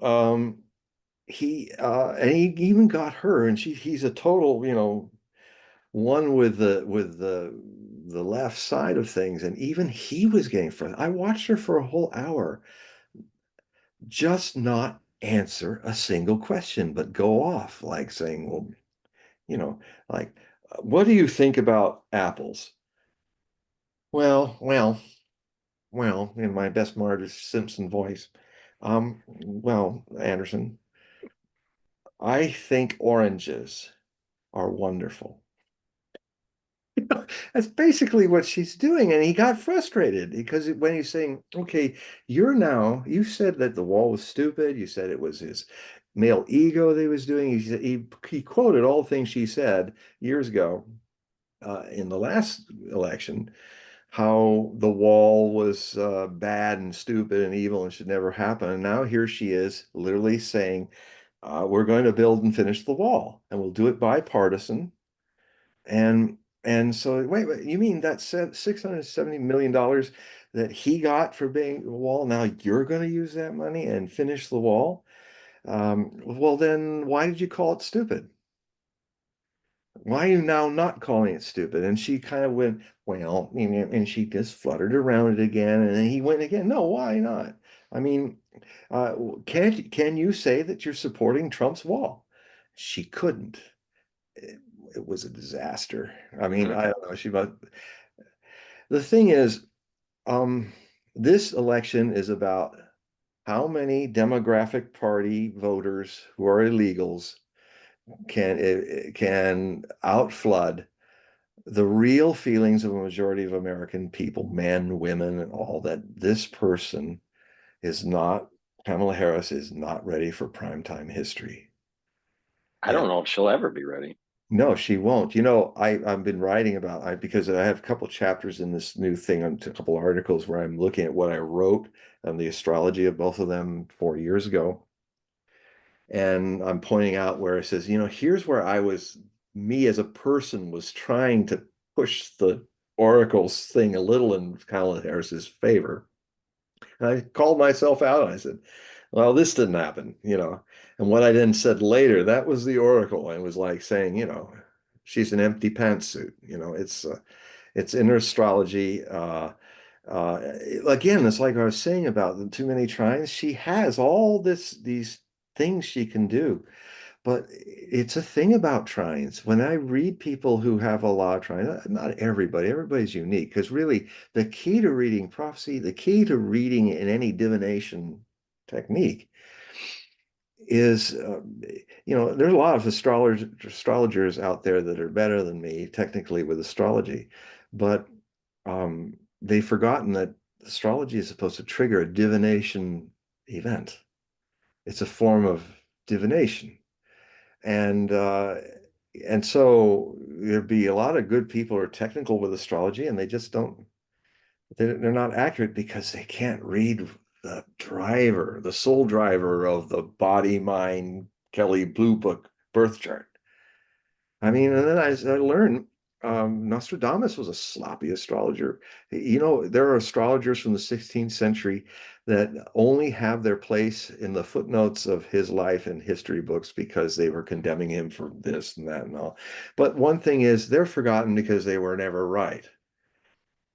[SPEAKER 2] he and he even got her, and he's a total, one with the left side of things, and even he was getting frustrated. I watched her for a whole hour just not answer a single question, but go off like saying, well, you know, like, what do you think about apples? Well, in my best Marge Simpson voice. Well, Anderson, I think oranges are wonderful. That's basically what she's doing. And he got frustrated because when he's saying, okay, you said that the wall was stupid. You said it was his male ego that he was doing. He quoted all the things she said years ago in the last election, how the wall was bad and stupid and evil and should never happen. And now here she is literally saying, we're going to build and finish the wall and we'll do it bipartisan. And so wait, you mean that $670 million that he got for being the wall? Now you're going to use that money and finish the wall? Well, then why did you call it stupid? Why are you now not calling it stupid? And she kind of went, well, and she just fluttered around it again. And then he went again. No, why not? I mean, uh, can you say that you're supporting Trump's wall? She couldn't. It was a disaster. I mean,
[SPEAKER 1] mm,
[SPEAKER 2] I don't know. The thing is, um, this election is about how many Demographic Party voters who are illegals can outflood the real feelings of a majority of American people, men, women, and all, that this person is not, Kamala Harris is not ready for primetime history.
[SPEAKER 1] I
[SPEAKER 2] And
[SPEAKER 1] don't know if she'll ever be ready.
[SPEAKER 2] no, she won't. I've been writing about because I have a couple chapters in this new thing, on a couple articles where I'm looking at what I wrote on the astrology of both of them 4 years ago. And I'm pointing out where it says, here's where me as a person was trying to push the oracles thing a little in Kamala Harris's favor. And I called myself out and I said, well, this didn't happen. And what I then said later, that was the oracle. I was like saying, she's an empty pantsuit. It's inner astrology. Uh, Again, it's like I was saying about the too many trines. She has all these things she can do, but it's a thing about trines. When I read people who have a lot of trines, not everybody's unique, because really the key to reading prophecy, the key to reading in any divination technique is, there's a lot of astrologers out there that are better than me technically with astrology, but they've forgotten that astrology is supposed to trigger a divination event. It's a form of divination. And so there'd be a lot of good people who are technical with astrology, and they just don't, they're not accurate because they can't read the soul driver of the body, mind, Kelly Blue Book birth chart. I mean, and then I learned Nostradamus was a sloppy astrologer. There are astrologers from the 16th century that only have their place in the footnotes of his life in history books because they were condemning him for this and that and all. But one thing is, they're forgotten because they were never right.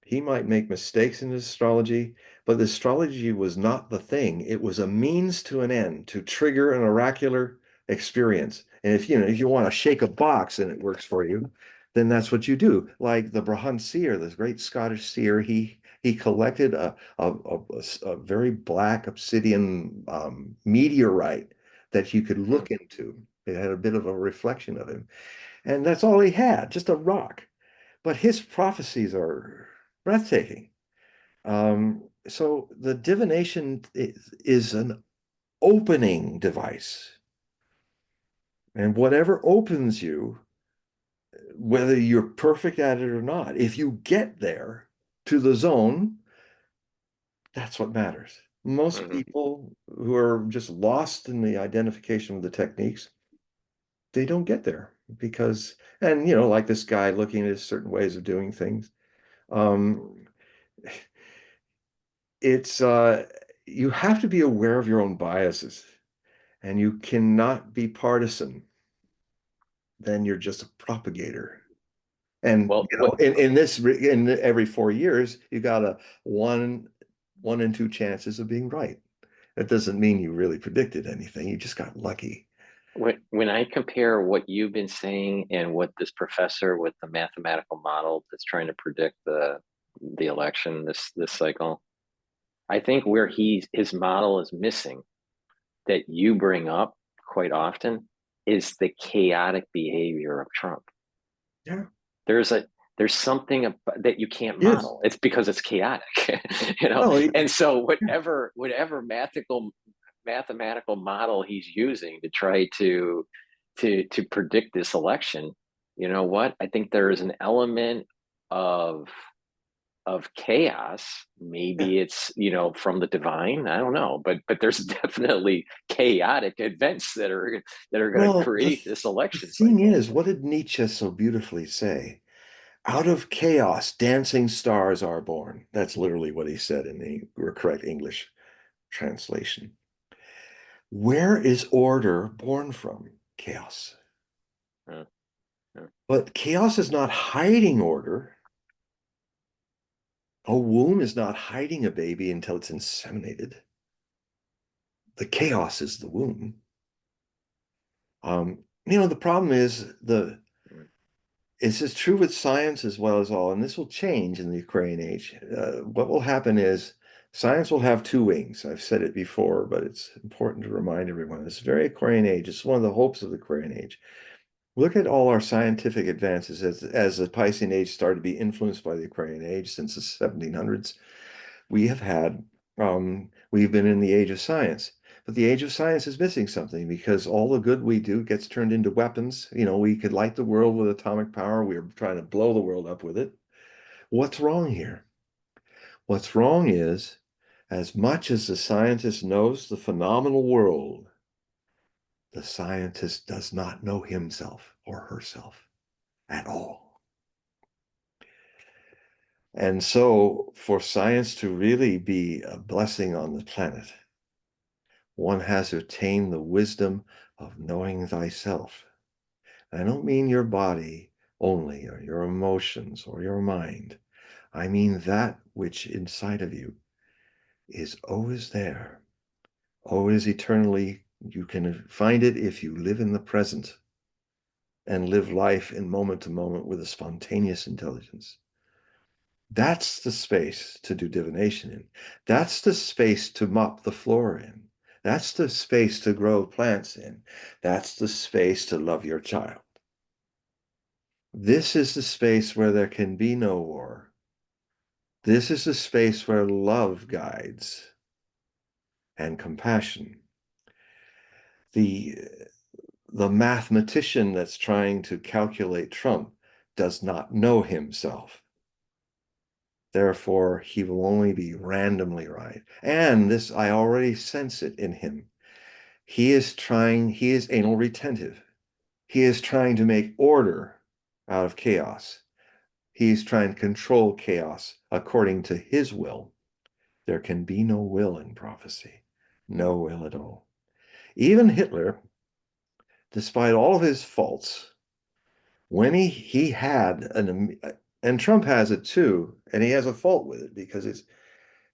[SPEAKER 2] He might make mistakes in his astrology, but the astrology was not the thing. It was a means to an end to trigger an oracular experience. And if you want to shake a box and it works for you, then that's what you do. Like the Brahant seer, this great Scottish seer, he collected a very black obsidian meteorite that you could
[SPEAKER 1] Hmm.
[SPEAKER 2] look into. It had a bit of a reflection of him. And that's all he had, just a rock. But his prophecies are breathtaking. So the divination is an opening device. And whatever opens you, whether you're perfect at it or not, if you get there to the zone, that's what matters. Most
[SPEAKER 1] Hmm.
[SPEAKER 2] people who are just lost in the identification of the techniques, they don't get there because, and like this guy looking at certain ways of doing things, um, it's you have to be aware of your own biases, and you cannot be partisan. Then you're just a propagator. And
[SPEAKER 1] Well, what
[SPEAKER 2] in every 4 years, you got a one in two chances of being right. That doesn't mean you really predicted anything. You just got lucky.
[SPEAKER 1] when I compare what you've been saying and what this professor with the mathematical model that's trying to predict the election this cycle, I think where his model is missing that you bring up quite often is the chaotic behavior of Trump.
[SPEAKER 2] Yeah.
[SPEAKER 1] There's a there's something that you can't
[SPEAKER 2] Yes.
[SPEAKER 1] model. It's because it's chaotic, you know.
[SPEAKER 2] Well,
[SPEAKER 1] And so
[SPEAKER 2] yeah.
[SPEAKER 1] whatever mathematical model he's using to try to predict this election, you know what? I think there is an element of chaos.
[SPEAKER 2] Yeah.
[SPEAKER 1] Maybe it's from the divine. I don't know, but there's definitely chaotic events that are going to
[SPEAKER 2] Well,
[SPEAKER 1] create this
[SPEAKER 2] the
[SPEAKER 1] election
[SPEAKER 2] thing
[SPEAKER 1] cycle.
[SPEAKER 2] is, what did Nietzsche so beautifully say? Out of chaos, dancing stars are born. That's literally what he said in the correct English translation. Where is order born from? Chaos.
[SPEAKER 1] Uh, uh,
[SPEAKER 2] But chaos is not hiding order. A womb is not hiding a baby until it's inseminated. The chaos is the womb. The problem is it's as true with science as well as all, and this will change in the Aquarian age. What will happen is science will have two wings. I've said it before, but it's important to remind everyone. This very Aquarian age. It's one of the hopes of the Aquarian age. Look at all our scientific advances as the Piscean age started to be influenced by the Aquarian age since the 1700s. We have had, we've been in the age of science. But the age of science is missing something because all the good we do gets turned into weapons. We could light the world with atomic power. We're trying to blow the world up with it. What's wrong here? What's wrong is, as much as the scientist knows the phenomenal world, the scientist does not know himself or herself at all. And so, for science to really be a blessing on the planet, one has to attain the wisdom of knowing thyself. I don't mean your body only, or your emotions, or your mind. I mean that which inside of you is always there, always eternally. You can find it if you live in the present and live life in moment to moment with a spontaneous intelligence. That's the space to do divination in. That's the space to mop the floor in. That's the space to grow plants in. That's the space to love your child. This is the space where there can be no war. This is the space where love guides and compassion. The, the mathematician that's trying to calculate Trump does not know himself. Therefore, he will only be randomly right. And this, I already sense it in him. He is anal retentive. He is trying to make order out of chaos. He's trying to control chaos according to his will. There can be no will in prophecy, no will at all. Even Hitler, despite all of his faults, when he had and Trump has it too, and he has a fault with it because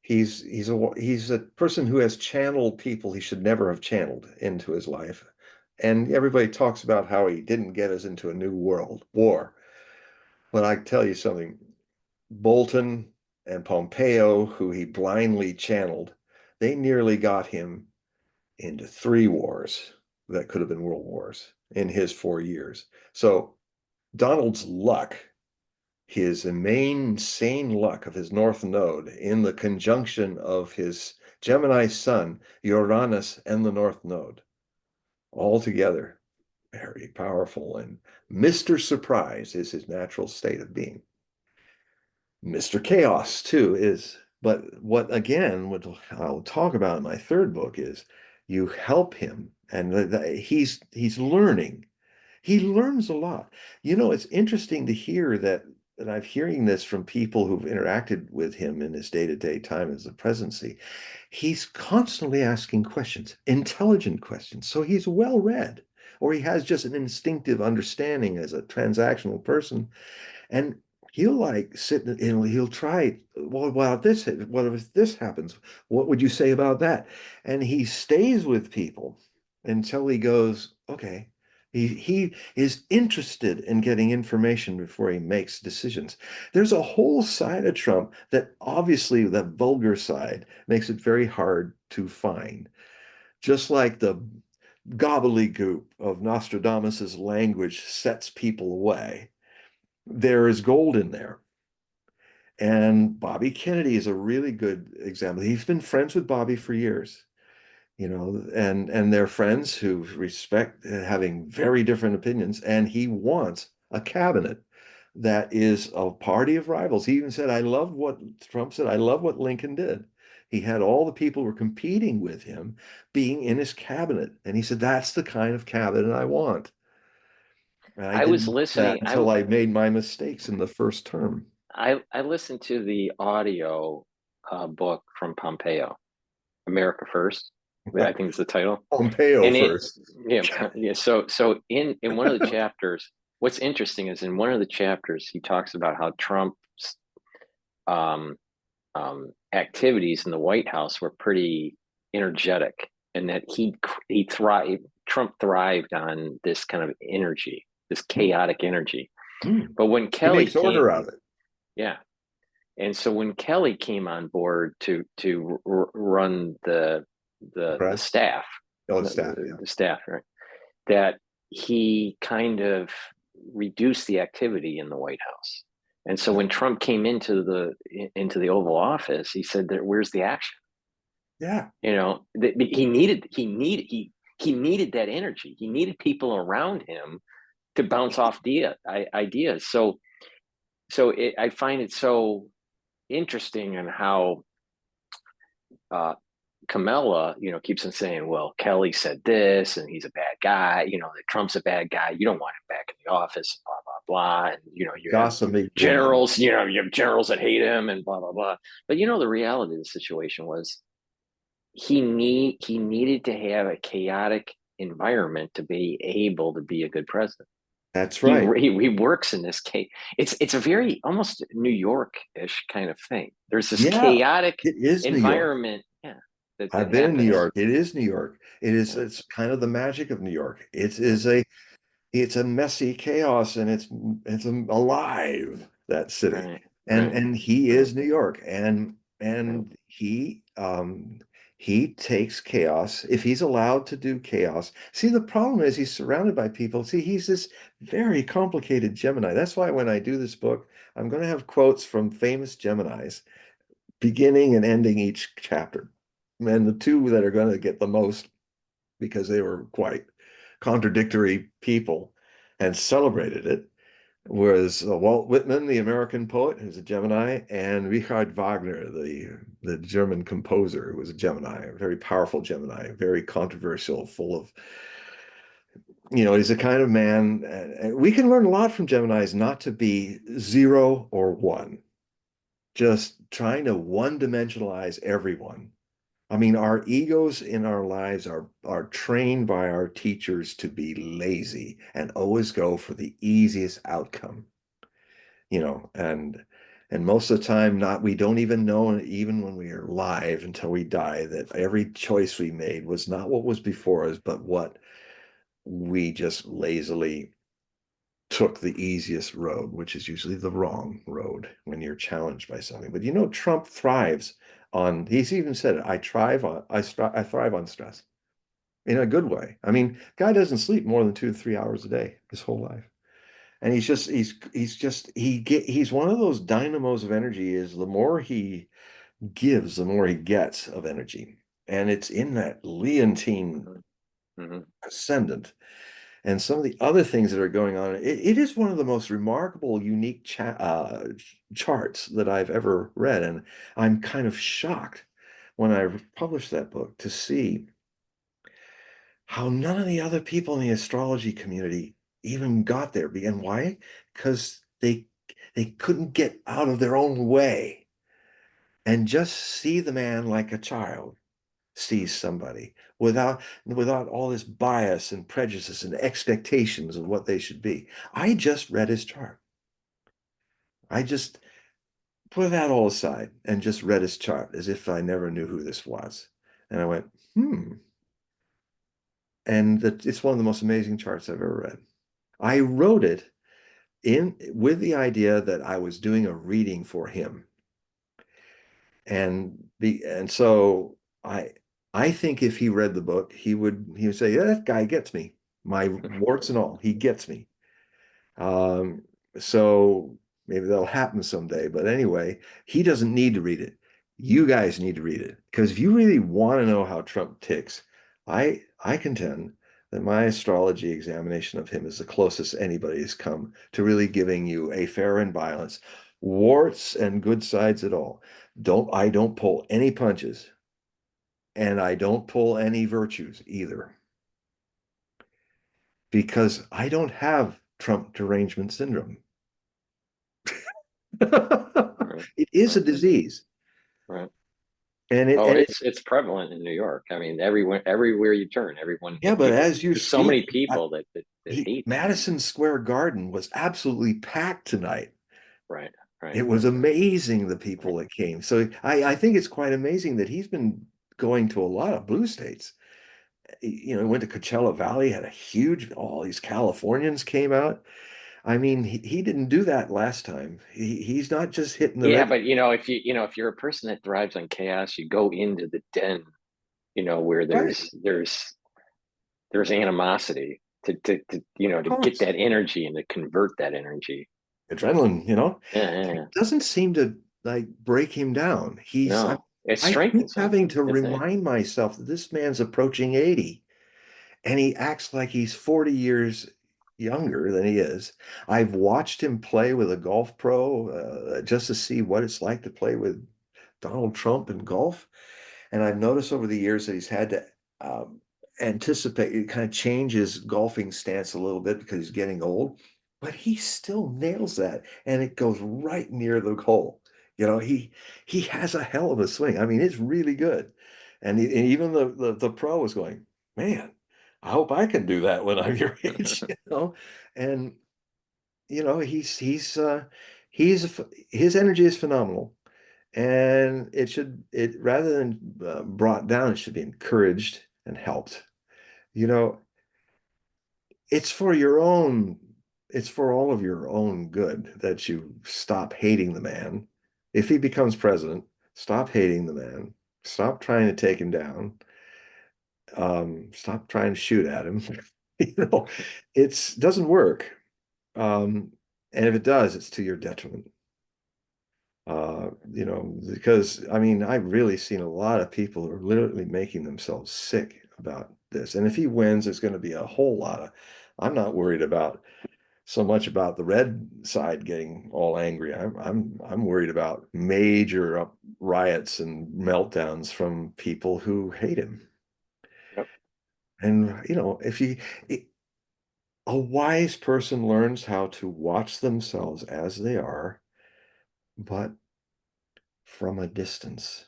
[SPEAKER 2] he's a person who has channeled people he should never have channeled into his life. And everybody talks about how he didn't get us into a new world war. But I tell you something, Bolton and Pompeo, who he blindly channeled, they nearly got him into three wars that could have been world wars in his 4 years. So Donald's luck, his main sane luck of his north node in the conjunction of his Gemini sun, Uranus, and the north node, all together, very powerful. And Mr. Surprise is his natural state of being. Mr. Chaos too is, but what again, what I'll talk about in my third book is you help him, and he's learning. He learns a lot. You know, it's interesting to hear that I'm hearing this from people who've interacted with him in his day-to-day time as the presidency. He's constantly asking questions, intelligent questions. So he's well read, or he has just an instinctive understanding as a transactional person. And he'll like sit and he'll try, well, what if this happens? What would you say about that? And he stays with people until he goes, okay. He is interested in getting information before he makes decisions. There's a whole side of Trump that obviously the vulgar side makes it very hard to find. Just like the gobbledygook of Nostradamus's language sets people away, there is gold in there. And Bobby Kennedy is a really good example. He's been friends with Bobby for years, you know, and they're friends who respect having very different opinions. And he wants a cabinet that is a party of rivals. He even said, I love what Trump said, I love what Lincoln did. He had all the people who were competing with him being in his cabinet. And he said, that's the kind of cabinet I want. And I
[SPEAKER 1] I was
[SPEAKER 2] didn't know that
[SPEAKER 1] listening.
[SPEAKER 2] until I made my mistakes in the first term.
[SPEAKER 1] I listened to the audio book from Pompeo, America First. I think it's the title.
[SPEAKER 2] Pompeo
[SPEAKER 1] And it,
[SPEAKER 2] first.
[SPEAKER 1] yeah, yeah. So in one of the chapters, what's interesting is in one of the chapters he talks about how Trump's um, activities in the White House were pretty energetic, and that he thrived. Trump thrived on this kind of energy, this chaotic energy.
[SPEAKER 2] Mm.
[SPEAKER 1] But when
[SPEAKER 2] He
[SPEAKER 1] Kelly
[SPEAKER 2] makes
[SPEAKER 1] came,
[SPEAKER 2] order out of it.
[SPEAKER 1] yeah, and so when Kelly came on board to run
[SPEAKER 2] The
[SPEAKER 1] the
[SPEAKER 2] press.
[SPEAKER 1] staff,
[SPEAKER 2] Oh, the staff, yeah.
[SPEAKER 1] the staff, right, that he kind of reduced the activity in the White House. And so
[SPEAKER 2] Yeah.
[SPEAKER 1] when Trump came into the Oval Office, he said that where's the action?
[SPEAKER 2] Yeah.
[SPEAKER 1] You know, he needed that energy. He needed people around him to bounce off ideas. I find it so interesting and how uh, Kamala, keeps on saying, well, Kelly said this and he's a bad guy, that Trump's a bad guy. You don't want him back in the office, blah, blah, blah. And, you have
[SPEAKER 2] Gossiping woman.
[SPEAKER 1] generals, you have generals that hate him and blah, blah, blah. But, the reality of the situation was he needed to have a chaotic environment to be able to be a good president.
[SPEAKER 2] That's
[SPEAKER 1] He,
[SPEAKER 2] right.
[SPEAKER 1] he works in this case. It's a very almost New York-ish kind of thing. There's this
[SPEAKER 2] Yeah.
[SPEAKER 1] chaotic
[SPEAKER 2] It is New York.
[SPEAKER 1] environment, yeah, that
[SPEAKER 2] I've been in New
[SPEAKER 1] happens.
[SPEAKER 2] York. It is New York.
[SPEAKER 1] Yeah,
[SPEAKER 2] It's kind of the magic of New York. It
[SPEAKER 1] yeah,
[SPEAKER 2] is it's a messy chaos and it's alive, that city.
[SPEAKER 1] right,
[SPEAKER 2] And
[SPEAKER 1] right,
[SPEAKER 2] and he
[SPEAKER 1] right,
[SPEAKER 2] is New York. And
[SPEAKER 1] right.
[SPEAKER 2] and he takes chaos if he's allowed to do chaos. See, the problem is he's surrounded by people. See, he's this very complicated Gemini. That's why when I do this book, I'm going to have quotes from famous Geminis, beginning and ending each chapter. And the two that are going to get the most, because they were quite contradictory people and celebrated it, was Walt Whitman, the American poet, who's a Gemini, and Richard Wagner, the German composer, who was a Gemini, a very powerful Gemini, very controversial, full of, he's a kind of man. And we can learn a lot from Geminis not to be zero or one, just trying to one-dimensionalize everyone. I mean, our egos in our lives are trained by our teachers to be lazy and always go for the easiest outcome, and most of the time not we don't even know, even when we are alive until we die, that every choice we made was not what was before us, but what we just lazily took the easiest road, which is usually the wrong road when you're challenged by something. But you know, Trump thrives on, he's even said it, I thrive on stress in a good way. I mean, guy doesn't sleep more than 2 to 3 hours a day his whole life. And he's one of those dynamos of energy. Is the more he gives, the more he gets of energy. And it's in that Leontine
[SPEAKER 1] Mhm.
[SPEAKER 2] ascendant and some of the other things that are going on. It is one of the most remarkable, unique charts that I've ever read. And I'm kind of shocked when I published that book to see how none of the other people in the astrology community even got there. And why? Because they couldn't get out of their own way and just see the man like a child sees somebody without all this bias and prejudice and expectations of what they should be. I just read his chart. I just put that all aside and just read his chart as if I never knew who this was. And I went, and it's one of the most amazing charts I've ever read. I wrote it in with the idea that I was doing a reading for him. And so I think if he read the book, he would say, yeah, that guy gets me. My warts and all, he gets me. Um, so maybe that'll happen someday. But anyway, he doesn't need to read it. You guys need to read it. Because if you really want to know how Trump ticks, I contend that my astrology examination of him is the closest anybody has come to really giving you a fair and balanced, warts and good sides at all. I don't pull any punches, and I don't pull any virtues either, because I don't have Trump derangement syndrome.
[SPEAKER 1] Right,
[SPEAKER 2] It is a
[SPEAKER 1] right,
[SPEAKER 2] disease.
[SPEAKER 1] right.
[SPEAKER 2] And
[SPEAKER 1] Oh, it's prevalent in New York. I mean, everywhere you turn, everyone
[SPEAKER 2] yeah, but
[SPEAKER 1] people.
[SPEAKER 2] as you
[SPEAKER 1] There's so
[SPEAKER 2] speak,
[SPEAKER 1] many people that hate him.
[SPEAKER 2] Madison Square Garden was absolutely packed tonight.
[SPEAKER 1] Right, right,
[SPEAKER 2] It was amazing the people that came. So I think it's quite amazing that he's been going to a lot of blue states. You know, he went to Coachella Valley, had a huge, all these Californians came out. I mean, he didn't do that last time. He's not just hitting the
[SPEAKER 1] Yeah,
[SPEAKER 2] red.
[SPEAKER 1] but if you're a person that thrives on chaos, you go into the den, where
[SPEAKER 2] Right,
[SPEAKER 1] there's animosity to
[SPEAKER 2] of
[SPEAKER 1] get
[SPEAKER 2] course.
[SPEAKER 1] that energy and to convert that energy.
[SPEAKER 2] Adrenaline,
[SPEAKER 1] Yeah, yeah,
[SPEAKER 2] it
[SPEAKER 1] yeah.
[SPEAKER 2] doesn't seem to like break him down.
[SPEAKER 1] No, it
[SPEAKER 2] I keep
[SPEAKER 1] strengthens them,
[SPEAKER 2] having to
[SPEAKER 1] isn't it?
[SPEAKER 2] remind myself that this man's approaching 80 and he acts like he's 40 years younger than he is. I've watched him play with a golf pro just to see what it's like to play with Donald Trump in golf. And I've noticed over the years that he's had to anticipate, kind of change his golfing stance a little bit because he's getting old, but he still nails that, and it goes right near the hole. You know, he has a hell of a swing. I mean, it's really good. And even the pro was going, man, I hope I can do that when I'm your age, you know. And you know, he's his energy is phenomenal, and it rather than brought down, it should be encouraged and helped. You know, it's for your own, it's for all of your own good that you stop hating the man. If he becomes president, stop hating the man. Stop trying to take him down. Stop trying to shoot at him. You know, it doesn't work. Um, and if it does, it's to your detriment. You know, because I mean, I've really seen a lot of people who are literally making themselves sick about this. And if he wins, there's going to be a whole lot of, I'm not worried about so much about the red side getting all angry. I'm worried about major riots and meltdowns from people who hate him.
[SPEAKER 1] Yep.
[SPEAKER 2] And you know, a wise person learns how to watch themselves as they are, but from a distance.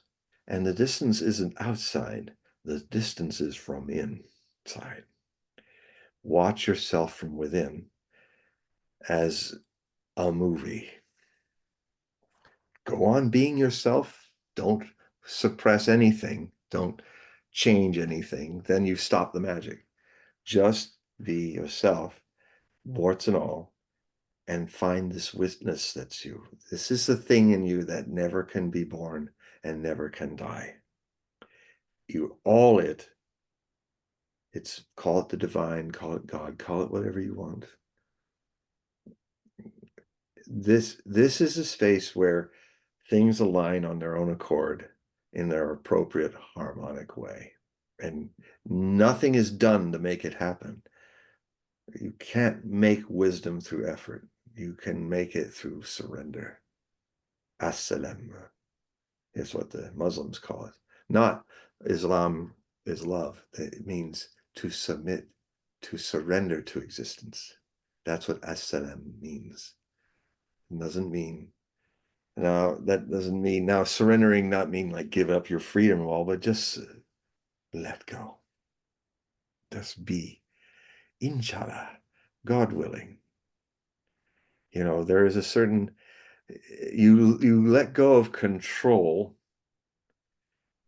[SPEAKER 2] And the distance isn't outside, the distance is from inside. Watch yourself from within as a movie. Go on being yourself. Don't suppress anything. Don't change anything. Then you stop the magic. Just be yourself, warts and all, and find this witness that's you. This is the thing in you that never can be born and never can die. You all it. It's, call it the divine, call it God, call it whatever you want. This is a space where things align on their own accord in their appropriate harmonic way. And nothing is done to make it happen. You can't make wisdom through effort. You can make it through surrender. As-salam is what the Muslims call it. Not Islam is love. It means to submit, to surrender to existence. That's what as-salam means. It doesn't mean, now that doesn't mean, now surrendering not mean like give up your freedom and all, but just let go. Just be. Inshallah, God willing. You know, there is a certain, you let go of control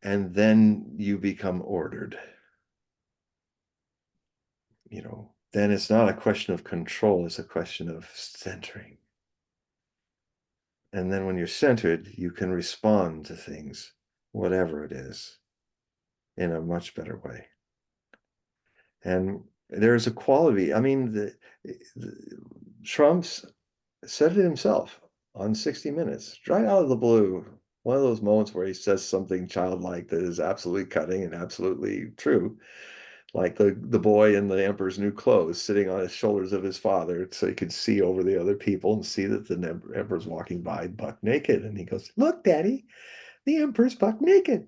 [SPEAKER 2] and then you become ordered. You know, then it's not a question of control, it's a question of centering. And then when you're centered, you can respond to things, whatever it is, in a much better way. And there's a quality, I mean, Trump's said it himself on 60 Minutes, right out of the blue. One of those moments where he says something childlike that is absolutely cutting and absolutely true, like the boy in the emperor's new clothes sitting on his shoulders of his father so he could see over the other people and see that the emperor's walking by buck naked. And he goes, "Look, Daddy, the emperor's buck naked."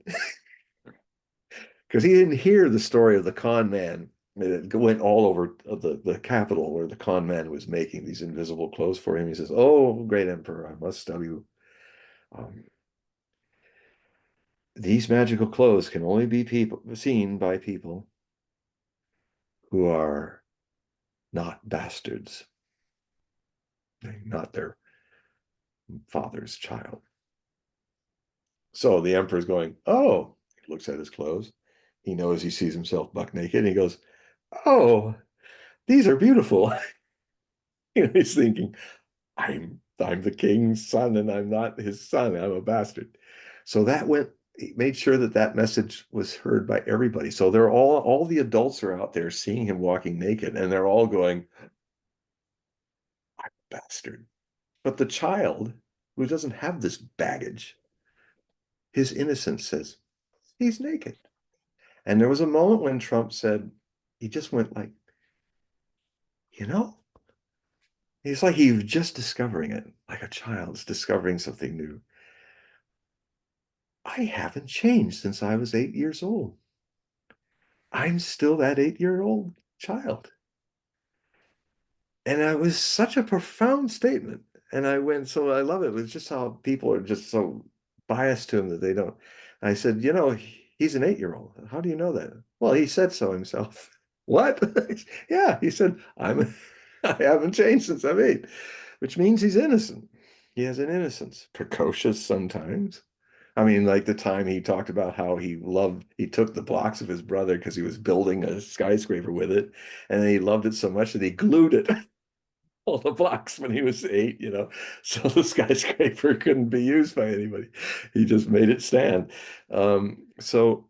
[SPEAKER 2] Because he didn't hear the story of the con man. It went all over the capital where the con man was making these invisible clothes for him. He says, "Oh, great emperor, I must tell you, um, these magical clothes can only be seen by people who are not bastards, not their father's child." So the emperor's going, "Oh," he looks at his clothes. He knows he sees himself buck naked. And he goes, "Oh, these are beautiful." He's thinking, I'm the king's son and I'm not his son. I'm a bastard. So that went, he made sure that that message was heard by everybody. So they're all the adults are out there seeing him walking naked and they're all going, "I'm a bastard." But the child who doesn't have this baggage, his innocence says, he's naked. And there was a moment when Trump said, he just went like, you know, he's like he was just discovering it, like a child's discovering something new. I haven't changed since I was 8 years old. I'm still that 8-year-old child. And that was such a profound statement. And I went, so I love it. It was just how people are just so biased to him that they don't. I said, you know, he's an 8-year-old. How do you know that? Well, he said so himself. What? Yeah, he said, I haven't changed since I'm 8, which means he's innocent. He has an innocence, precocious sometimes. I mean, like the time he talked about how he took the blocks of his brother because he was building a skyscraper with it. And then he loved it so much that he glued it, all the blocks when he was 8, you know, so the skyscraper couldn't be used by anybody. He just made it stand. So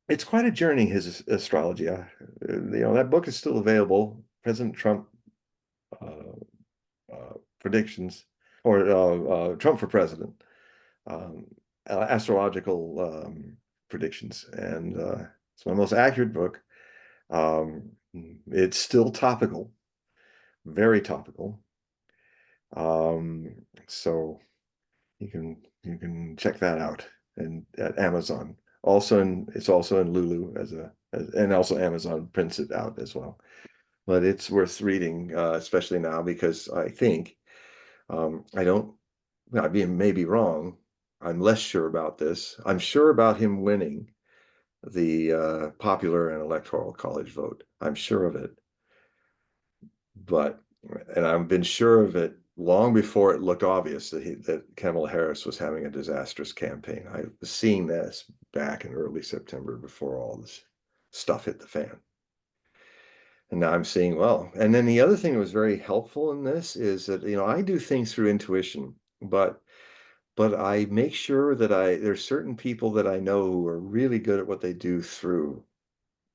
[SPEAKER 2] it's quite a journey, his astrology. You know, that book is still available. President Trump predictions, or Trump for president. Um, Astrological predictions, and it's my most accurate book. Um, it's still topical, very topical. Um, so you can check that out and at Amazon. It's also in Lulu and also Amazon prints it out as well. But it's worth reading, especially now because I think I don't. I may be wrong. I'm less sure about this. I'm sure about him winning the popular and electoral college vote. I'm sure of it. But, and I've been sure of it long before it looked obvious that Kamala Harris was having a disastrous campaign. I was seeing this back in early September before all this stuff hit the fan. And now I'm seeing, well, and then the other thing that was very helpful in this is that, I do things through intuition, but I make sure that there's certain people that I know who are really good at what they do through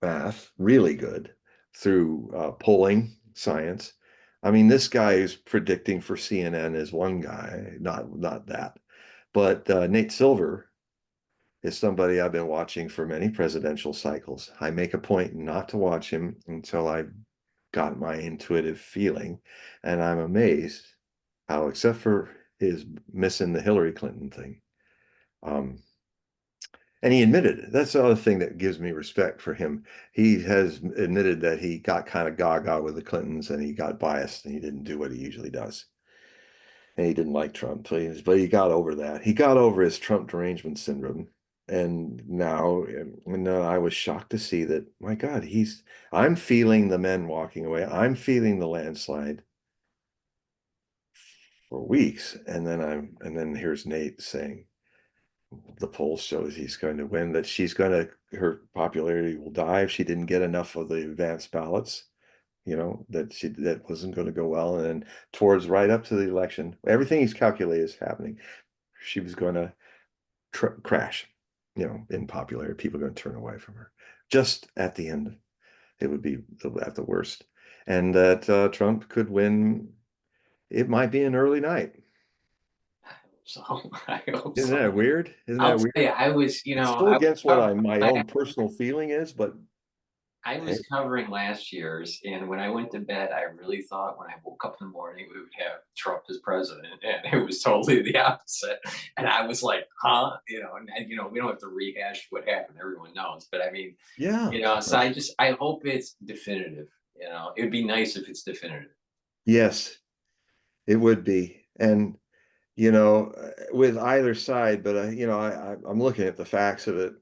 [SPEAKER 2] math, really good through polling science. I mean, this guy who's predicting for CNN is one guy, not that, but Nate Silver is somebody I've been watching for many presidential cycles. I make a point not to watch him until I've got my intuitive feeling, and I'm amazed how, except for his missing the Hillary Clinton thing, um, and he admitted it. That's the other thing that gives me respect for him. He has admitted that he got kind of gaga with the Clintons and he got biased and he didn't do what he usually does. And he didn't like Trump, but he got over that. He got over his Trump derangement syndrome. And now, I was shocked to see that, my God, I'm feeling the men walking away. I'm feeling the landslide for weeks. And then here's Nate saying, the poll shows he's going to win, that her popularity will die if she didn't get enough of the advanced ballots, that wasn't going to go well. And then towards right up to the election, everything he's calculated is happening. She was going to crash, in popularity. People are going to turn away from her. Just at the end, it would be at the worst. And that Trump could win. It might be an early night.
[SPEAKER 1] So I hope
[SPEAKER 2] Isn't
[SPEAKER 1] so.
[SPEAKER 2] that weird? Isn't
[SPEAKER 1] I'll
[SPEAKER 2] that
[SPEAKER 1] tell
[SPEAKER 2] weird?
[SPEAKER 1] you,
[SPEAKER 2] It's still against what my
[SPEAKER 1] I
[SPEAKER 2] own personal feeling is, but
[SPEAKER 1] I
[SPEAKER 2] hey,
[SPEAKER 1] was covering last year's, and when I went to bed, I really thought when I woke up in the morning we would have Trump as president, and it was totally the opposite. And I was like, "Huh?" We don't have to rehash what happened; everyone knows. But I mean,
[SPEAKER 2] yeah.
[SPEAKER 1] so I hope it's definitive. It'd be nice if it's definitive.
[SPEAKER 2] Yes, it would be. And, with either side, but I'm looking at the facts of it.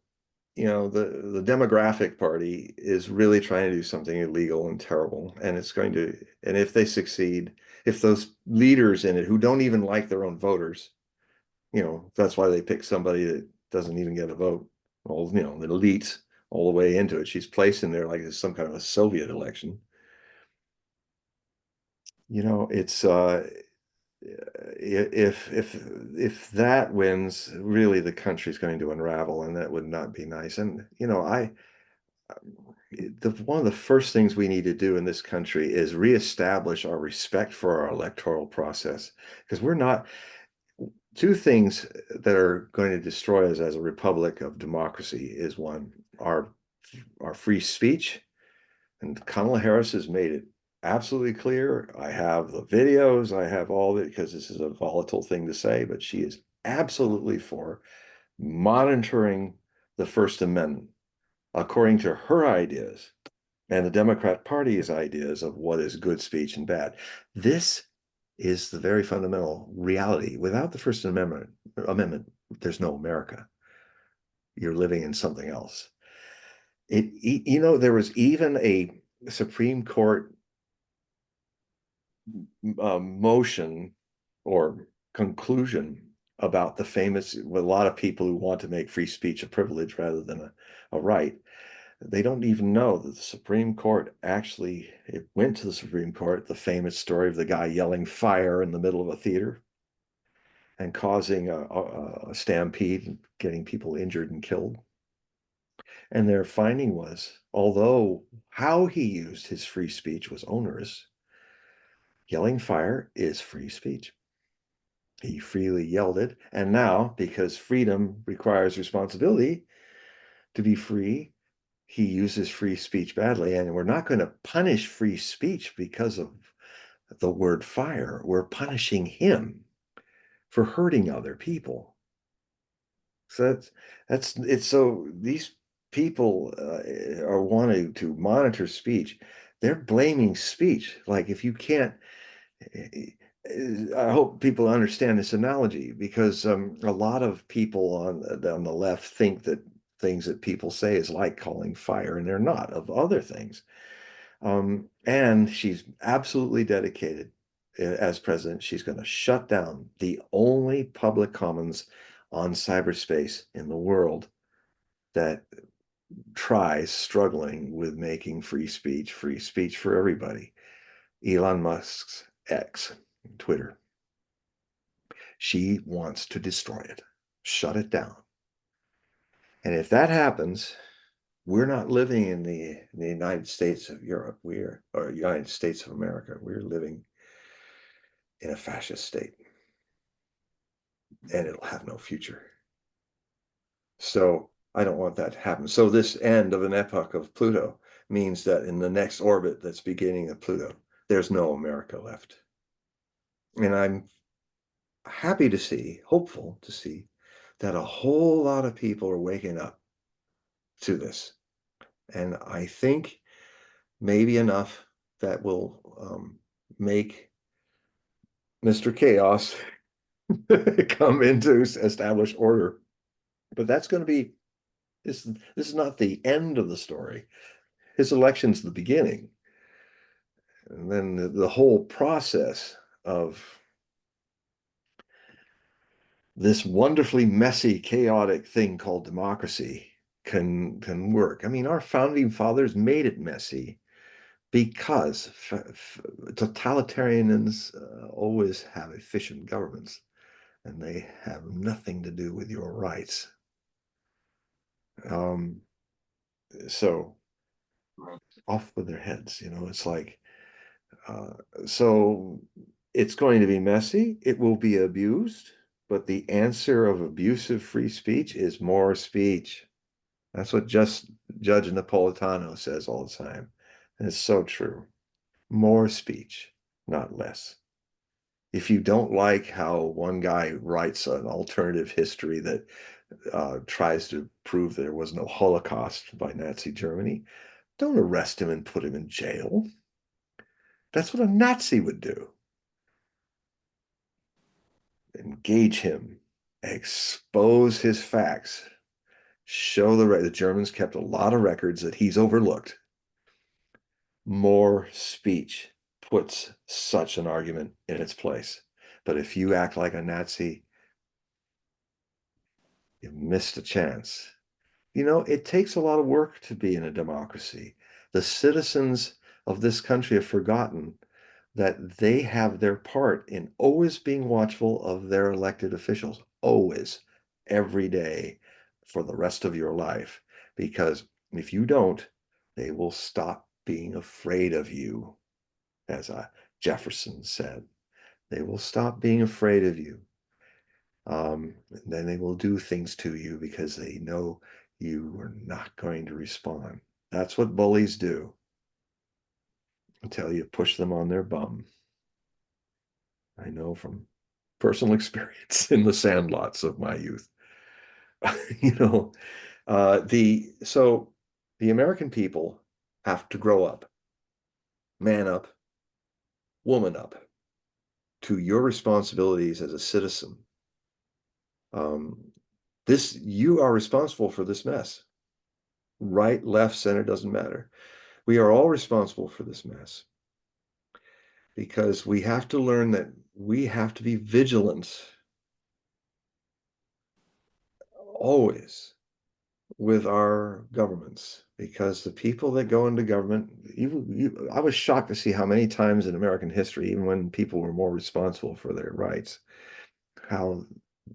[SPEAKER 2] The Demographic Party is really trying to do something illegal and terrible, and and if they succeed, if those leaders in it who don't even like their own voters, that's why they pick somebody that doesn't even get a vote. Well, the elites all the way into it. She's placed in there like it's some kind of a Soviet election. It's if that wins, really the country's going to unravel, and that would not be nice. And one of the first things we need to do in this country is reestablish our respect for our electoral process, because we're not. Two things that are going to destroy us as a republic of democracy is one, our free speech. And Kamala Harris has made it absolutely clear. I have the videos, I have all of it, because this is a volatile thing to say, but she is absolutely for monitoring the First Amendment according to her ideas and the Democrat Party's ideas of what is good speech and bad. This is the very fundamental reality. Without the First Amendment, there's no America. You're living in something else. There was even a Supreme Court motion or conclusion about the famous, with a lot of people who want to make free speech a privilege rather than a right. They don't even know that the Supreme Court actually, it went to the Supreme Court, the famous story of the guy yelling fire in the middle of a theater and causing a stampede and getting people injured and killed. And their finding was, although how he used his free speech was onerous, yelling fire is free speech. He freely yelled it. And now, because freedom requires responsibility to be free, he uses free speech badly. And we're not going to punish free speech because of the word fire. We're punishing him for hurting other people. So it's so these people are wanting to monitor speech. They're blaming speech. Like if you can't, I hope people understand this analogy, because a lot of people on the left think that things that people say is like calling fire, and they're not, of other things. And she's absolutely dedicated as president. She's going to shut down the only public commons on cyberspace in the world that struggling with making free speech for everybody. Elon Musk's X, Twitter. She wants to destroy it, shut it down. And if that happens, we're not living in the United States of Europe, or United States of America. We're living in a fascist state, and it'll have no future. So I don't want that to happen. So this end of an epoch of Pluto means that in the next orbit that's beginning of Pluto, there's no America left. And I'm happy to see, hopeful to see, that a whole lot of people are waking up to this. And I think maybe enough that will make Mr. Chaos come into established order. But that's going to be, this is not the end of the story. His election's the beginning. And then the whole process of this wonderfully messy, chaotic thing called democracy can work. I mean, our founding fathers made it messy because totalitarians always have efficient governments, and they have nothing to do with your rights. So off with their heads, it's like, so it's going to be messy. It will be abused, but the answer of abusive free speech is more speech. That's what Judge Napolitano says all the time. And it's so true. More speech, not less. If you don't like how one guy writes an alternative history that tries to prove there was no Holocaust by Nazi Germany, don't arrest him and put him in jail. That's what a Nazi would do. Engage him, expose his facts, show the Germans kept a lot of records that he's overlooked. More speech puts such an argument in its place. But if you act like a Nazi, you missed a chance. It takes a lot of work to be in a democracy. The citizens of this country have forgotten that they have their part in always being watchful of their elected officials, always, every day, for the rest of your life. Because if you don't, they will stop being afraid of you, as Jefferson said. They will stop being afraid of you. And then they will do things to you because they know you are not going to respond. That's what bullies do until you push them on their bum. I know from personal experience in the sandlots of my youth. So the American people have to grow up, man up, woman up to your responsibilities as a citizen. You are responsible for this mess. Right, left, center, doesn't matter. We are all responsible for this mess because we have to learn that we have to be vigilant always with our governments, because the people that go into government, I was shocked to see how many times in American history, even when people were more responsible for their rights, how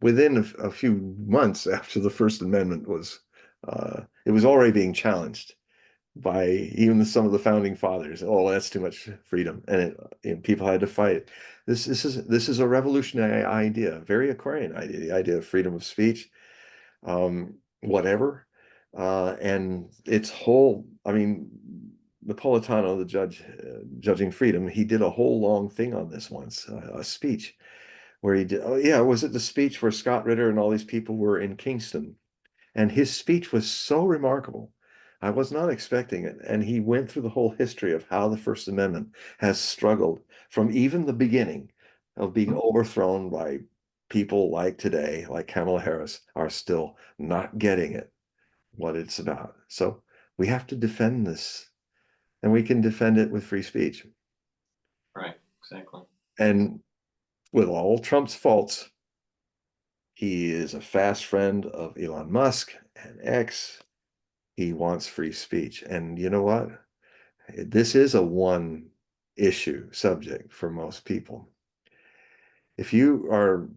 [SPEAKER 2] within a few months after the First Amendment it was already being challenged by even some of the founding fathers. Oh, that's too much freedom, and people had to fight it. This is a revolutionary idea, a very Aquarian idea, the idea of freedom of speech, whatever, and its whole. I mean, Napolitano, the judge judging freedom, he did a whole long thing on this once, a speech where he did. Oh yeah, was it the speech where Scott Ritter and all these people were in Kingston? And his speech was so remarkable. I was not expecting it. And he went through the whole history of how the First Amendment has struggled from even the beginning of being overthrown by people like today, like Kamala Harris, are still not getting it, what it's about. So we have to defend this, and we can defend it with free speech.
[SPEAKER 1] Right, exactly.
[SPEAKER 2] And with all Trump's faults, he is a fast friend of Elon Musk and X. he wants free speech. And you know what? This is a one issue subject for most people. If you are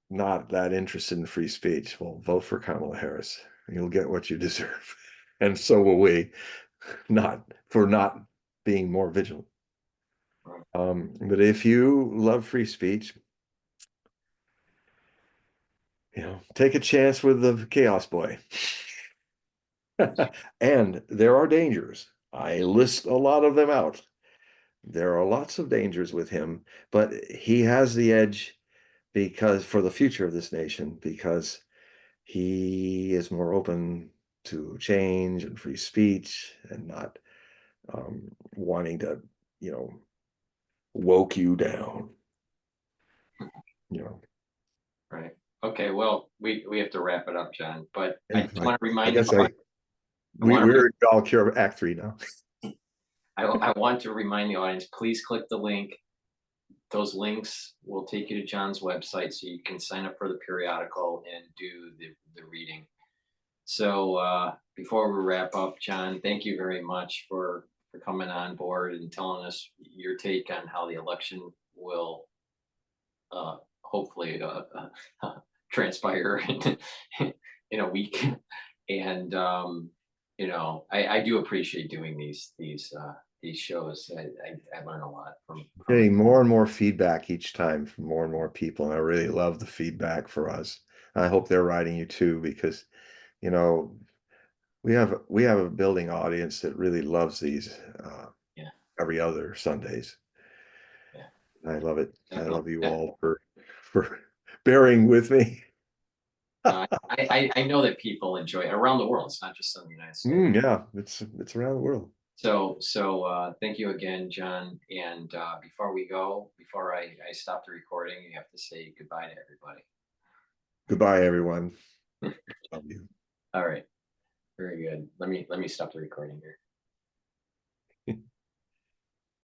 [SPEAKER 2] not that interested in free speech, well, vote for Kamala Harris. You'll get what you deserve. And so will we, not being more vigilant. But if you love free speech, take a chance with the Chaos Boy. And there are dangers. I list a lot of them out. There are lots of dangers with him, but he has the edge because for the future of this nation, because he is more open to change and free speech and not wanting to, woke you down.
[SPEAKER 1] Right. Okay. Well, we have to wrap it up, John. But I
[SPEAKER 2] Yeah,
[SPEAKER 1] just want to
[SPEAKER 2] I
[SPEAKER 1] remind the
[SPEAKER 2] guess
[SPEAKER 1] audience.
[SPEAKER 2] we're all cure Act 3 now.
[SPEAKER 1] I want to remind the audience. Please click the link. Those links will take you to John's website, so you can sign up for the periodical and do the reading. So before we wrap up, John, thank you very much for coming on board and telling us your take on how the election will hopefully transpire in a week. And I do appreciate doing these shows. I learn a lot from
[SPEAKER 2] Getting more and more feedback each time from more and more people, and I really love the feedback for us. I hope they're writing you too, because we have a building audience that really loves these
[SPEAKER 1] yeah.
[SPEAKER 2] every other Sundays.
[SPEAKER 1] Yeah.
[SPEAKER 2] I love it. I
[SPEAKER 1] Definitely.
[SPEAKER 2] love you all for bearing with me.
[SPEAKER 1] I know that people enjoy it around the world. It's not just in the United States.
[SPEAKER 2] Yeah, it's around the world.
[SPEAKER 1] So thank you again, John. And before I stop the recording, you have to say goodbye to everybody.
[SPEAKER 2] Goodbye, everyone. Love you.
[SPEAKER 1] All right. Very good. Let me stop the recording here.